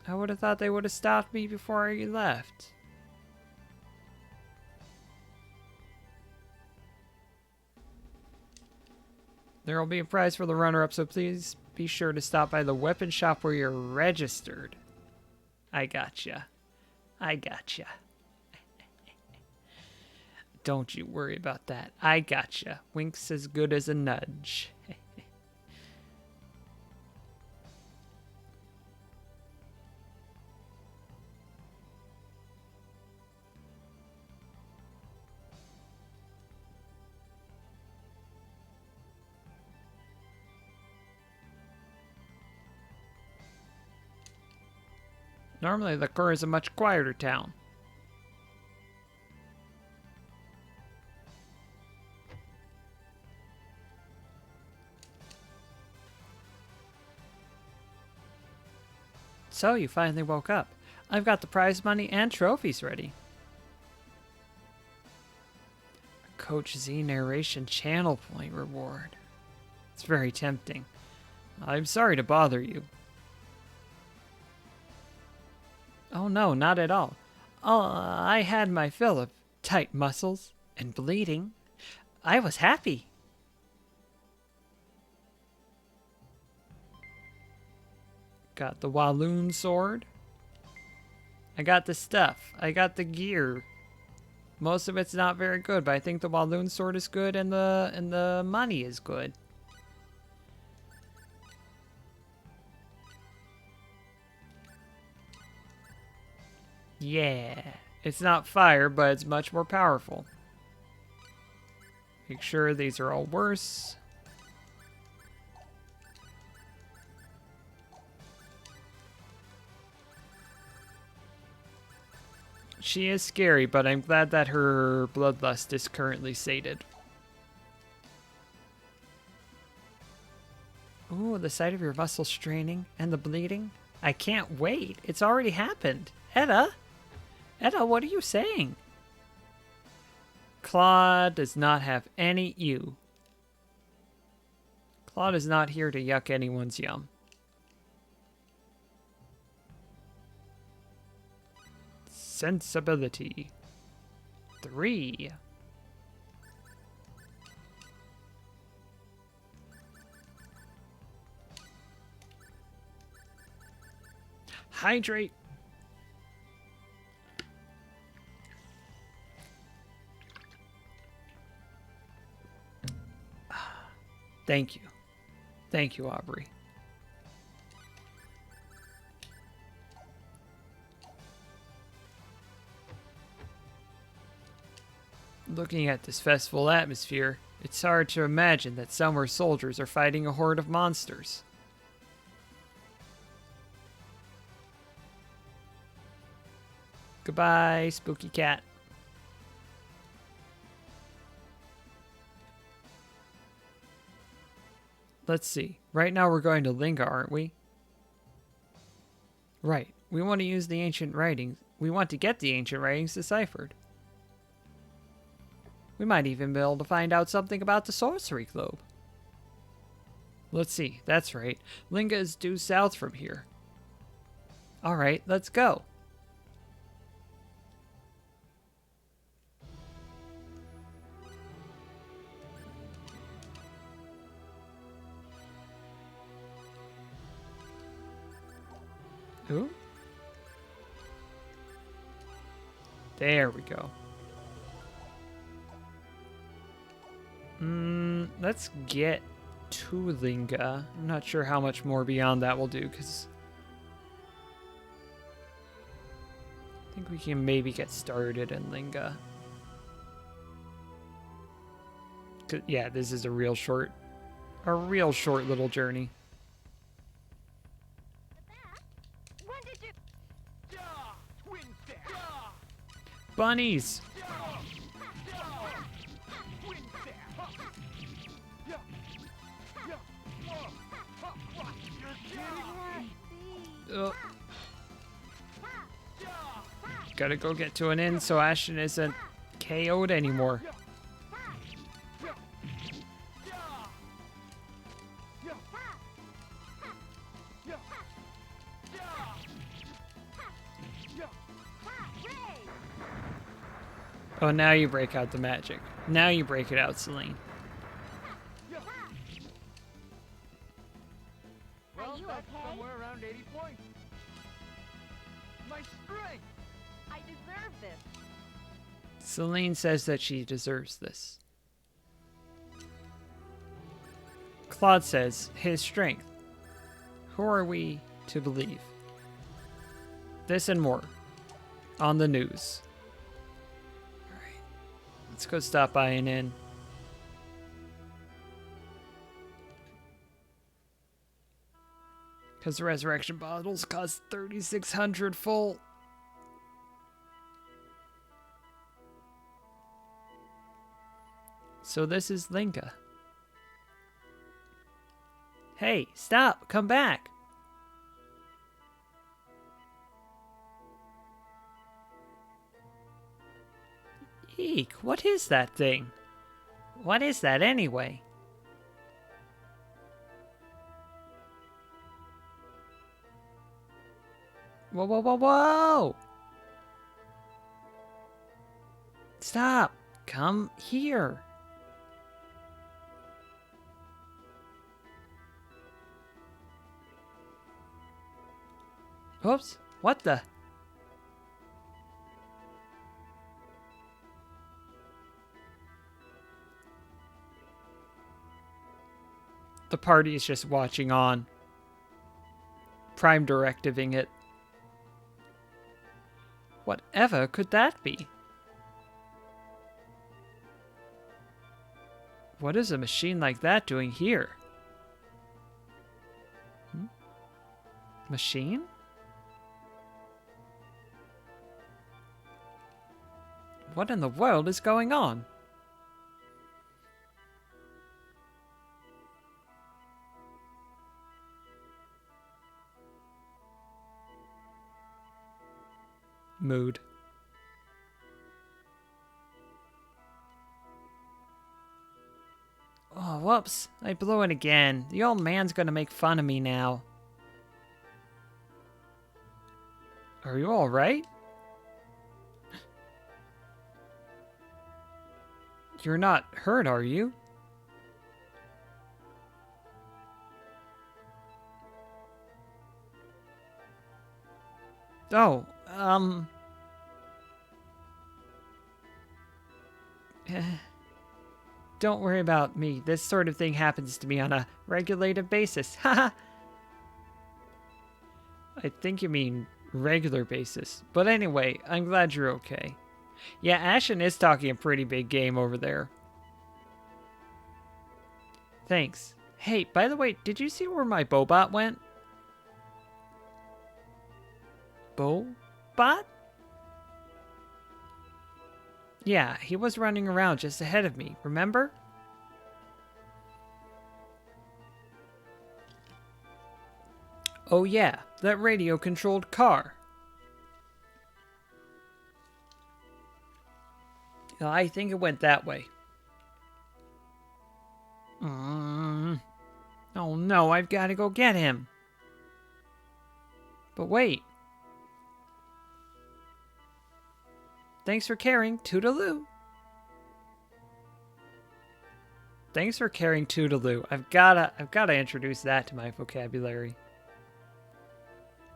I would have thought they would have stopped me before I left. There will be a prize for the runner-up, so please be sure to stop by the weapon shop where you're registered. I gotcha. I gotcha. Don't you worry about that. I gotcha. Wink's as good as a nudge. Normally, the Kur is a much quieter town. So, you finally woke up. I've got the prize money and trophies ready. A Coach Z narration channel point reward. It's very tempting. I'm sorry to bother you. Oh no, not at all. Oh, I had my fill of tight muscles and bleeding. I was happy. Got the Walloon sword. I got the stuff. I got the gear. Most of it's not very good, but I think the Walloon sword is good and the money is good. Yeah, it's not fire, but it's much more powerful. Make sure these are all worse. She is scary, but I'm glad that her bloodlust is currently sated. Ooh, the sight of your muscle straining and the bleeding. I can't wait. It's already happened. Etta? Etta, what are you saying? Claude does not have any ew. Claude is not here to yuck anyone's yum. Sensibility. 3. Hydrate. Thank you. Thank you, Aubrey. Looking at this festival atmosphere, it's hard to imagine that somewhere soldiers are fighting a horde of monsters. Goodbye, spooky cat. Let's see. Right now we're going to Linga, aren't we? Right. We want to use the ancient writings. We want to get the ancient writings deciphered. We might even be able to find out something about the sorcery globe. Let's see. That's right. Linga is due south from here. Alright, let's go. Who? There we go. Let's get to Linga. I'm not sure how much more beyond that we'll do, because I think we can maybe get started in Linga. Yeah, this is a real short little journey. When did you... Twin step. Bunnies! Twin step. You're kidding me. Gotta go get to an inn so Ashton isn't KO'd anymore. Oh, now you break out the magic. Now you break it out, Celine. Well, Are you that's okay? somewhere around 80 points. My strength. I deserve this. Celine says that she deserves this. Claude says his strength. Who are we to believe? This and more on the news. Alright, let's go stop by an inn. Because the resurrection bottles cost 3,600 full. So this is Linga. Hey, stop! Come back! Eek, what is that thing? What is that anyway? Whoa, whoa, whoa, whoa! Stop! Come here! Oops, what the? The party is just watching on. Prime directiving it. Whatever could that be? What is a machine like that doing here? Machine? What in the world is going on? Mood. Oh, whoops. I blew it again. The old man's gonna make fun of me now. Are you alright? You're not hurt, are you? Oh, don't worry about me. This sort of thing happens to me on a regulated basis. Haha. I think you mean regular basis. But anyway, I'm glad you're okay. Yeah, Ashen is talking a pretty big game over there. Thanks. Hey, by the way, did you see where my Bobot went? Bobot? Yeah, he was running around just ahead of me, remember? Oh yeah, that radio-controlled car. I think it went that way. Oh no, I've got to go get him. But wait. Thanks for caring, Toodaloo. Thanks for caring, Toodaloo. I've gotta introduce that to my vocabulary.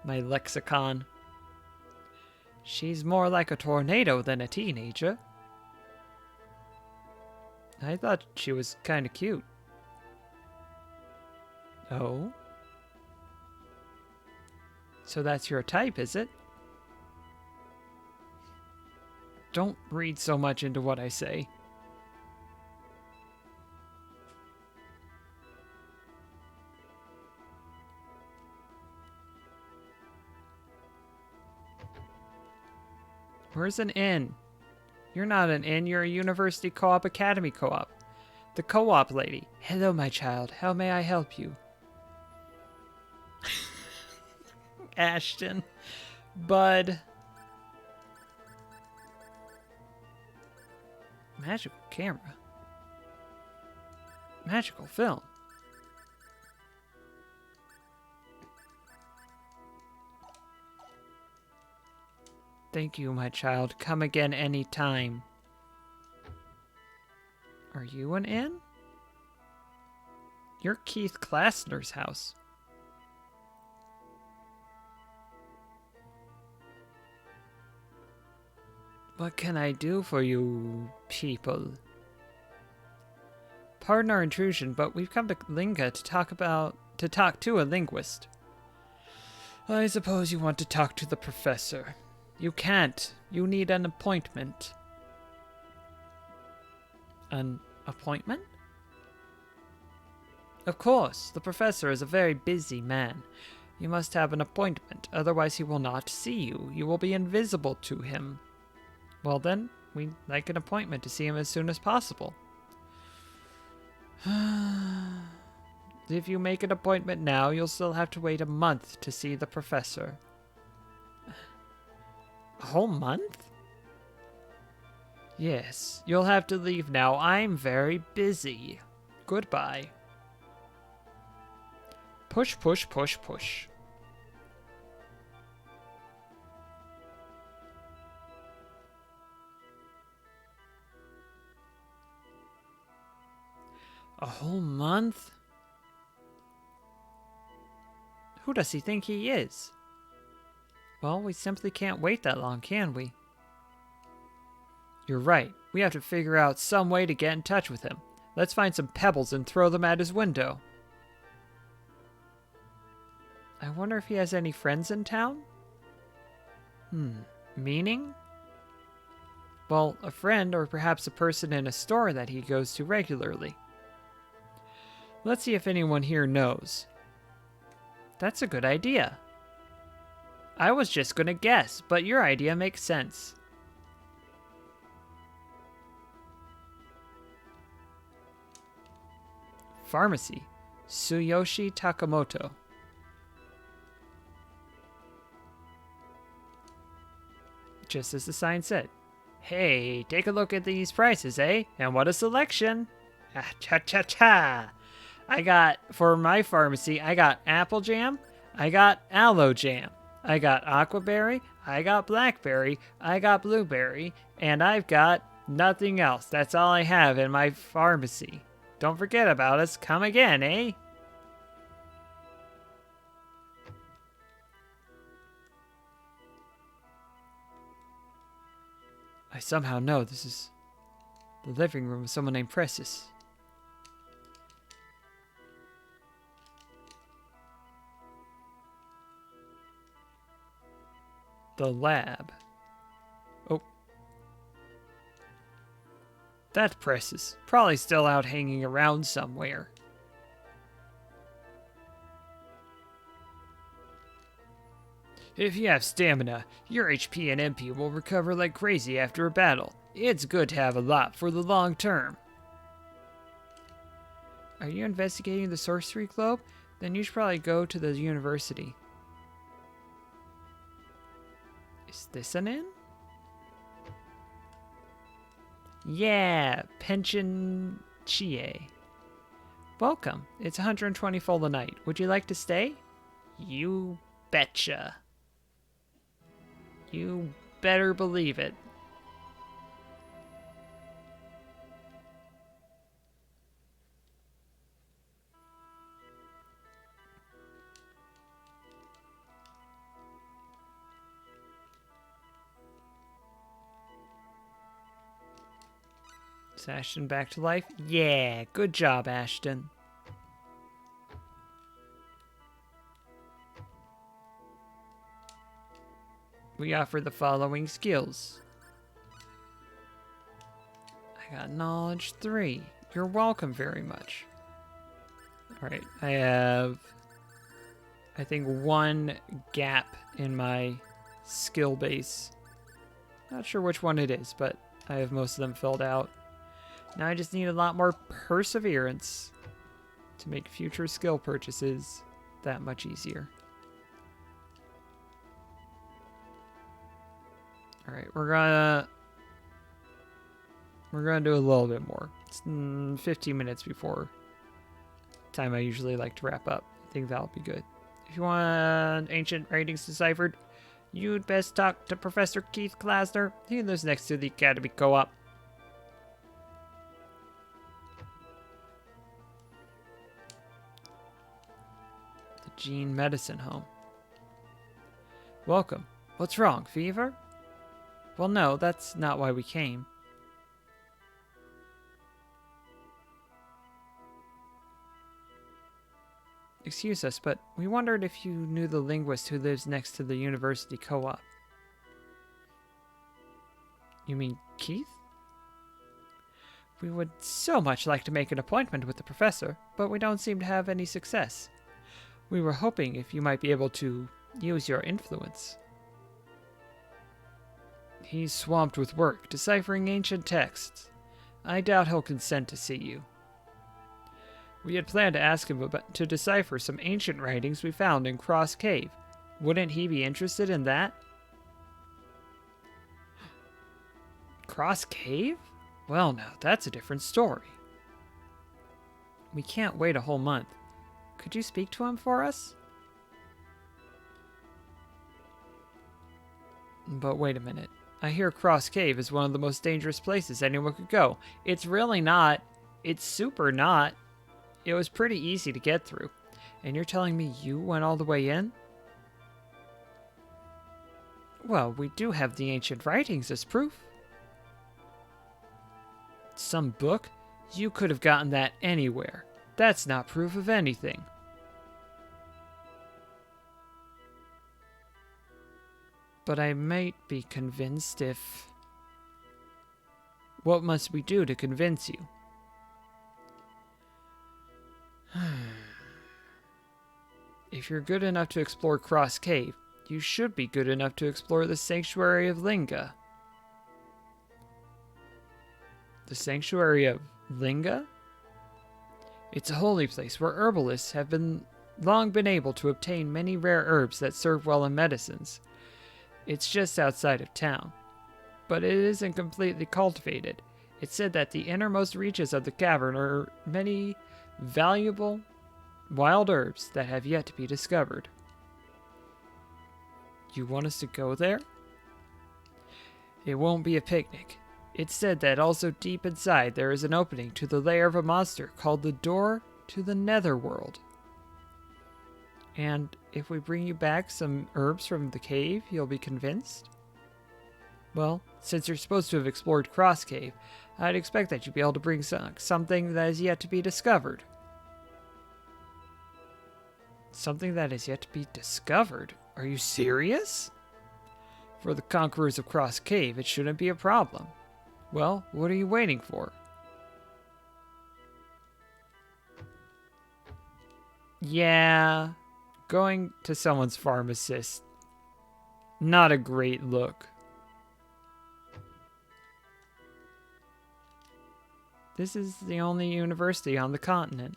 My lexicon. She's more like a tornado than a teenager. I thought she was kind of cute. Oh? So that's your type, is it? Don't read so much into what I say. Where's an inn? You're not an inn, you're a University Co-op Academy co-op. The co-op lady. Hello, my child. How may I help you? Ashton. Bud. Magical camera. Magical film. Thank you, my child. Come again any time. Are you an inn? You're Keith Klassner's house. What can I do for you, people? Pardon our intrusion, but we've come to Linga to talk to a linguist. I suppose you want to talk to the professor. You can't. You need an appointment. An appointment? Of course. The professor is a very busy man. You must have an appointment, otherwise he will not see you. You will be invisible to him. Well then, we'd like an appointment to see him as soon as possible. If you make an appointment now, you'll still have to wait a month to see the professor. A whole month? Yes, you'll have to leave now. I'm very busy. Goodbye. Push, push, push, push. A whole month? Who does he think he is? Well, we simply can't wait that long, can we? You're right. We have to figure out some way to get in touch with him. Let's find some pebbles and throw them at his window. I wonder if he has any friends in town? Meaning? Well, a friend or perhaps a person in a store that he goes to regularly. Let's see if anyone here knows. That's a good idea. I was just gonna guess, but your idea makes sense. Pharmacy. Tsuyoshi Takamoto. Just as the sign said. Hey, take a look at these prices, eh? And what a selection! Ah, cha-cha-cha! I got, for my pharmacy, I got apple jam, I got aloe jam, I got aquaberry, I got blackberry, I got blueberry, and I've got nothing else. That's all I have in my pharmacy. Don't forget about us. Come again, eh? I somehow know this is the living room of someone named Precious. The lab. Oh. That Precious. Probably still out hanging around somewhere. If you have stamina, your HP and MP will recover like crazy after a battle. It's good to have a lot for the long term. Are you investigating the Sorcery Globe? Then you should probably go to the university. Is this an inn? Yeah, Pension Chie. Welcome. It's 120 full a night. Would you like to stay? You betcha. You better believe it. Is Ashton back to life? Yeah, good job, Ashton. We offer the following skills. I got knowledge 3. You're welcome very much. Alright, I have, I think, 1 gap in my skill base. Not sure which one it is, but I have most of them filled out. Now I just need a lot more perseverance to make future skill purchases that much easier. Alright, we're gonna do a little bit more. It's 15 minutes before time I usually like to wrap up. I think that'll be good. If you want ancient writings deciphered, you'd best talk to Professor Keith Klasner. He lives next to the Academy Co-op. The Gene Medicine Home. Welcome. What's wrong? Fever? Well, no, that's not why we came. Excuse us, but we wondered if you knew the linguist who lives next to the university co-op. You mean Keith? We would so much like to make an appointment with the professor, but we don't seem to have any success. We were hoping if you might be able to use your influence. He's swamped with work, deciphering ancient texts. I doubt he'll consent to see you. We had planned to ask him to decipher some ancient writings we found in Cross Cave. Wouldn't he be interested in that? Cross Cave? Well, now, that's a different story. We can't wait a whole month. Could you speak to him for us? But wait a minute. I hear Cross Cave is one of the most dangerous places anyone could go. It's really not. It's super not. It was pretty easy to get through. And you're telling me you went all the way in? Well, we do have the ancient writings as proof. Some book? You could have gotten that anywhere. That's not proof of anything. But I might be convinced if... What must we do to convince you? If you're good enough to explore Cross Cave, you should be good enough to explore the Sanctuary of Linga. The Sanctuary of Linga? It's a holy place where herbalists have long been able to obtain many rare herbs that serve well in medicines. It's just outside of town, but it isn't completely cultivated. It's said that the innermost reaches of the cavern are many valuable wild herbs that have yet to be discovered. You want us to go there? It won't be a picnic. It's said that also deep inside there is an opening to the lair of a monster called the Door to the Netherworld. And if we bring you back some herbs from the cave, you'll be convinced? Well, since you're supposed to have explored Cross Cave, I'd expect that you'd be able to bring something that is yet to be discovered. Something that is yet to be discovered? Are you serious? For the conquerors of Cross Cave, it shouldn't be a problem. Well, what are you waiting for? Yeah, going to someone's pharmacist. Not a great look. This is the only university on the continent.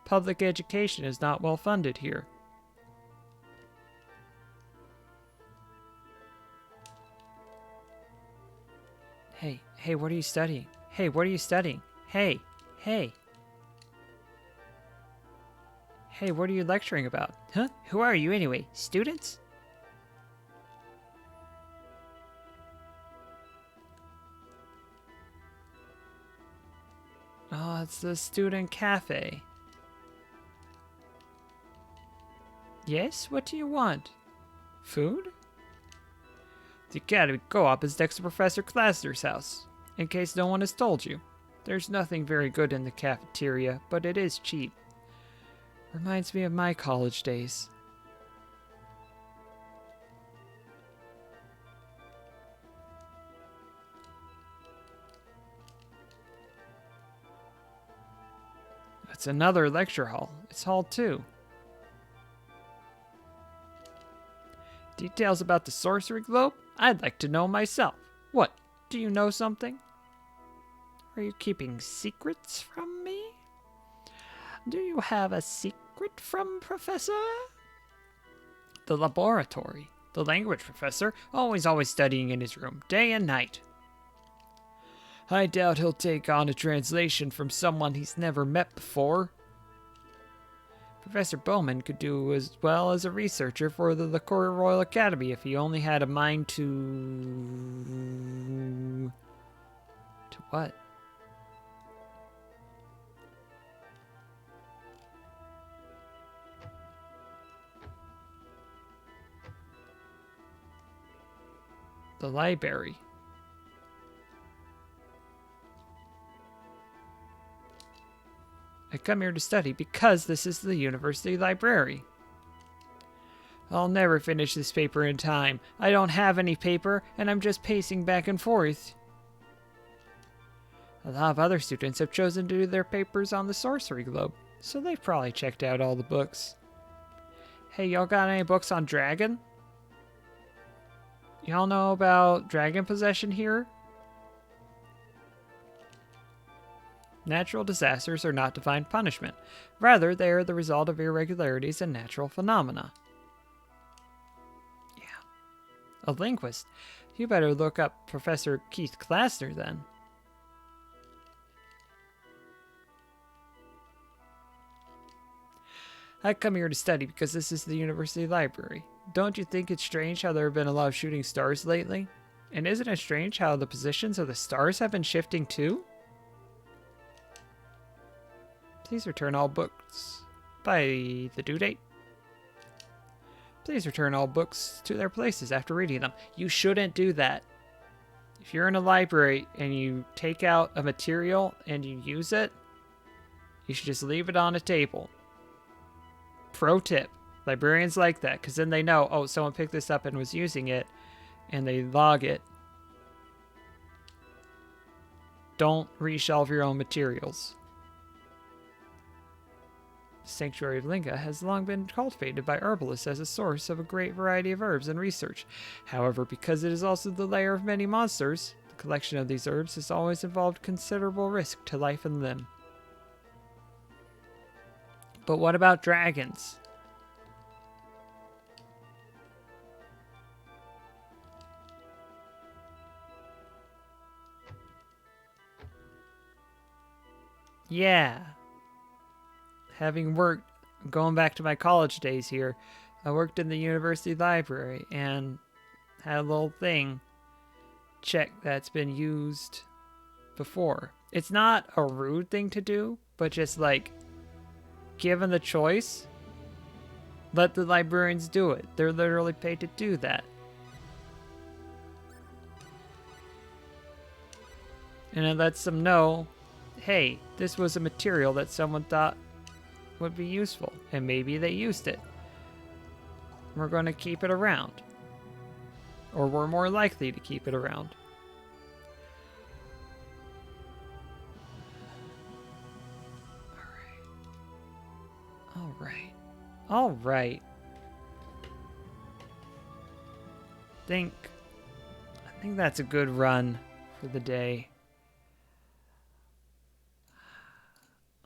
Public education is not well funded here. Hey, what are you studying? Hey, what are you studying? Hey. Hey, what are you lecturing about? Huh? Who are you anyway? Students? Oh, it's the student cafe. Yes, what do you want? Food? The Academy Co-op is next to Professor Klasner's house, in case no one has told you. There's nothing very good in the cafeteria, but it is cheap. Reminds me of my college days. That's another lecture hall. It's Hall 2. Details about the Sorcery Globe? I'd like to know myself. What? Do you know something? Are you keeping secrets from me? Do you have a secret from Professor? The laboratory. The language professor, always studying in his room, day and night. I doubt he'll take on a translation from someone he's never met before. Professor Bowman could do as well as a researcher for the LaCour Royal Academy if he only had a mind to... To what? The library. I come here to study because this is the university library. I'll never finish this paper in time. I don't have any paper, and I'm just pacing back and forth. A lot of other students have chosen to do their papers on the Sorcery Globe, so they've probably checked out all the books. Hey, y'all got any books on dragon? Y'all know about dragon possession here? Natural disasters are not divine punishment. Rather, they are the result of irregularities in natural phenomena. Yeah. A linguist? You better look up Professor Keith Klasner then. I come here to study because this is the university library. Don't you think it's strange how there have been a lot of shooting stars lately? And isn't it strange how the positions of the stars have been shifting too? Please return all books by the due date. Please return all books to their places after reading them. You shouldn't do that. If you're in a library and you take out a material and you use it, you should just leave it on a table. Pro tip. Librarians like that, because then they know, oh, someone picked this up and was using it, and they log it. Don't reshelve your own materials. Sanctuary of Linga has long been cultivated by herbalists as a source of a great variety of herbs and research. However, because it is also the lair of many monsters, the collection of these herbs has always involved considerable risk to life and limb. But what about dragons? Yeah. Having worked, going back to my college days here, I worked in the university library and had a little thing check that's been used before. It's not a rude thing to do, but just like, given the choice, let the librarians do it. They're literally paid to do that. And it lets them know, hey, this was a material that someone thought would be useful, and maybe they used it. We're going to keep it around. Or we're more likely to keep it around. All right. I think that's a good run for the day.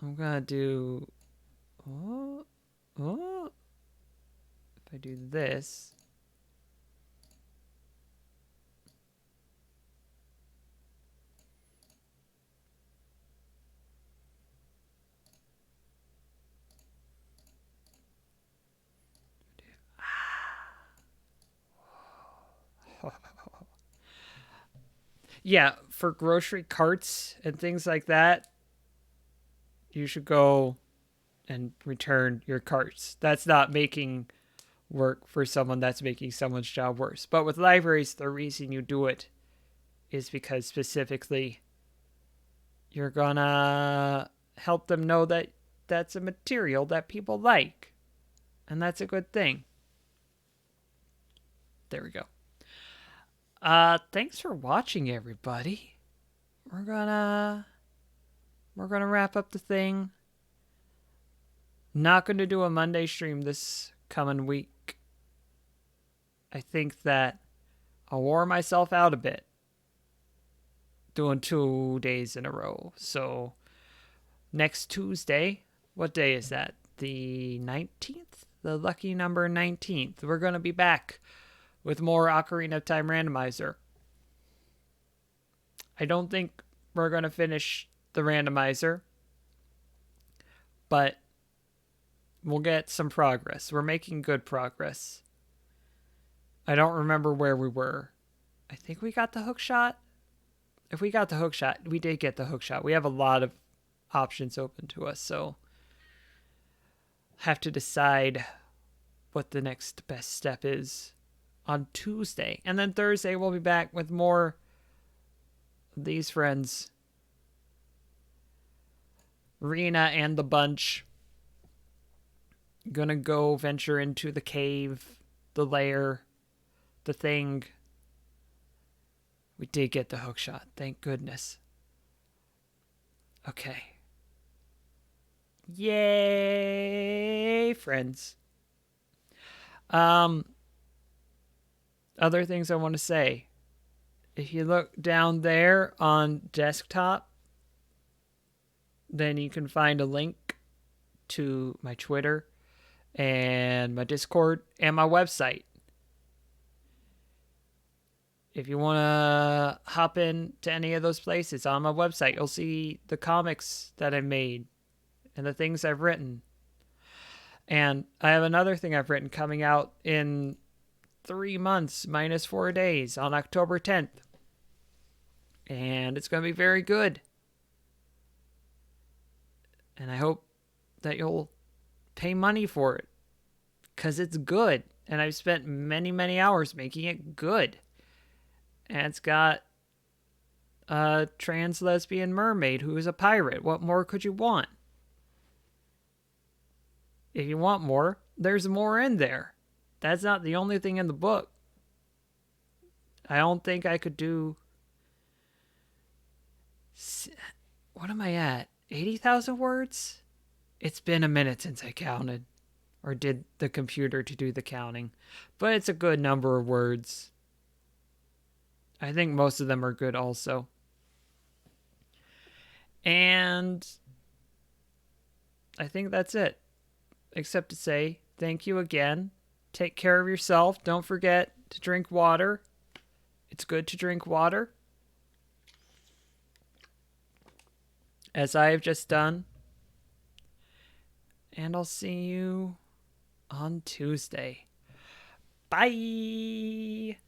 I'm gonna do... If I do this... Yeah, for grocery carts and things like that, you should go and return your carts. That's not making work for someone, that's making someone's job worse. But with libraries, the reason you do it is because specifically you're gonna help them know that that's a material that people like. And that's a good thing. There we go. Thanks for watching, everybody. We're gonna wrap up the thing. Not gonna do a Monday stream this coming week. I think that I'll wore myself out a bit doing 2 days in a row. So next Tuesday, what day is that? The 19th? The lucky number 19th. We're gonna be back with more Ocarina of Time Randomizer. I don't think we're going to finish the randomizer, but we'll get some progress. We're making good progress. I don't remember where we were. I think we got the hook shot. If we got the hook shot, we did get the hook shot. We have a lot of options open to us, so have to decide what the next best step is on Tuesday. And then Thursday we'll be back with more of these friends. Rena and the bunch. Gonna go venture into the cave, the lair, the thing. We did get the hook shot, thank goodness. Okay. Yay, friends. Other things I want to say. If you look down there on desktop, then you can find a link to my Twitter and my Discord and my website. If you want to hop in to any of those places on my website, you'll see the comics that I made and the things I've written. And I have another thing I've written coming out in 3 months minus 4 days on October 10th. And it's going to be very good. And I hope that you'll pay money for it. Because it's good. And I've spent many, many hours making it good. And it's got a trans lesbian mermaid who is a pirate. What more could you want? If you want more, there's more in there. That's not the only thing in the book. I don't think I could do... What am I at? 80,000 words? It's been a minute since I counted, or did the computer to do the counting, but it's a good number of words. I think most of them are good also. And I think that's it. Except to say thank you again. Take care of yourself. Don't forget to drink water. It's good to drink water, as I have just done. And I'll see you on Tuesday. Bye!